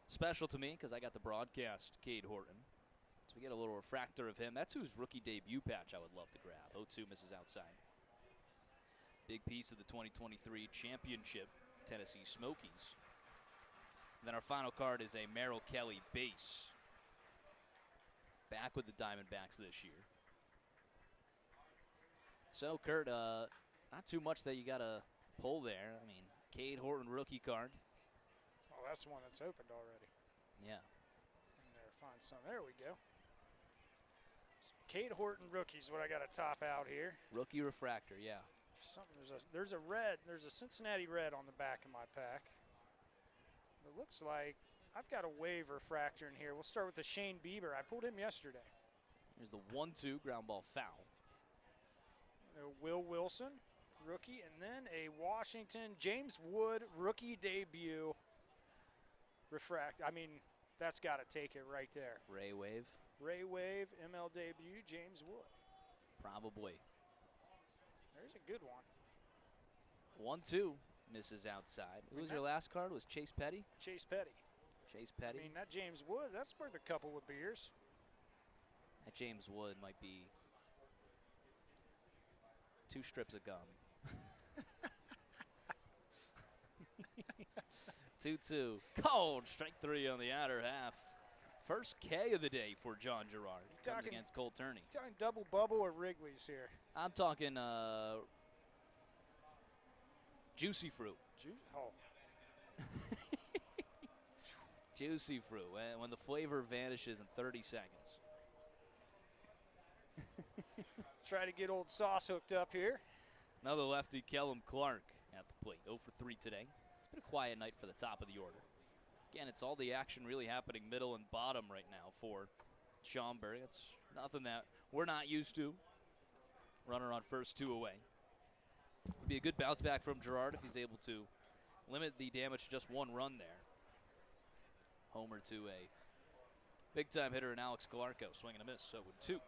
special to me because I got to broadcast Cade Horton. So we get a little refractor of him. That's whose rookie debut patch I would love to grab. 0-2 misses outside. Big piece of the 2023 championship, Tennessee Smokies. And then our final card is a Merrill Kelly base. Back with the Diamondbacks this year. So, Kurt, not too much that you got to pull there. I mean, Cade Horton rookie card. Oh, that's one that's opened already. Yeah. In there, find some. There we go. Some Cade Horton rookies, what I got to top out here. Rookie refractor, yeah. There's a red. There's a Cincinnati red on the back of my pack. It looks like I've got a wave refractor in here. We'll start with the Shane Bieber. I pulled him yesterday. There's the 1-2 ground ball foul. Will Wilson, rookie, and then a Washington James Wood rookie debut refract. I mean, that's got to take it right there. Ray Wave. Ray Wave, ML debut, James Wood. Probably. There's a good one. 1-2 misses outside. Who was your last card? Was Chase Petty? Chase Petty. Chase Petty. I mean, that James Wood, that's worth a couple of beers. That James Wood might be 2 strips of gum. 2-2. Cold. Strike 3 on the outer half. First K of the day for John Gerard. Comes against Cole Turney. Talking double bubble or Wrigley's here? I'm talking juicy fruit. Juicy fruit. When the flavor vanishes in 30 seconds. Try to get old Sauce hooked up here. Another lefty, Kellum Clark, at the plate. 0 for 3 today. It's been a quiet night for the top of the order. Again, it's all the action really happening middle and bottom right now for Schaumburg. It's nothing that we're not used to. Runner on first, 2 away. Would be a good bounce back from Gerard if he's able to limit the damage to just 1 run there. Homer to a big-time hitter in Alex Calarco. Swing and a miss, 0-2.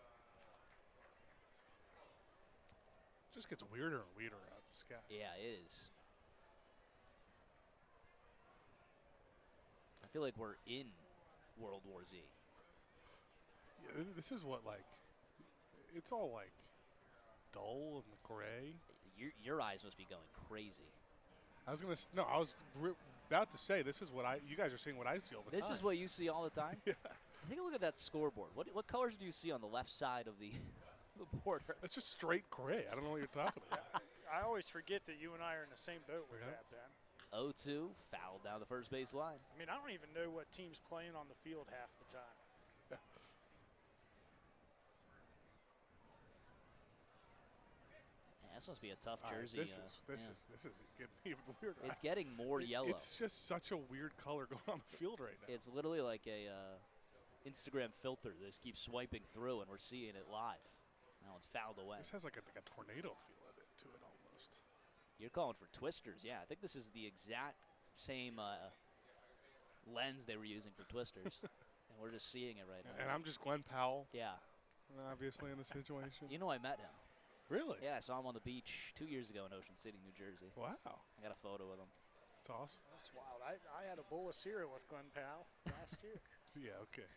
Just gets weirder and weirder out of the sky. Yeah, it is. I feel like we're in World War Z. Yeah, this is what, like, it's all, like, dull and gray. Your eyes must be going crazy. I was about to say, this is what you guys are seeing what I see all the time. This is what you see all the time? Yeah. Take a look at that scoreboard. What colors do you see on the left side of the border? It's just straight gray. I don't know what you're talking about. I always forget that you and I are in the same boat with that, Ben. 0-2, foul down the first base line. I mean, I don't even know what team's playing on the field half the time. Yeah, this must be a tough jersey. This is getting even weirder. It's getting more yellow. It's just such a weird color going on the field right now. It's literally like a Instagram filter. They just keep swiping through, and we're seeing it live. Now it's fouled away. This has like a tornado feel to it almost. You're calling for twisters. Yeah, I think this is the exact same lens they were using for twisters. And we're just seeing it right now. And I'm just Glenn Powell. Yeah. Obviously in the situation. You know, I met him. Really? Yeah, I saw him on the beach 2 years ago in Ocean City, New Jersey. Wow. I got a photo with him. That's awesome. That's wild. I had a bowl of cereal with Glenn Powell last year. Yeah, okay.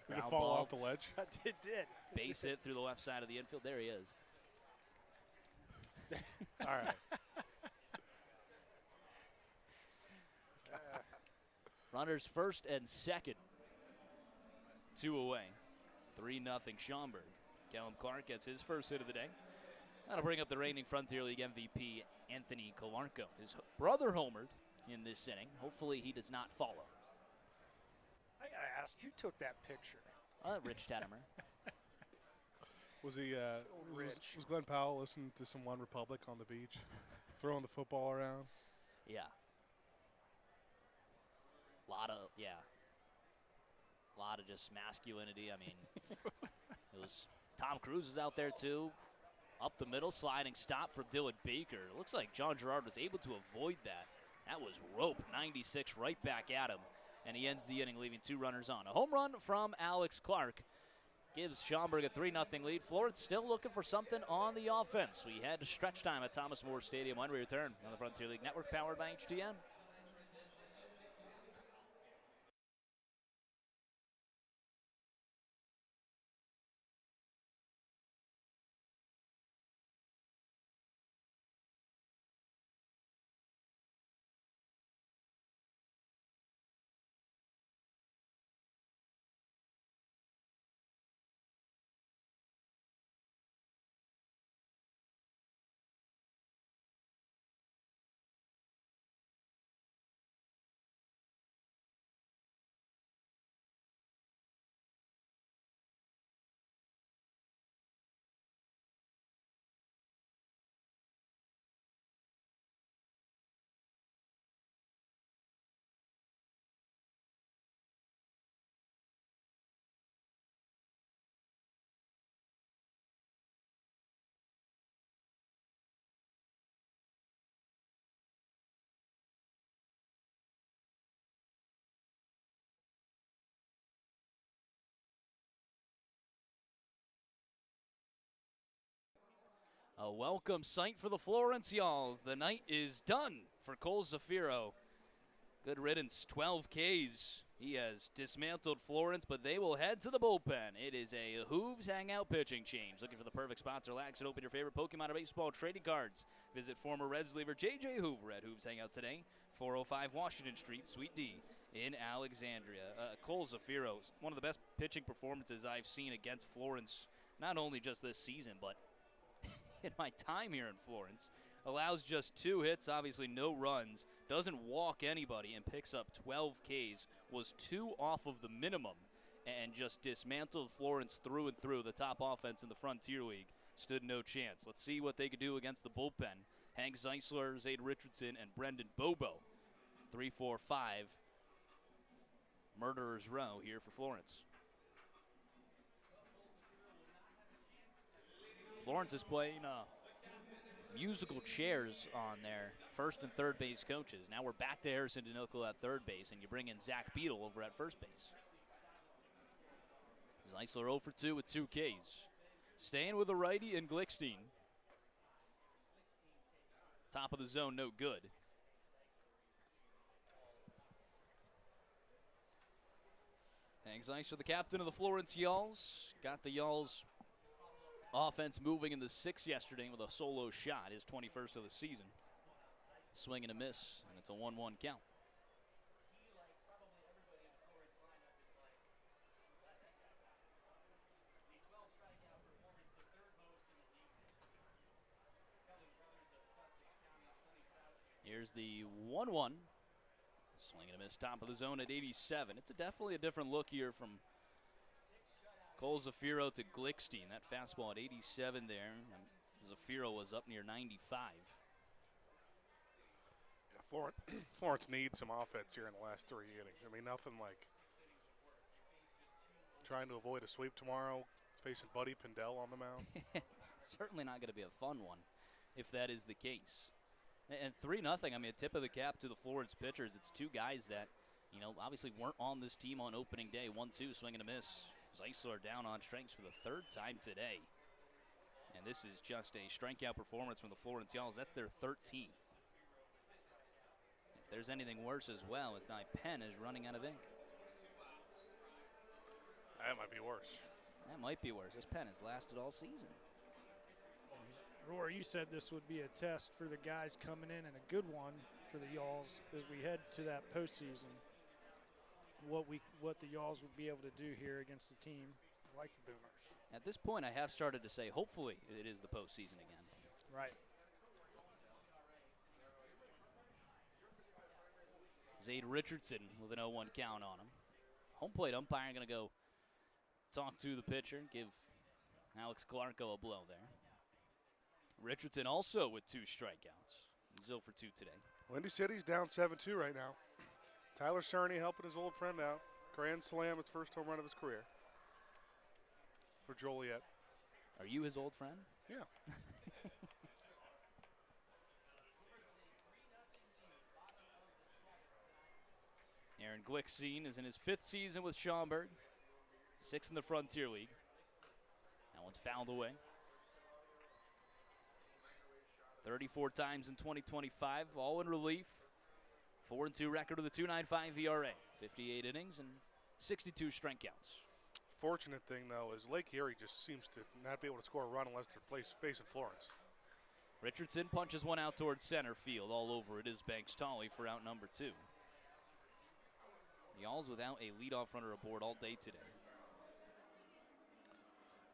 Did it Ground fall ball. off the ledge? It did. Base hit through the left side of the infield. There he is. All right. Runners first and second. 2 away. 3-0 Schaumburg. Callum Clark gets his first hit of the day. That'll bring up the reigning Frontier League MVP, Anthony Kolarko. His brother homered in this inning. Hopefully he does not follow. I gotta ask, who took that picture? Rich Tettemer. Was he? Rich. Was Glenn Powell listening to some One Republic on the beach, throwing the football around? Yeah. Lot of just masculinity. I mean, it was Tom Cruise is out there too. Up the middle, sliding stop from Dylan Baker. It looks like John Gerard was able to avoid that. That was rope, 96 right back at him. And he ends the inning, leaving 2 runners on. A home run from Alex Clark gives Schaumburg a 3-0 lead. Florence still looking for something on the offense. We head to stretch time at Thomas More Stadium when we return on the Frontier League Network, powered by HTN. A welcome sight for the Florence Y'alls. The night is done for Cole Zafiro. Good riddance, 12 Ks. He has dismantled Florence, but they will head to the bullpen. It is a Hooves Hangout pitching change. Looking for the perfect spot to relax and open your favorite Pokemon or baseball trading cards. Visit former Reds reliever J.J. Hoover at Hooves Hangout today, 405 Washington Street, Suite D in Alexandria. Cole Zafiro, one of the best pitching performances I've seen against Florence, not only just this season, but in my time here in Florence. Allows just 2 hits, obviously no runs, doesn't walk anybody, and picks up 12 Ks, was 2 off of the minimum, and just dismantled Florence through and through. The top offense in the Frontier League stood no chance. Let's see what they could do against the bullpen. Hank Zeisler, Zade Richardson, and Brendan Bobo. 3, 4, 5. Murderer's row here for Florence. Florence is playing musical chairs on their first and third base coaches. Now we're back to Harrison Dinoco at third base, and you bring in Zach Beadle over at first base. Zeisler 0 for 2 with 2 Ks. Staying with a righty in Glickstein. Top of the zone, no good. Thanks for the captain of the Florence Yalls. Got the Yalls offense moving in the 6th yesterday with a solo shot, his 21st of the season. Swing and a miss, and it's a 1-1 count. Here's the 1-1. Swing and a miss, top of the zone at 87. It's definitely a different look here from Cole Zafiro to Glickstein. That fastball at 87 there. And Zafiro was up near 95. Yeah, Florence needs some offense here in the last 3 innings. I mean, nothing like trying to avoid a sweep tomorrow, facing Buddy Pindell on the mound. Certainly not going to be a fun one if that is the case. And 3-0, I mean, a tip of the cap to the Florence pitchers. It's two guys that, you know, obviously weren't on this team on opening day. 1-2, swing and a miss. Zeisler down on strikes for the 3rd time today. And this is just a strikeout performance from the Florence Yalls. That's their 13th. If there's anything worse as well, it's my pen is running out of ink. That might be worse. That might be worse. This pen has lasted all season. Rory, you said this would be a test for the guys coming in, and a good one for the Yalls as we head to that postseason. What the Yalls would be able to do here against a team like the Boomers. At this point, I have started to say, hopefully, it is the postseason again. Right. Zade Richardson with an 0-1 count on him. Home plate umpire going to go talk to the pitcher, give Alex Clarko a blow there. Richardson also with 2 strikeouts. He's 0 for 2 today. Windy City's down 7-2 right now. Tyler Cerny helping his old friend out. Grand slam, his first home run of his career for Joliet. Are you his old friend? Yeah. Aaron Glickstein is in his 5th season with Schaumburg. 6th in the Frontier League. That one's fouled away. 34 times in 2025, all in relief. 4-2 record with a 2.95 ERA. 58 innings and 62 strikeouts. Fortunate thing, though, is Lake Erie just seems to not be able to score a run unless they're facing Florence. Richardson punches one out towards center field. All over it is Banks Tolley for out number 2. The Yalls without a leadoff runner aboard all day today.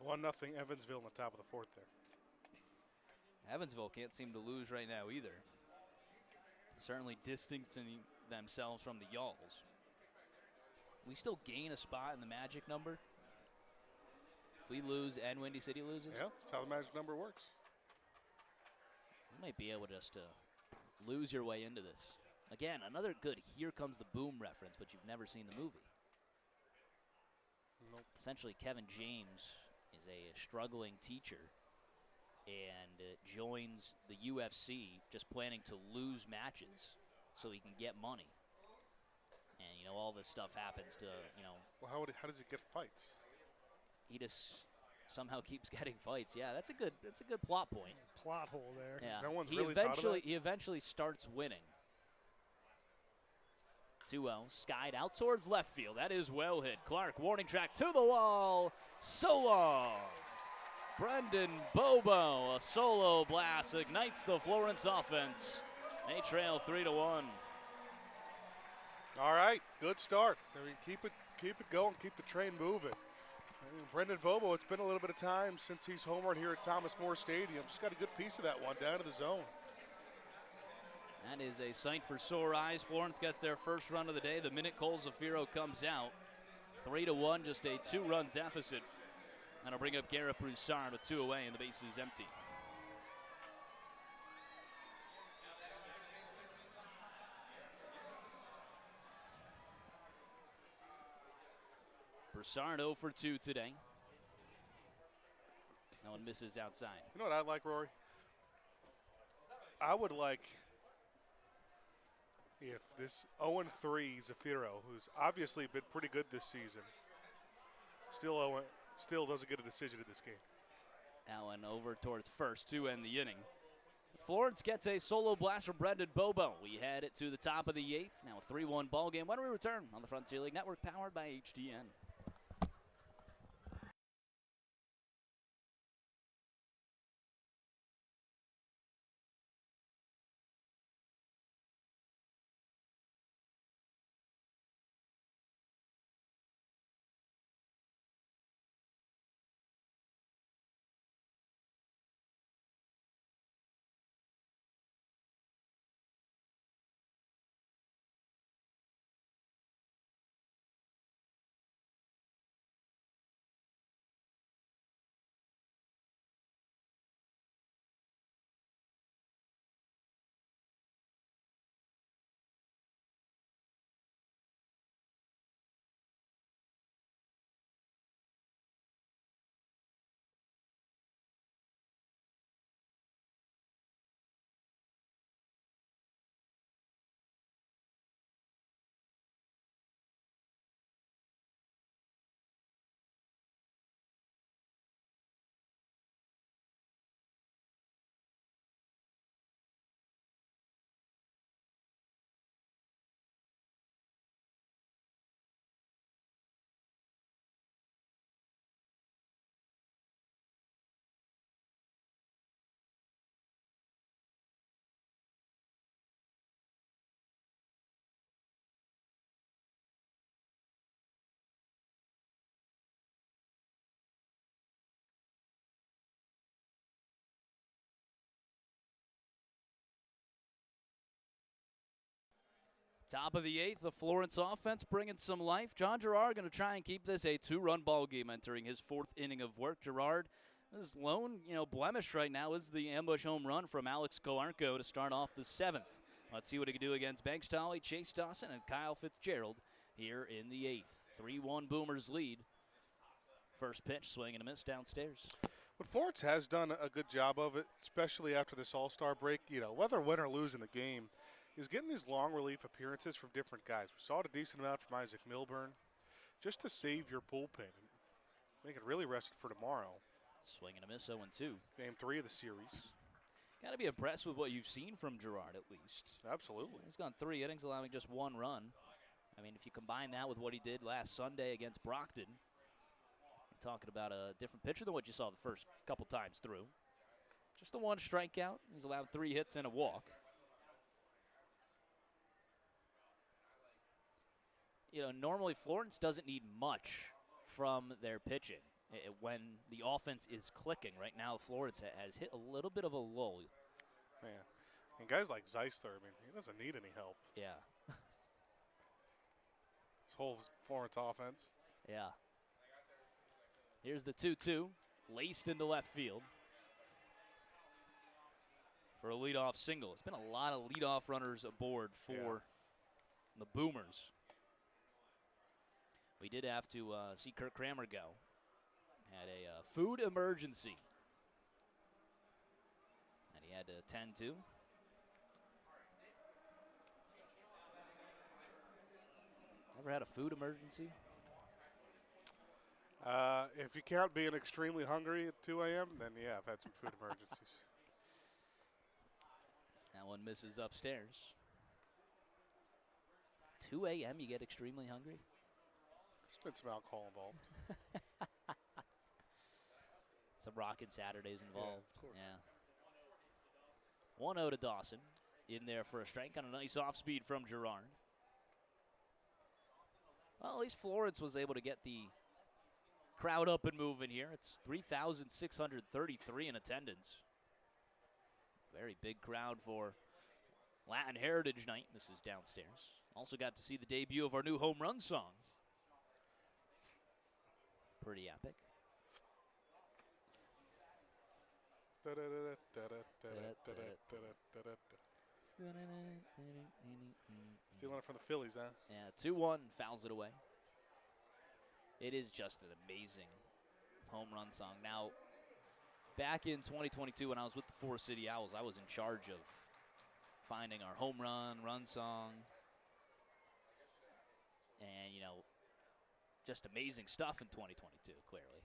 1-0 Evansville in the top of the 4th there. Evansville can't seem to lose right now either. Certainly distancing themselves from the Yalls. We still gain a spot in the magic number if we lose and Windy City loses. Yeah, that's how the magic number works. You might be able just to lose your way into this. Again, another good Here Comes the Boom reference, but you've never seen the movie. Nope. Essentially, Kevin James is a struggling teacher and joins the UFC just planning to lose matches so he can get money. And, you know, all this stuff happens to, you know. Well, how does he get fights? He just somehow keeps getting fights. Yeah, that's a good plot point. Plot hole there. Yeah. No one's really thought of that? He eventually starts winning. 2-0, skied out towards left field. That is well hit. Clark, warning track to the wall. So long. Brendan Bobo, a solo blast, ignites the Florence offense. They trail 3-1. All right, good start. I mean, keep it going, keep the train moving. I mean, Brendan Bobo, it's been a little bit of time since he's homered here at Thomas More Stadium. Just got a good piece of that one down to the zone. That is a sight for sore eyes. Florence gets their first run of the day. The minute Cole Zafiro comes out, 3-1, just a 2-run deficit. That'll bring up Garrett Broussard with 2 away and the base is empty. Broussard 0 for 2 today. No one misses outside. You know what I'd like, Rory? I would like if this 0-3 Zafiro, who's obviously been pretty good this season, still doesn't get a decision in this game. Allen over towards first to end the inning. Florence gets a solo blast from Brendan Bobo. We head it to the top of the 8th. Now a 3-1 ball game. When we return on the Frontier League Network, powered by HDN. Top of the 8th, the Florence offense bringing some life. John Gerard going to try and keep this a 2-run ball game entering his 4th inning of work. Gerard, his lone blemish right now is the ambush home run from Alex Coarco to start off the 7th. Let's see what he can do against Banks Tolley, Chase Dawson, and Kyle Fitzgerald here in the 8th. 3-1 Boomers lead. First pitch, swing and a miss downstairs. But Florence has done a good job of it, especially after this All-Star break. Whether win or lose in the game, is getting these long relief appearances from different guys. We saw it a decent amount from Isaac Milburn, just to save your bullpen and make it really rested for tomorrow. Swing and a miss, 0-2. Game 3 of the series. Got to be impressed with what you've seen from Gerard, at least. Absolutely. He's gone 3 innings, allowing just 1 run. I mean, if you combine that with what he did last Sunday against Brockton, you're talking about a different pitcher than what you saw the first couple times through. Just the 1 strikeout. He's allowed 3 hits and a walk. Normally Florence doesn't need much from their pitching when the offense is clicking. Right now, Florence has hit a little bit of a lull. Yeah. And guys like Zeisler, he doesn't need any help. Yeah. This whole Florence offense. Yeah. Here's the 2-2, laced into left field for a leadoff single. It's been a lot of leadoff runners aboard for the Boomers. We did have to see Kirk Kramer go. Had a food emergency that he had to attend to. Ever had a food emergency? If you count being extremely hungry at 2 a.m., then yeah, I've had some food emergencies. That one misses upstairs. 2 a.m. you get extremely hungry? There's been some alcohol involved. Some rockin' Saturdays involved. Yeah, of course. 1-0 to Dawson. In there for a strike on a nice off-speed from Gerard. Well, at least Florence was able to get the crowd up and moving here. It's 3,633 in attendance. Very big crowd for Latin Heritage Night. This is downstairs. Also got to see the debut of our new home run song. Pretty epic. Stealing it from the Phillies, huh? Yeah, 2-1, fouls it away. It is just an amazing home run song. Now, back in 2022 when I was with the Forest City Owls, I was in charge of finding our home run song. And, just amazing stuff in 2022, clearly.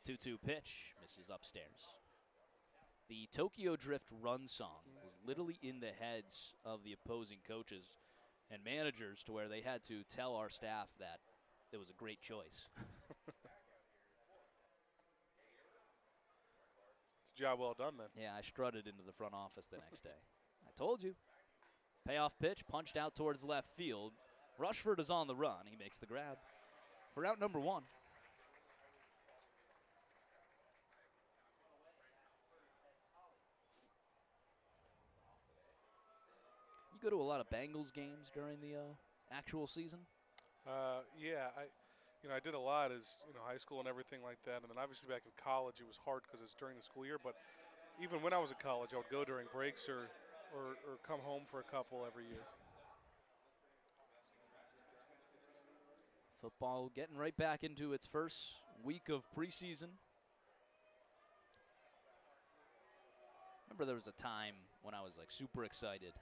2-2 pitch, misses upstairs. The Tokyo Drift run song was literally in the heads of the opposing coaches and managers to where they had to tell our staff that it was a great choice. It's a job well done then. Yeah, I strutted into the front office the next day. I told you. Payoff pitch, punched out towards left field. Rushford is on the run. He makes the grab for out number 1. You go to a lot of Bengals games during the actual season? Yeah, I did a lot as high school and everything like that, and then obviously back in college it was hard because it's during the school year. But even when I was in college, I would go during breaks or come home for a couple every year. Football getting right back into its first week of preseason. Remember there was a time when I was like super excited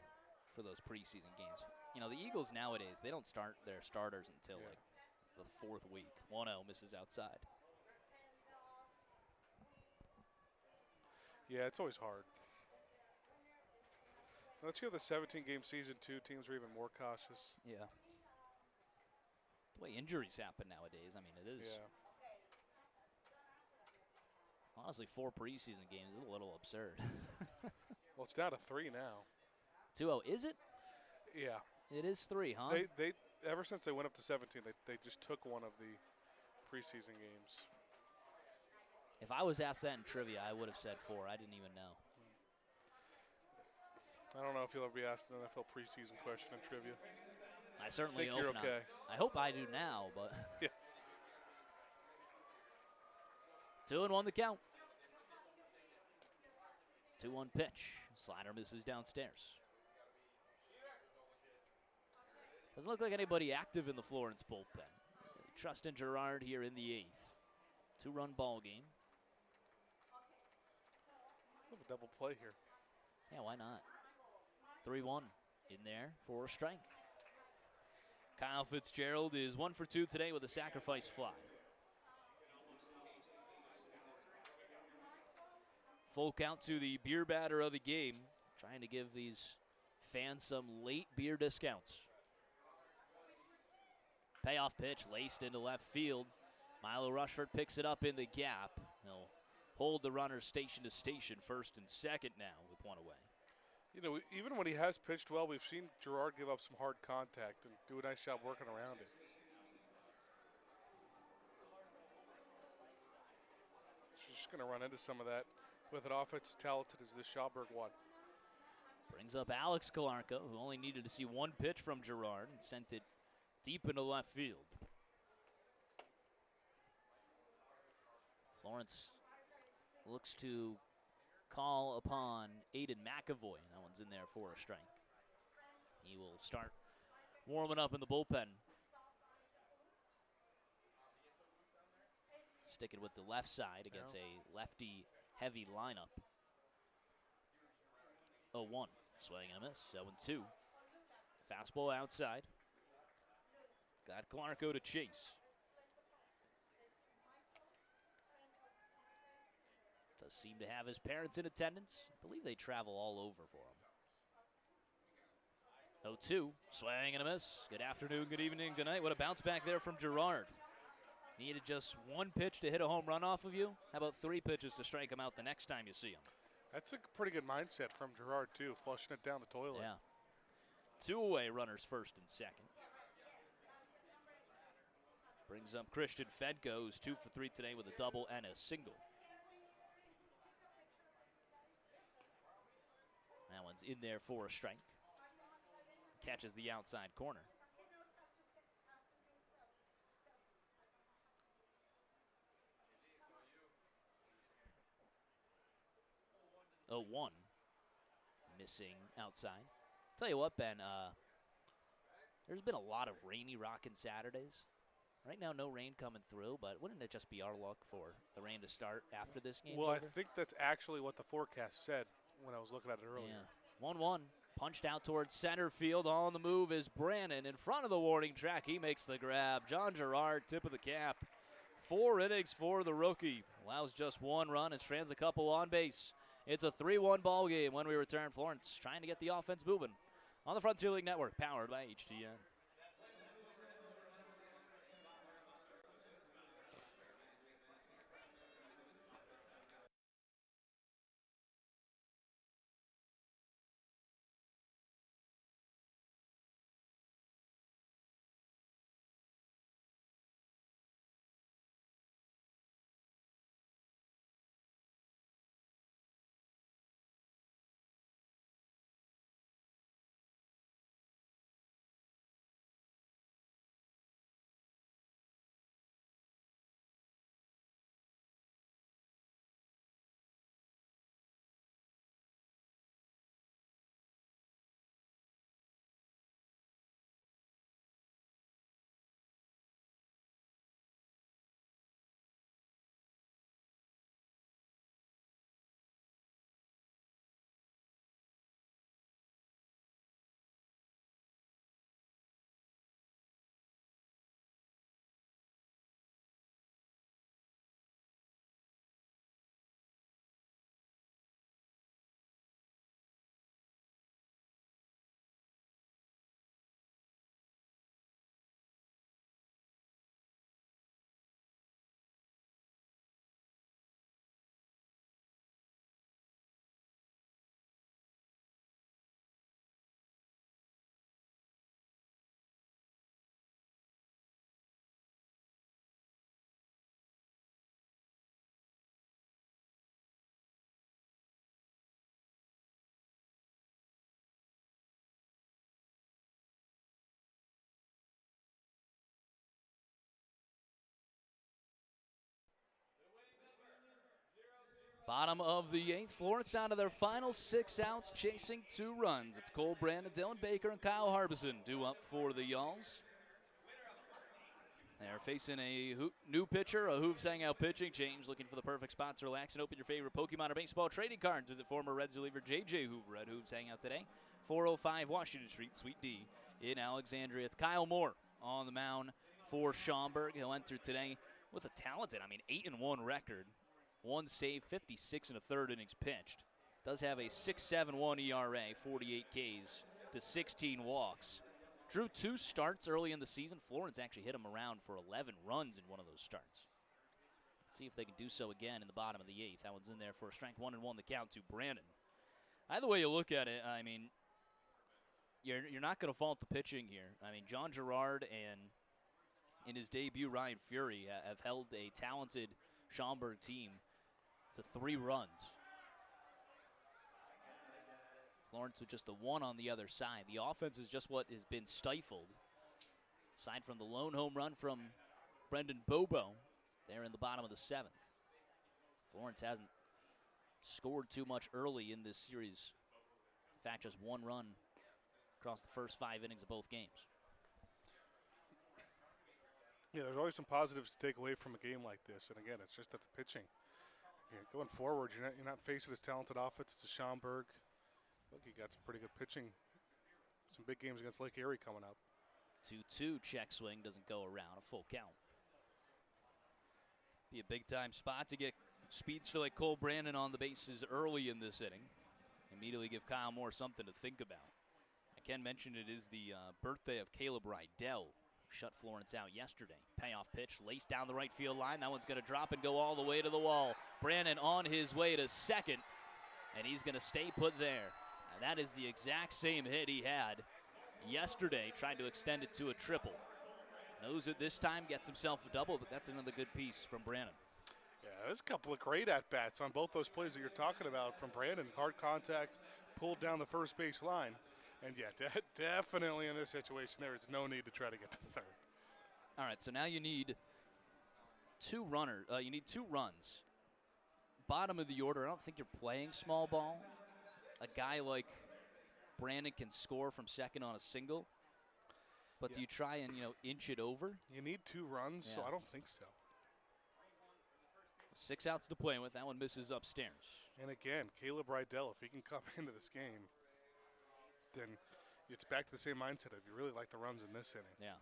for those preseason games. The Eagles nowadays, they don't start their starters until like the 4th week. 1-0 misses outside. Yeah, it's always hard. Let's hear the 17-game season, too. Teams are even more cautious. Yeah. The way injuries happen nowadays, I mean, it is. Yeah. Honestly, 4 preseason games is a little absurd. Well, it's down to 3 now. 2-0, is it? Yeah. It is 3, huh? They ever since they went up to 17, they just took one of the preseason games. If I was asked that in trivia, I would have said 4. I didn't even know. I don't know if you'll ever be asked an NFL preseason question in trivia. I certainly think hope you're not. okay. I hope I do now, but. Yeah. 2-1 the count. 2-1 pitch. Slider misses downstairs. Doesn't look like anybody active in the Florence bullpen. Trust in Gerard here in the 8th. 2-run ball game. Have a double play here. Yeah, why not? 3-1 in there for a strike. Kyle Fitzgerald is 1 for 2 today with a sacrifice fly. Full count to the beer batter of the game, trying to give these fans some late beer discounts. Payoff pitch laced into left field. Milo Rushford picks it up in the gap. He'll hold the runners station to station, first and second now with 1 away. Even when he has pitched well, we've seen Gerard give up some hard contact and do a nice job working around it. She's just going to run into some of that with an offense as talented as this Schaumburg one. Brings up Alex Calarco, who only needed to see 1 pitch from Gerard and sent it deep into left field. Florence looks to call upon Aiden McAvoy. That one's in there for a strike. He will start warming up in the bullpen. Sticking with the left side against a lefty-heavy lineup. 0-1. Swing and a miss. 0-2. Fastball outside. Got Calarco to chase. Does seem to have his parents in attendance. I believe they travel all over for him. 0-2. Swing and a miss. Good afternoon, good evening, good night. What a bounce back there from Gerard. Needed just 1 pitch to hit a home run off of you. How about 3 pitches to strike him out the next time you see him? That's a pretty good mindset from Gerard, too, flushing it down the toilet. Yeah. 2 away, runners first and second. Brings up Christian Fedko, who's 2 for 3 today with a double and a single. That one's in there for a strike. Catches the outside corner. Oh, 1. Missing outside. Tell you what, Ben, there's been a lot of rainy, rockin' Saturdays. Right now, no rain coming through, but wouldn't it just be our luck for the rain to start after this game? Well, I think that's actually what the forecast said when I was looking at it earlier. Yeah. 1-1. Punched out towards center field. All on the move is Brannon in front of the warning track. He makes the grab. John Gerard, tip of the cap. 4 innings for the rookie. Allows just 1 run and strands a couple on base. It's a 3-1 ball game when we return. Florence trying to get the offense moving on the Frontier League Network, powered by HTN. Bottom of the 8th, Florence down to their final 6 outs, chasing 2 runs. It's Cole Brandon, Dylan Baker, and Kyle Harbison due up for the Yalls. They're facing a new pitcher, a Hooves Hangout pitching change, looking for the perfect spot to relax and open your favorite Pokemon or baseball trading cards. Visit former Reds reliever J.J. Hoover at Hooves Hangout today, 405 Washington Street, Suite D in Alexandria. It's Kyle Moore on the mound for Schaumburg. He'll enter today with a talented, 8-1 record. 1 save, 56 1/3 innings pitched. Does have a 6.71 ERA, 48 Ks to 16 walks. Drew 2 starts early in the season. Florence actually hit him around for 11 runs in one of those starts. Let's see if they can do so again in the bottom of the 8th. That one's in there for a strike 1-1 the count to Brandon. Either way you look at it, you're not going to fault the pitching here. John Gerard and in his debut Ryan Fury have held a talented Schaumburg team to 3 runs. Florence with just a 1 on the other side. The offense is just what has been stifled. Aside from the lone home run from Brendan Bobo, they're in the bottom of the 7th. Florence hasn't scored too much early in this series. In fact, just 1 run across the first 5 innings of both games. Yeah, there's always some positives to take away from a game like this, and again, it's just that the pitching. Going forward, you're not facing this talented offense. It's a Schaumburg. Look, you got some pretty good pitching. Some big games against Lake Erie coming up. 2-2 check swing doesn't go around, a full count. Be a big-time spot to get speeds for like Cole Brandon on the bases early in this inning. Immediately give Kyle Moore something to think about. I can mention it is the birthday of Caleb Rydell. Shut Florence out yesterday. Payoff pitch, laced down the right field line. That one's going to drop and go all the way to the wall. Brandon on his way to second, and he's going to stay put there. And that is the exact same hit he had yesterday, trying to extend it to a triple. Knows it this time, gets himself a double, but that's another good piece from Brandon. Yeah, there's a couple of great at-bats on both those plays that you're talking about from Brandon. Hard contact, pulled down the first base line. And yeah, definitely in this situation, there is no need to try to get to third. All right, so now you need 2 runners. You need 2 runs. Bottom of the order, I don't think you're playing small ball. A guy like Brandon can score from second on a single. But do you try and, inch it over? You need 2 runs, so I don't think so. 6 outs to play with. That one misses upstairs. And again, Caleb Rydell, if he can come into this game, then it's back to the same mindset of you really like the runs in this inning. Yeah.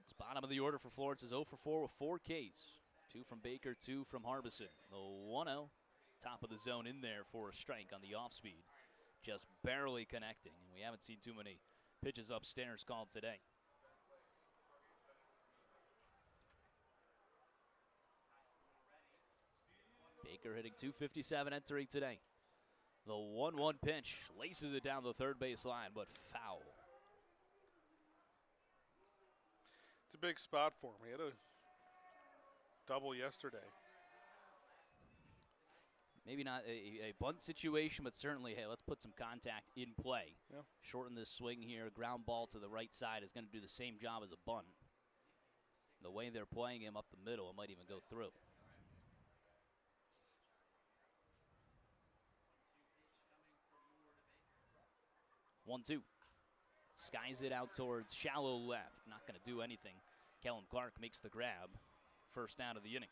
It's bottom of the order for Florence is 0 for 4 with 4 Ks. 2 from Baker, 2 from Harbison. The 1-0 top of the zone in there for a strike on the off speed. Just barely connecting. And we haven't seen too many pitches upstairs called today. Baker hitting .257 entering today. The 1-1 pitch laces it down the third base line, but foul. It's a big spot for him. He had a double yesterday. Maybe not a bunt situation, but certainly, hey, let's put some contact in play. Yeah. Shorten this swing here. Ground ball to the right side is going to do the same job as a bunt. The way they're playing him up the middle, it might even go through. 1-2. Skies it out towards shallow left. Not going to do anything. Kellen Clark makes the grab. First down of the inning.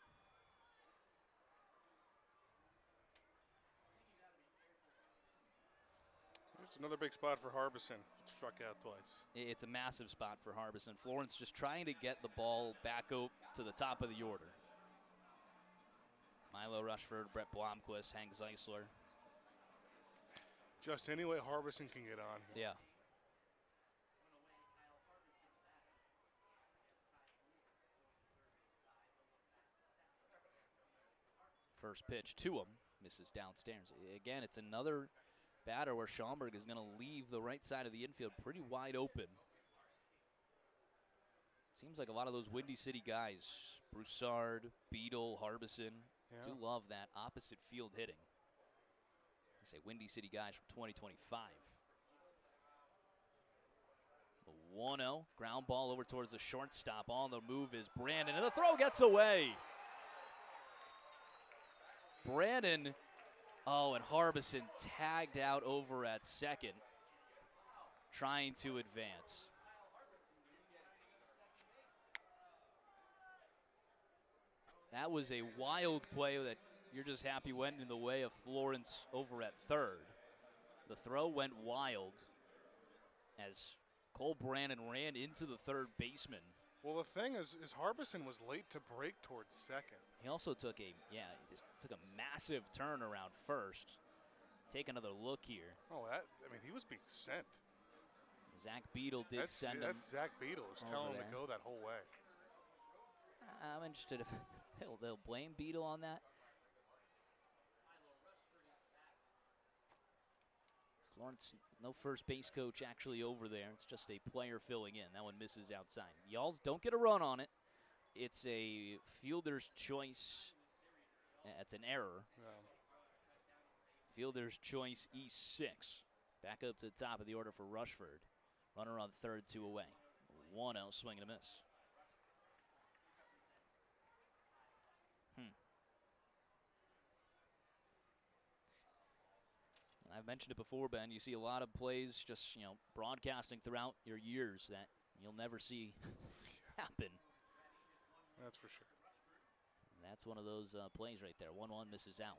It's another big spot for Harbison. Struck out twice. It's a massive spot for Harbison. Florence just trying to get the ball back up to the top of the order. Milo Rushford, Brett Blomquist, Hank Zeisler. Just any way Harbison can get on here. Yeah. First pitch to him, misses downstairs. Again, it's another batter where Schaumburg is going to leave the right side of the infield pretty wide open. Seems like a lot of those Windy City guys, Broussard, Beadle, Harbison, do love that opposite field hitting. I say Windy City guys from 2025. The 1-0, ground ball over towards the shortstop. On the move is Brandon, and the throw gets away. Brandon, and Harbison tagged out over at second, trying to advance. That was a wild play that you're just happy went in the way of Florence over at third. The throw went wild as Cole Brandon ran into the third baseman. Well, the thing is Harbison was late to break towards second. He also took he just took a massive turn around first. Take another look here. Oh, he was being sent. Zach Beadle did send him. That's Zach Beadle. Was telling him to go that whole way. I'm interested if they'll blame Beadle on that. Florence, no first base coach actually over there. It's just a player filling in. That one misses outside. Y'all don't get a run on it. It's a fielder's choice. It's an error. Yeah. Fielder's choice E6. Back up to the top of the order for Rushford. Runner on third, 2 away. 1-0, swing and a miss. And I've mentioned it before, Ben. You see a lot of plays just, broadcasting throughout your years that you'll never see happen. That's for sure. And that's one of those plays right there. 1-1 misses out.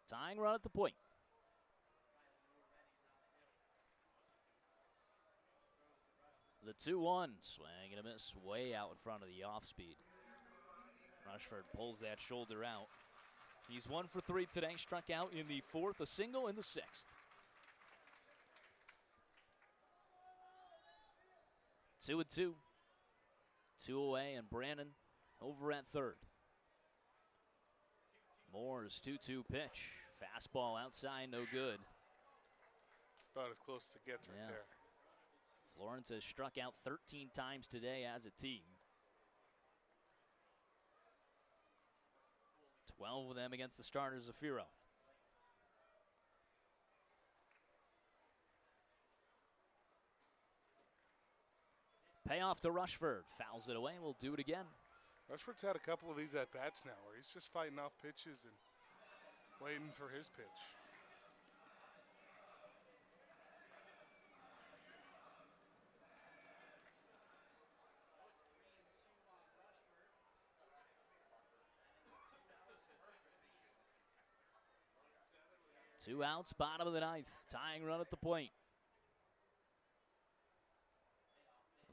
Tying run at the point. The 2-1, swing and a miss, way out in front of the off speed. Rushford pulls that shoulder out. He's 1 for 3 today, struck out in the 4th, a single in the 6th. 2-2. 2 away, and Brandon over at third. Moore's 2-2 pitch. Fastball outside, no good. About as close as it gets right there. Florence has struck out 13 times today as a team. 12 of them against the starter, Zafiro. Payoff to Rushford. Fouls it away. We'll do it again. Rushford's had a couple of these at-bats now where he's just fighting off pitches and waiting for his pitch. Two outs, bottom of the 9th. Tying run at the point.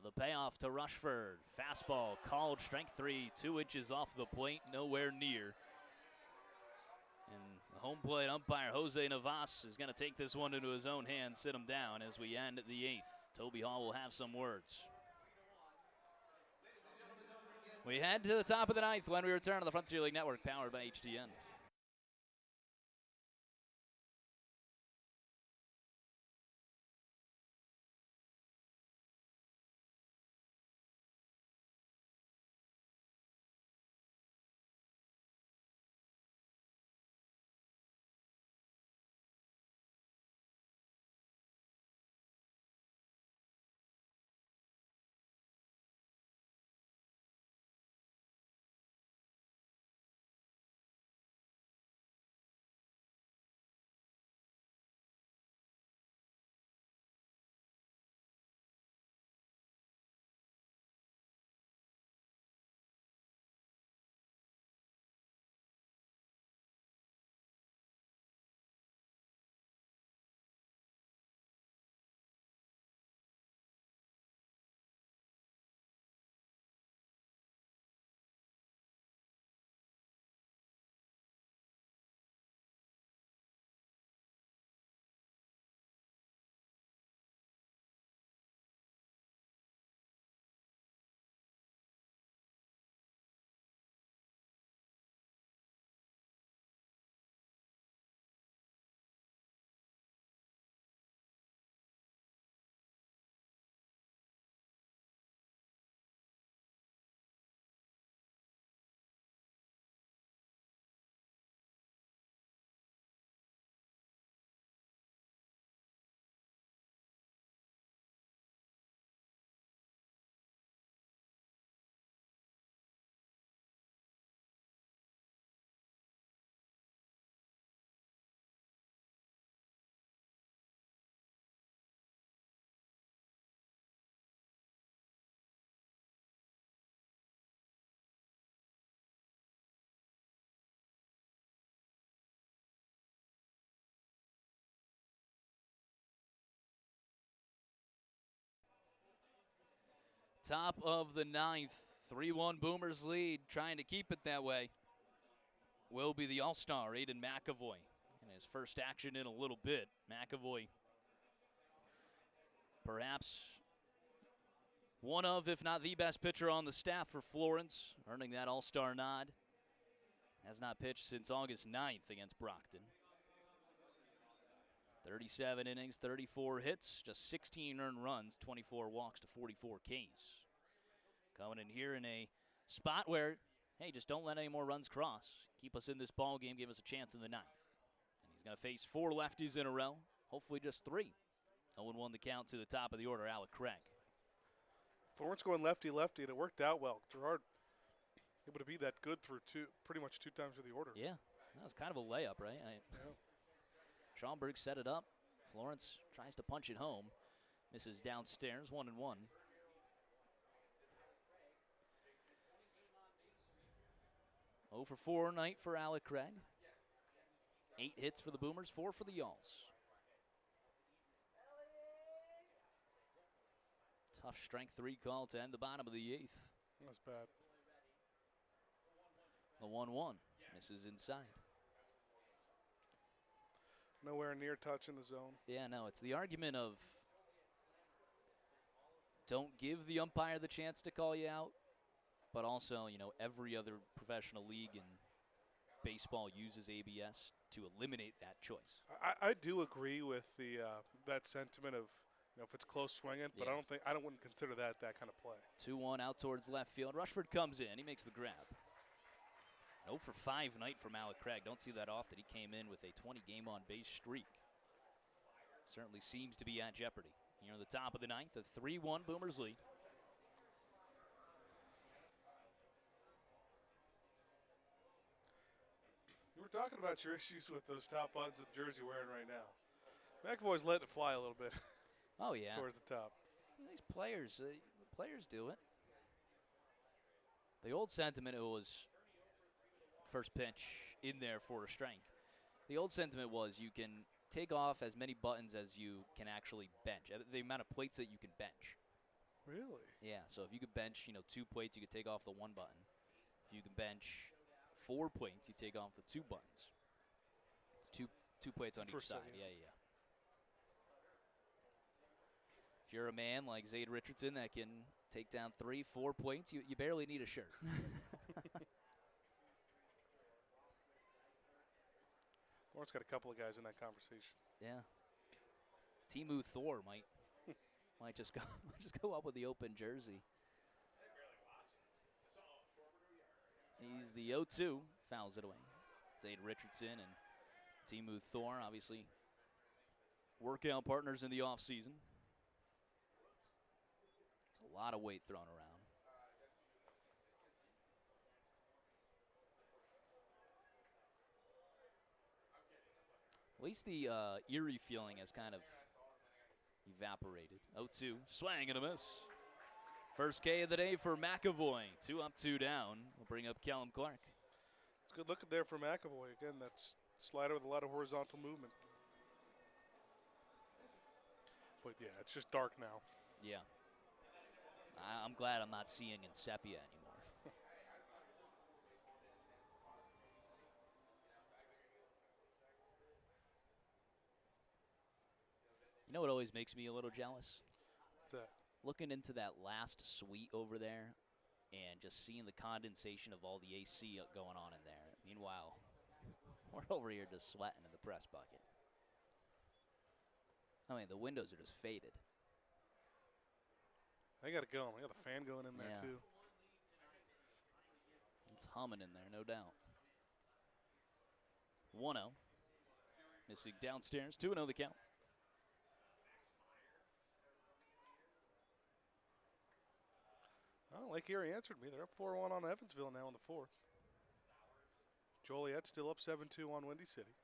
The payoff to Rushford. Fastball called, strike 3, 2 inches off the plate, nowhere near. And the home plate umpire, Jose Navas, is going to take this one into his own hands, sit him down as we end the 8th. Toby Hall will have some words. We head to the top of the 9th when we return to the Frontier League Network, powered by HTN. Top of the 9th, 3-1 Boomers lead, trying to keep it that way. Will be the All-Star, Aiden McAvoy. In his first action in a little bit, McAvoy perhaps one of, if not the best pitcher on the staff for Florence, earning that All-Star nod. Has not pitched since August 9th against Brockton. 37 innings, 34 hits, just 16 earned runs, 24 walks to 44 Ks. Coming in here in a spot where, hey, just don't let any more runs cross. Keep us in this ball game, give us a chance in the 9th. And he's going to face 4 lefties in a row, hopefully just 3. 0-1 the count to the top of the order, Alec Craig. Florence going lefty-lefty, and it worked out well. Gerard able to be that good through pretty much 2 times through the order. Yeah, that was kind of a layup, right? Schaumburg set it up. Florence tries to punch it home. Misses downstairs, 1-1. 0 for 4 night for Alec Craig. 8 hits for the Boomers, 4 for the Yalls. Tough strike 3 call to end the bottom of the 8th. That's bad. The 1-1 misses inside. Nowhere near touching the zone. Yeah, no, it's the argument of don't give the umpire the chance to call you out, but also, you know, every other professional league in baseball uses ABS to eliminate that choice. I do agree with the that sentiment of, you know, if it's close swinging, but Yeah. I wouldn't consider that kind of play. 2-1 out towards left field. Rushford comes in. He makes the grab. 0 for 5 night from Alec Craig. Don't see that often. He came in with a 20-game on-base streak. Certainly seems to be at jeopardy. Here at the top of the 9th, a 3-1 Boomers lead. You were talking about your issues with those top buttons of the jersey wearing right now. McAvoy's letting it fly a little bit Oh, yeah. towards the top. These players do it. The old sentiment was first pitch in there for a strike. The old sentiment was you can take off as many buttons as you can actually bench, the amount of plates that you can bench. Really? Yeah, so if you could bench, 2 plates, you could take off the 1 button. If you can bench 4 plates, you take off the 2 buttons. It's two plates on each side. Yeah. Yeah. If you're a man like Zade Richardson that can take down 3, 4 plates, you barely need a shirt. Lawrence got a couple of guys in that conversation. Yeah. Timu Thor might just go up with the open jersey. He's the 0-2, fouls it away. Zade Richardson and Timu Thor, obviously workout partners in the offseason. It's a lot of weight thrown around. At least the eerie feeling has kind of evaporated. 0-2, swing and a miss. First K of the day for McAvoy. 2 up, 2 down. We'll bring up Callum Clark. It's good looking there for McAvoy. Again, that's slider with a lot of horizontal movement. But yeah, it's just dark now. Yeah. I'm glad I'm not seeing in sepia anymore. You know what always makes me a little jealous? That. Looking into that last suite over there and just seeing the condensation of all the AC going on in there. Meanwhile, we're over here just sweating in the press bucket. I mean, the windows are just faded. I got it going. I got the fan going in there, Yeah. too. It's humming in there, no doubt. 1-0. Missing downstairs. 2-0 the count. Oh, Lake Erie answered me. They're up 4-1 on Evansville now in the 4th. Joliet's still up 7-2 on Windy City.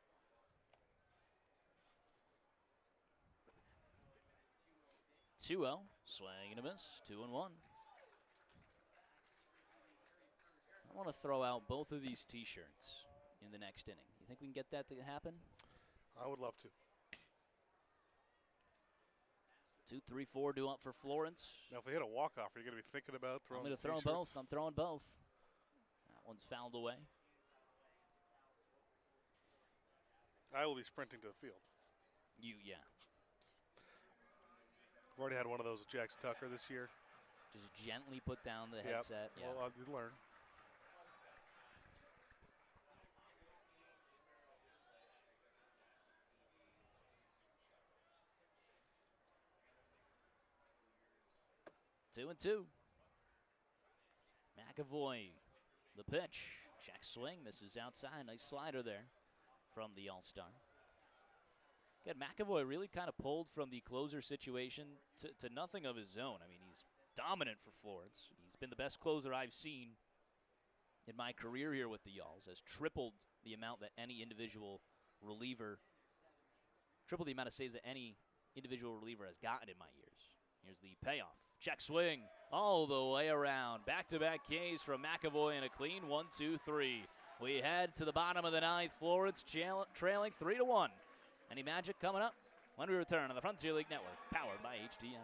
Swing and a miss. 2-1. I want to throw out both of these T-shirts in the next inning. You think we can get that to happen? I would love to. 2, 3, 4 due up for Florence. Now, if we hit a walk-off, are you going to be thinking about throwing I'm going to throw both. I'm throwing both. That one's fouled away. I will be sprinting to the field. Yeah. I've already had one of those with Jax Tucker this year. Just gently put down the headset. Yep. Yeah. Well, I did learn. Two and two. McAvoy, the pitch. Check swing, misses outside. Nice slider there from the All-Star. Good, McAvoy really kind of pulled from the closer situation to nothing of his own. I mean, he's dominant for Florence. He's been the best closer I've seen in my career here with the Yalls. Has tripled the amount that any individual reliever, tripled the amount of saves that any individual reliever has gotten in my years. Here's the payoff. Check swing all the way around. Back-to-back Ks from McAvoy and a clean 1-2-3. We head to the bottom of the ninth. Florence trailing 3-1. Any magic coming up when we return on the Frontier League Network, powered by HDI.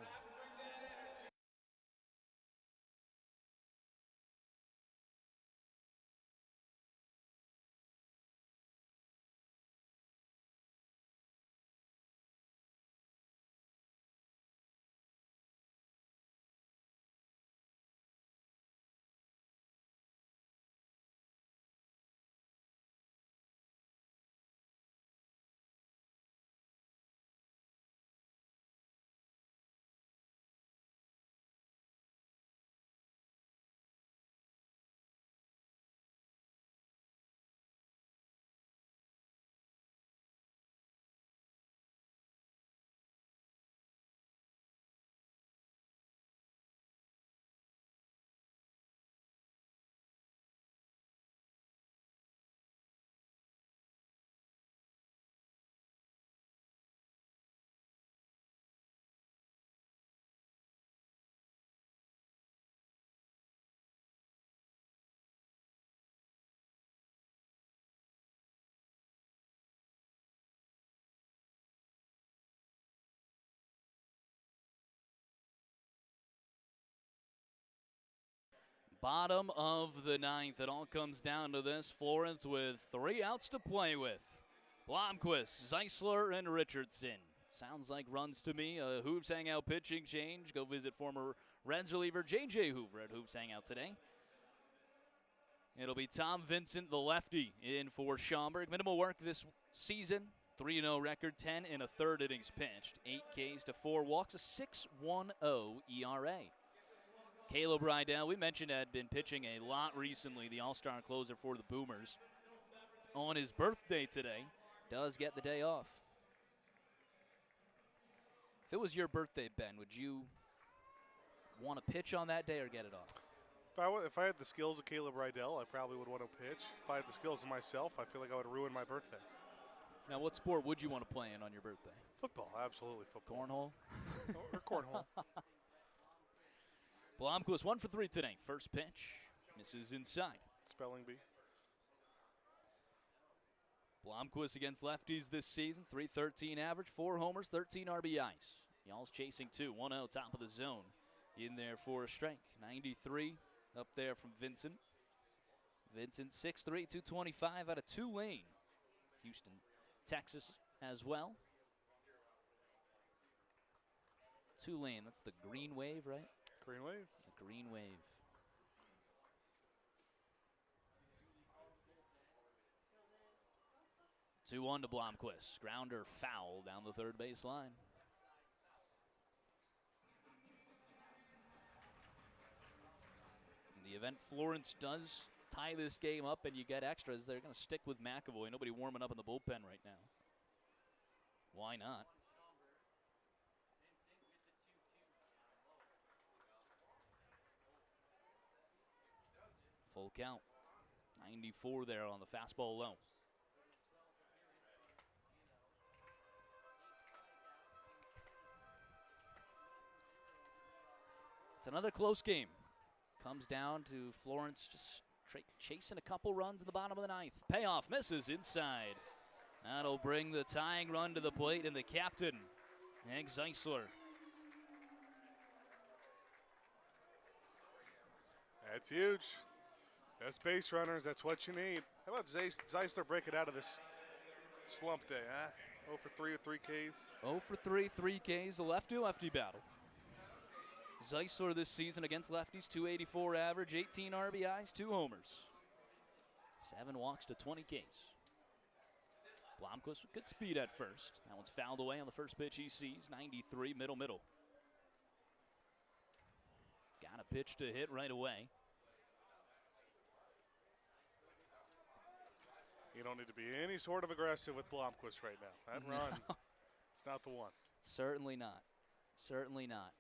Bottom of the ninth. It all comes down to this. Florence with 3 outs to play with. Blomquist, Zeisler, and Richardson. Sounds like runs to me. Hooves Hangout pitching change. Go visit former Reds reliever J.J. Hoover at Hooves Hangout today. It'll be Tom Vincent, the lefty, in for Schaumburg. Minimal work this season. 3-0 record, 10 and a third innings pitched. 8 Ks to 4 walks, a 6.10 ERA. Caleb Rydell, we mentioned, had been pitching a lot recently, the all-star closer for the Boomers. On his birthday today, does get the day off. If it was your birthday, Ben, would you want to pitch on that day or get it off? If I had the skills of Caleb Rydell, I probably would want to pitch. If I had the skills of myself, I feel like I would ruin my birthday. Now, what sport would you want to play in on your birthday? Football, absolutely football. Cornhole? Or cornhole. Blomquist 1 for 3 today. First pitch, misses inside. Spelling bee. Blomquist against lefties this season, .313 average, 4 homers, 13 RBIs. Y'all's chasing 2, 1-0, top of the zone. In there for a strike. 93 up there from Vincent. Vincent 6'3", 225 out of Tulane. Houston, Texas as well. Tulane, that's the Green Wave, right? Green Wave. The Green Wave. Two-1 to Blomquist. Grounder foul down the third base line. In the event Florence does tie this game up and you get extras, they're going to stick with McAvoy. Nobody warming up in the bullpen right now. Why not? Full count. 94 there on the fastball low. It's another close game. Comes down to Florence just chasing a couple runs in the bottom of the ninth. Payoff misses inside. That'll bring the tying run to the plate and the captain, Hank Zeisler. That's huge. That's base runners. That's what you need. How about Zeisler breaking out of this slump day, huh? 0 for 3 with 3 Ks. 0 for 3, 3 Ks, the lefty-lefty battle. Zeisler this season against lefties, 284 average, 18 RBIs, 2 homers. 7 walks to 20 Ks. Blomquist with good speed at first. That one's fouled away on the first pitch he sees, 93, middle. Got a pitch to hit right away. You don't need to be any sort of aggressive with Blomquist right now. That run, it's not the one. Certainly not. Certainly not.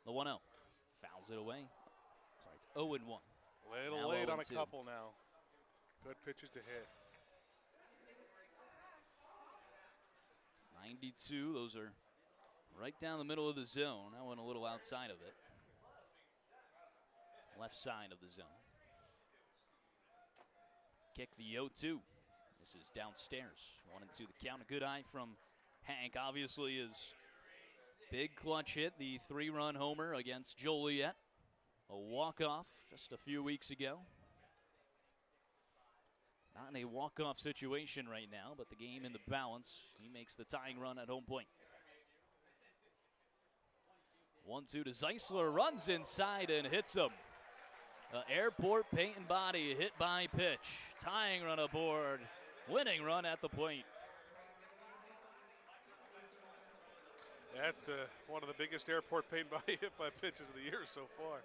The 1-0. Fouls it away. Sorry, it's 0-1. Little now late on a 0-2. couple now. Good pitches to hit. 92, those are right down the middle of the zone. That one a little outside of it. Left side of the zone. Kick the 0-2. This is downstairs. 1-2 the count. A good eye from Hank. Obviously his big clutch hit, the 3-run homer against Joliet. A walk-off just a few weeks ago. Not in a walk-off situation right now, but the game in the balance. He makes the tying run at home plate. 1-2 to Zeisler. Runs inside and hits him. Airport paint and body hit by pitch. Tying run aboard. Winning run at the plate. That's one of the biggest airport paint body hit by pitches of the year so far.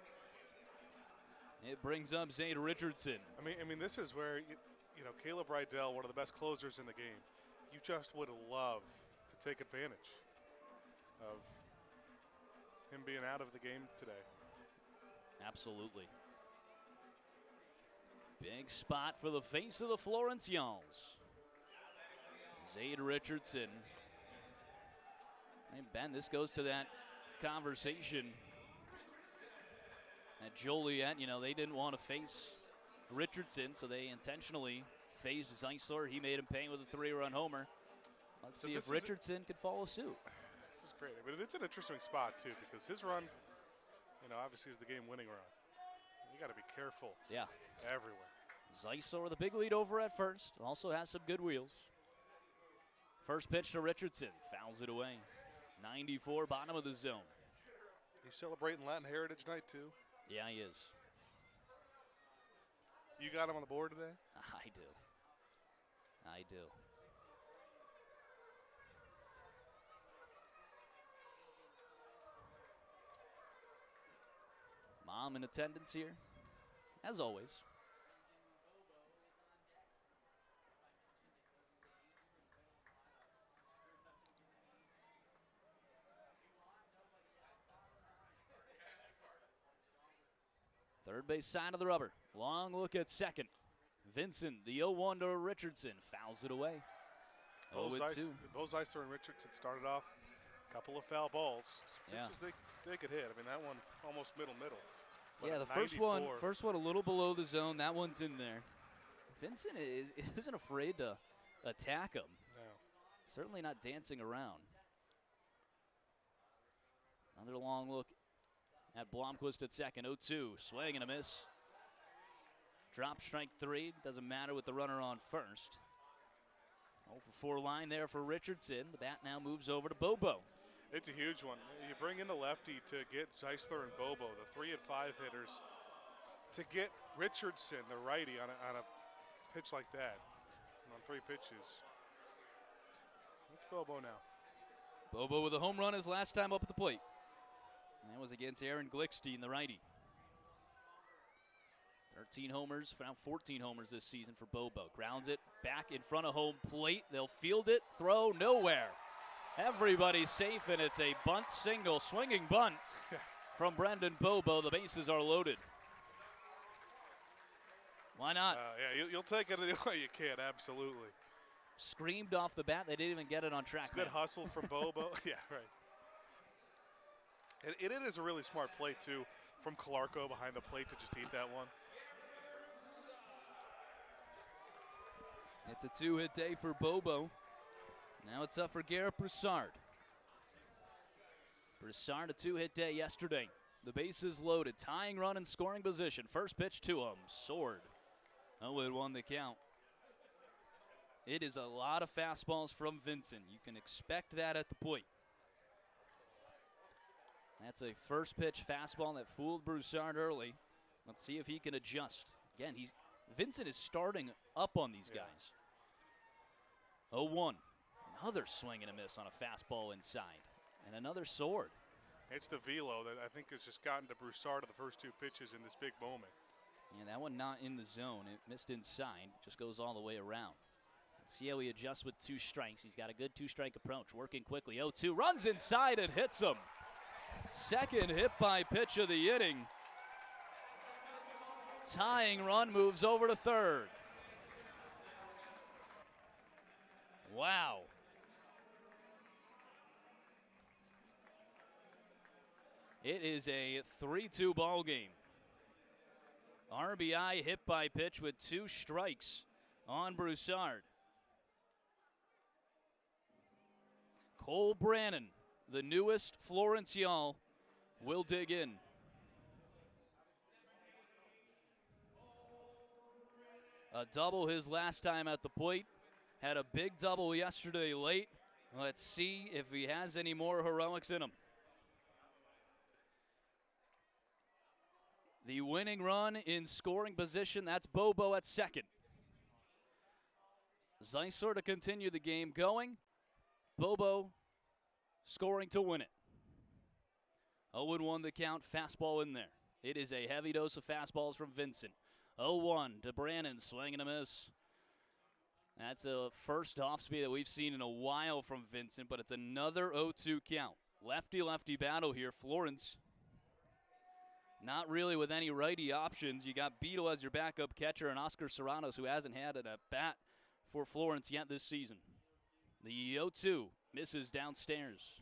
It brings up Zade Richardson. I mean, this is where you know Caleb Rydell, one of the best closers in the game. You just would love to take advantage of him being out of the game today. Absolutely. Big spot for the face of the Florence Yalls. Zade Richardson. Hey, Ben, this goes to that conversation at Joliet. You know, they didn't want to face Richardson, so they intentionally phased Zeisler. He made him pay with a 3-run homer. Let's see if Richardson could follow suit. This is great. But it's an interesting spot, too, because his run, you know, obviously is the game-winning run. You got to be careful. Yeah. Everywhere. Zeisler with a big lead over at first. Also has some good wheels. First pitch to Richardson. Fouls it away. 94, bottom of the zone. He's celebrating Latin Heritage Night, too. Yeah, he is. You got him on the board today? I do. I do. Mom in attendance here, as always. Third base side of the rubber. Long look at second. Vincent, the 0-1 to Richardson, fouls it away. Both Zeisler and Richardson started off a couple of foul balls. Yeah. Pitches they could hit. I mean, that one almost middle. But Yeah, the first one a little below the zone. That one's in there. Vincent isn't afraid to attack him. No. Certainly not dancing around. Another long look at Blomquist at second. 0-2, swing and a miss. Drop strike 3. Doesn't matter with the runner on first. 0-for-4 line there for Richardson. The bat now moves over to Bobo. It's a huge one. You bring in the lefty to get Zeisler and Bobo, the 3 and 5 hitters, to get Richardson, the righty, on a pitch like that, on 3 pitches. That's Bobo now. Bobo with a home run his last time up at the plate. And that was against Aaron Glickstein, the righty. 13 homers, found 14 homers this season for Bobo. Grounds it back in front of home plate. They'll field it, throw nowhere. Everybody's safe, and it's a bunt single, swinging bunt from Brendan Bobo. The bases are loaded. Why not? Yeah, you'll take it any way you can, absolutely. Screamed off the bat. They didn't even get it on track. It's good hustle from Bobo. Yeah, right. And it is a really smart play, too, from Calarco behind the plate to just eat that one. It's a 2-hit day for Bobo. Now it's up for Garrett Broussard. Broussard, a 2-hit day yesterday. The bases loaded, tying run in scoring position. First pitch to him, soared. Oh, it won the count. It is a lot of fastballs from Vincent. You can expect that at the plate. That's a first pitch fastball that fooled Broussard early. Let's see if he can adjust. Again, Vincent is starting up on these guys. 0-1. Another swing and a miss on a fastball inside. And another sword. It's the velo that I think has just gotten to Broussard of the first 2 pitches in this big moment. Yeah, that one not in the zone. It missed inside. Just goes all the way around. Let's see how he adjusts with 2 strikes. He's got a good 2-strike approach. Working quickly. 0-2. Runs inside and hits him. Second hit by pitch of the inning. Tying run moves over to third. Wow. It is a 3-2 ball game. RBI hit by pitch with 2 strikes on Broussard. Cole Brannon, the newest Florence Y'all, will dig in. A double his last time at the plate. Had a big double yesterday late. Let's see if he has any more heroics in him. The winning run in scoring position, that's Bobo at second. Zeisler to continue the game going. Bobo scoring to win it. 0-1 the count, fastball in there. It is a heavy dose of fastballs from Vincent. 0-1 to Brannon, swing and a miss. That's a first off speed that we've seen in a while from Vincent, but it's another 0-2 count. Lefty-lefty battle here. Florence not really with any righty options. You got Beadle as your backup catcher and Oscar Serranos, who hasn't had an at-bat for Florence yet this season. The 0-2 misses downstairs.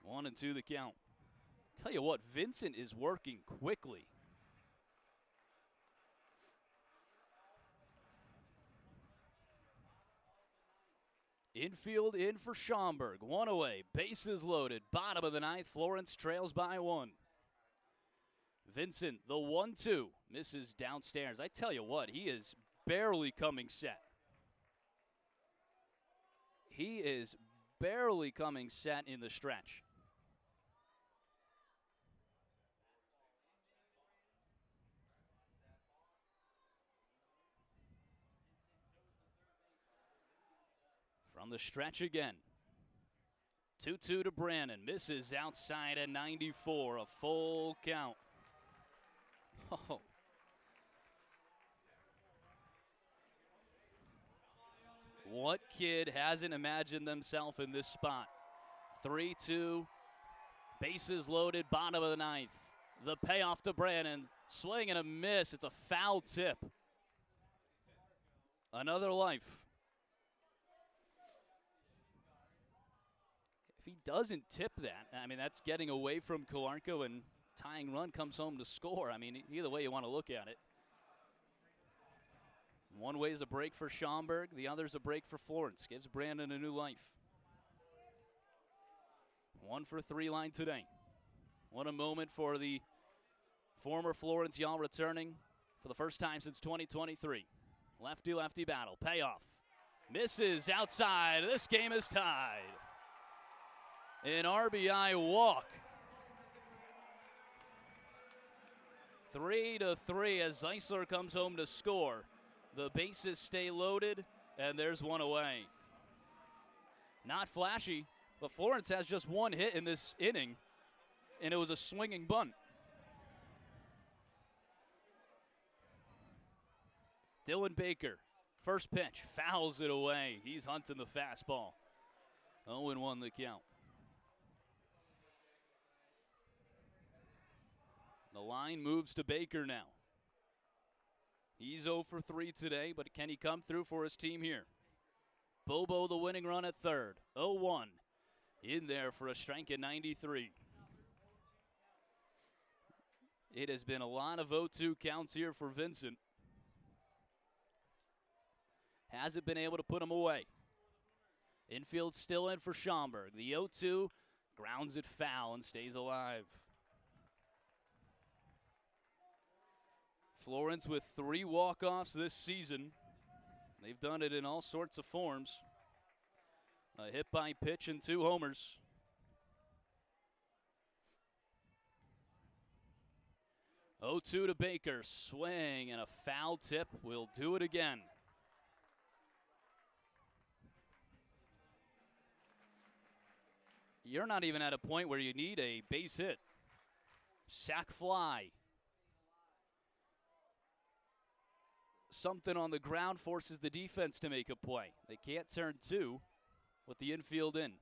1-2 the count. Tell you what, Vincent is working quickly. Infield in for Schaumburg. 1 away. Bases loaded. Bottom of the 9th. Florence trails by 1. Vincent, the 1-2, misses downstairs. I tell you what, he is barely coming set. He is barely coming set in the stretch. From the stretch again. 2-2 to Brandon. Misses outside at 94. A full count. Oh. What kid hasn't imagined themselves in this spot? 3-2. Bases loaded, bottom of the ninth. The payoff to Brandon. Swing and a miss. It's a foul tip. Another life. If he doesn't tip that, I mean, that's getting away from Calarco, and tying run comes home to score. I mean, either way you want to look at it. One way is a break for Schaumburg. The other is a break for Florence. Gives Brandon a new life. 1-for-3 line today. What a moment for the former Florence Y'all returning for the first time since 2023. Lefty-lefty battle. Payoff. Misses outside. This game is tied. An RBI walk. 3-3 as Zeisler comes home to score. The bases stay loaded, and there's one away. Not flashy, but Florence has just one hit in this inning, and it was a swinging bunt. Dylan Baker, first pitch, fouls it away. He's hunting the fastball. 0-1 the count. The line moves to Baker now. He's 0-for-3 today, but can he come through for his team here? Bobo the winning run at third. 0-1 in there for a strike at 93. It has been a lot of 0-2 counts here for Vincent. Hasn't been able to put him away. Infield still in for Schaumburg. The 0-2 grounds it foul and stays alive. Florence with 3 walk-offs this season. They've done it in all sorts of forms. A hit by pitch and 2 homers. Oh, 2 to Baker. Swing and a foul tip. We'll do it again. You're not even at a point where you need a base hit. Sac fly. Something on the ground forces the defense to make a play. They can't turn 2 with the infield in.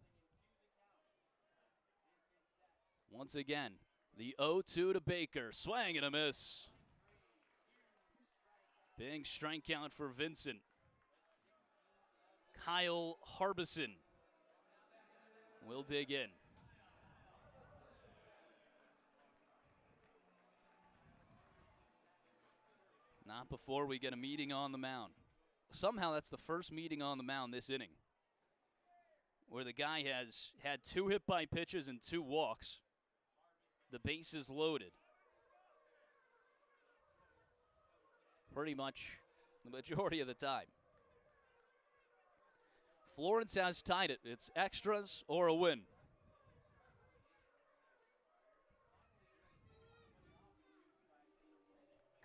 Once again, the 0-2 to Baker. Swing and a miss. Big strikeout for Vincent. Kyle Harbison will dig in. Not before we get a meeting on the mound. Somehow that's the first meeting on the mound this inning, where the guy has had 2 hit by pitches and 2 walks. The base is loaded. Pretty much the majority of the time. Florence has tied it. It's extras or a win.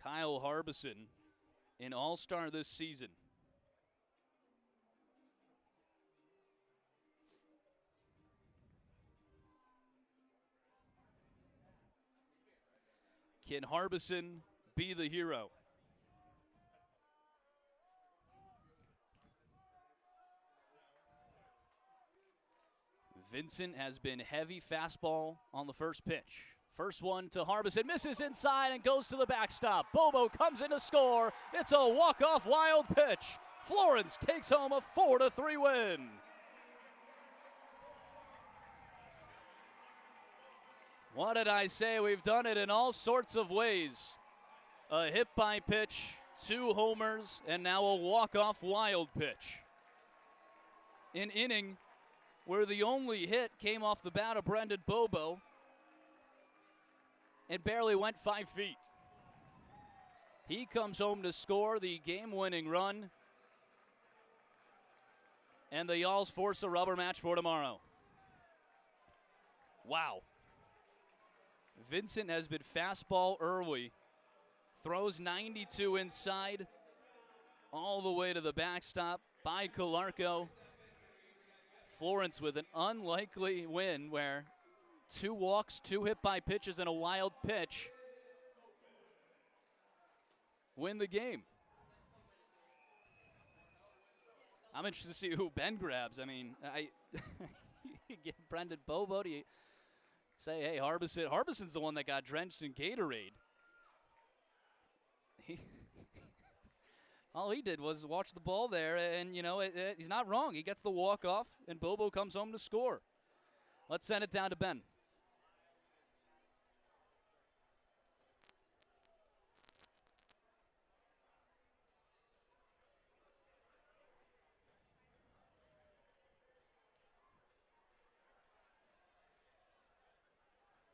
Kyle Harbison, an all-star this season. Can Harbison be the hero? Vincent has been heavy fastball on the first pitch. First one to Harbison, misses inside and goes to the backstop. Bobo comes in to score. It's a walk-off wild pitch. Florence takes home a 4-3 win. What did I say? We've done it in all sorts of ways. A hit by pitch, 2 homers, and now a walk-off wild pitch. An inning where the only hit came off the bat of Brendan Bobo. and barely went 5 feet. He comes home to score the game-winning run, and the Yalls force a rubber match for tomorrow. Wow. Vincent has been fastball early, throws 92 inside, all the way to the backstop by Calarco. Florence with an unlikely win where 2 walks, 2 hit by pitches, and a wild pitch win the game. I'm interested to see who Ben grabs. I mean, you get Brendan Bobo. Do you say, hey, Harbison? Harbison's the one that got drenched in Gatorade. All he did was watch the ball there, and, he's not wrong. He gets the walk-off, and Bobo comes home to score. Let's send it down to Ben.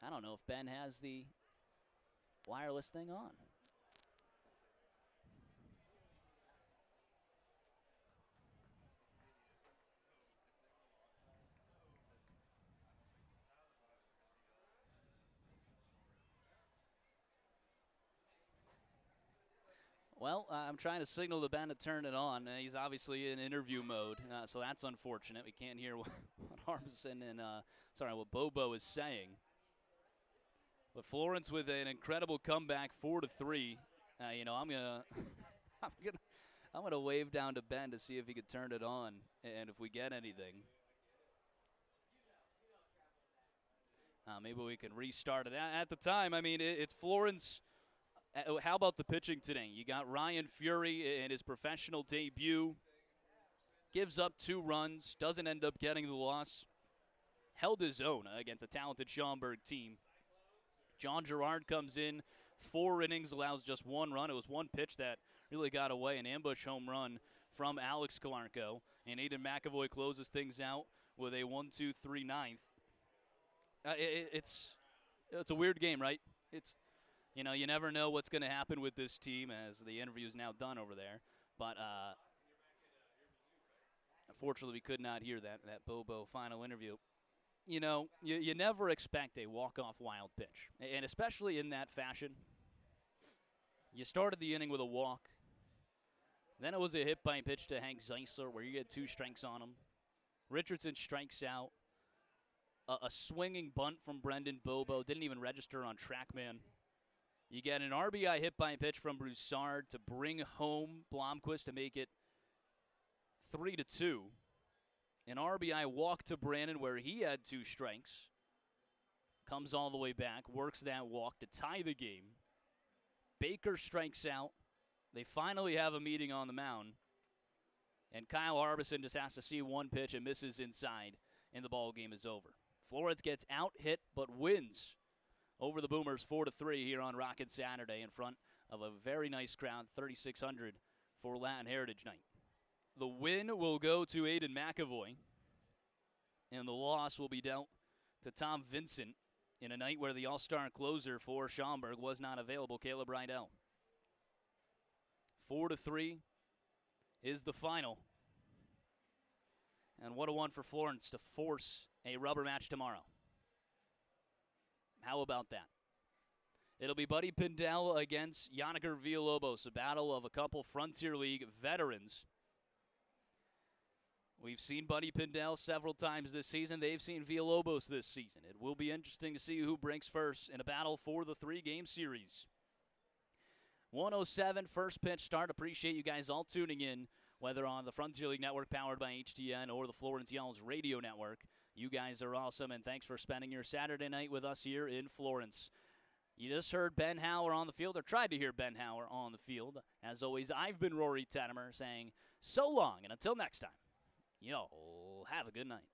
I don't know if Ben has the wireless thing on. Well, I'm trying to signal to Ben to turn it on. He's obviously in interview mode, so that's unfortunate. We can't hear what Harbison and what Bobo is saying. But Florence with an incredible comeback, 4-3. I'm gonna I'm gonna wave down to Ben to see if he could turn it on and if we get anything. Maybe we can restart it. At the time, I mean, it's Florence. How about the pitching today? You got Ryan Fury in his professional debut. Gives up 2 runs, doesn't end up getting the loss. Held his own against a talented Schaumburg team. John Gerard comes in, 4 innings, allows just 1 run. It was 1 pitch that really got away, an ambush home run from Alex Calarco. And Aiden McAvoy closes things out with a 1-2-3 ninth. It's a weird game, right? You never know what's going to happen with this team as the interview is now done over there. But unfortunately, we could not hear that Bobo final interview. You never expect a walk-off wild pitch, and especially in that fashion. You started the inning with a walk. Then it was a hit by pitch to Hank Zeisler where you get 2 strikes on him. Richardson strikes out. A swinging bunt from Brendan Bobo. Didn't even register on TrackMan. You get an RBI hit by pitch from Broussard to bring home Blomquist to make it 3-2. An RBI walk to Brandon where he had 2 strikes. Comes all the way back, works that walk to tie the game. Baker strikes out. They finally have a meeting on the mound. And Kyle Harbison just has to see 1 pitch and misses inside, and the ball game is over. Florence gets out-hit but wins over the Boomers 4-3 here on Rockin' Saturday in front of a very nice crowd, 3,600 for Latin Heritage Night. The win will go to Aiden McAvoy, and the loss will be dealt to Tom Vincent in a night where the all-star closer for Schaumburg was not available, Caleb Rydell. 4-3 is the final. And what a one for Florence to force a rubber match tomorrow. How about that? It'll be Buddy Pindell against Yanniker Villalobos, a battle of a couple Frontier League veterans. We've seen Buddy Pindell several times this season. They've seen Villalobos this season. It will be interesting to see who breaks first in a battle for the 3-game series. 1:07 first pitch start. Appreciate you guys all tuning in, whether on the Frontier League Network powered by HTN or the Florence Yalls Radio Network. You guys are awesome, and thanks for spending your Saturday night with us here in Florence. You just heard Ben Hauer on the field, or tried to hear Ben Hauer on the field. As always, I've been Rory Tettemer saying so long, and until next time, have a good night.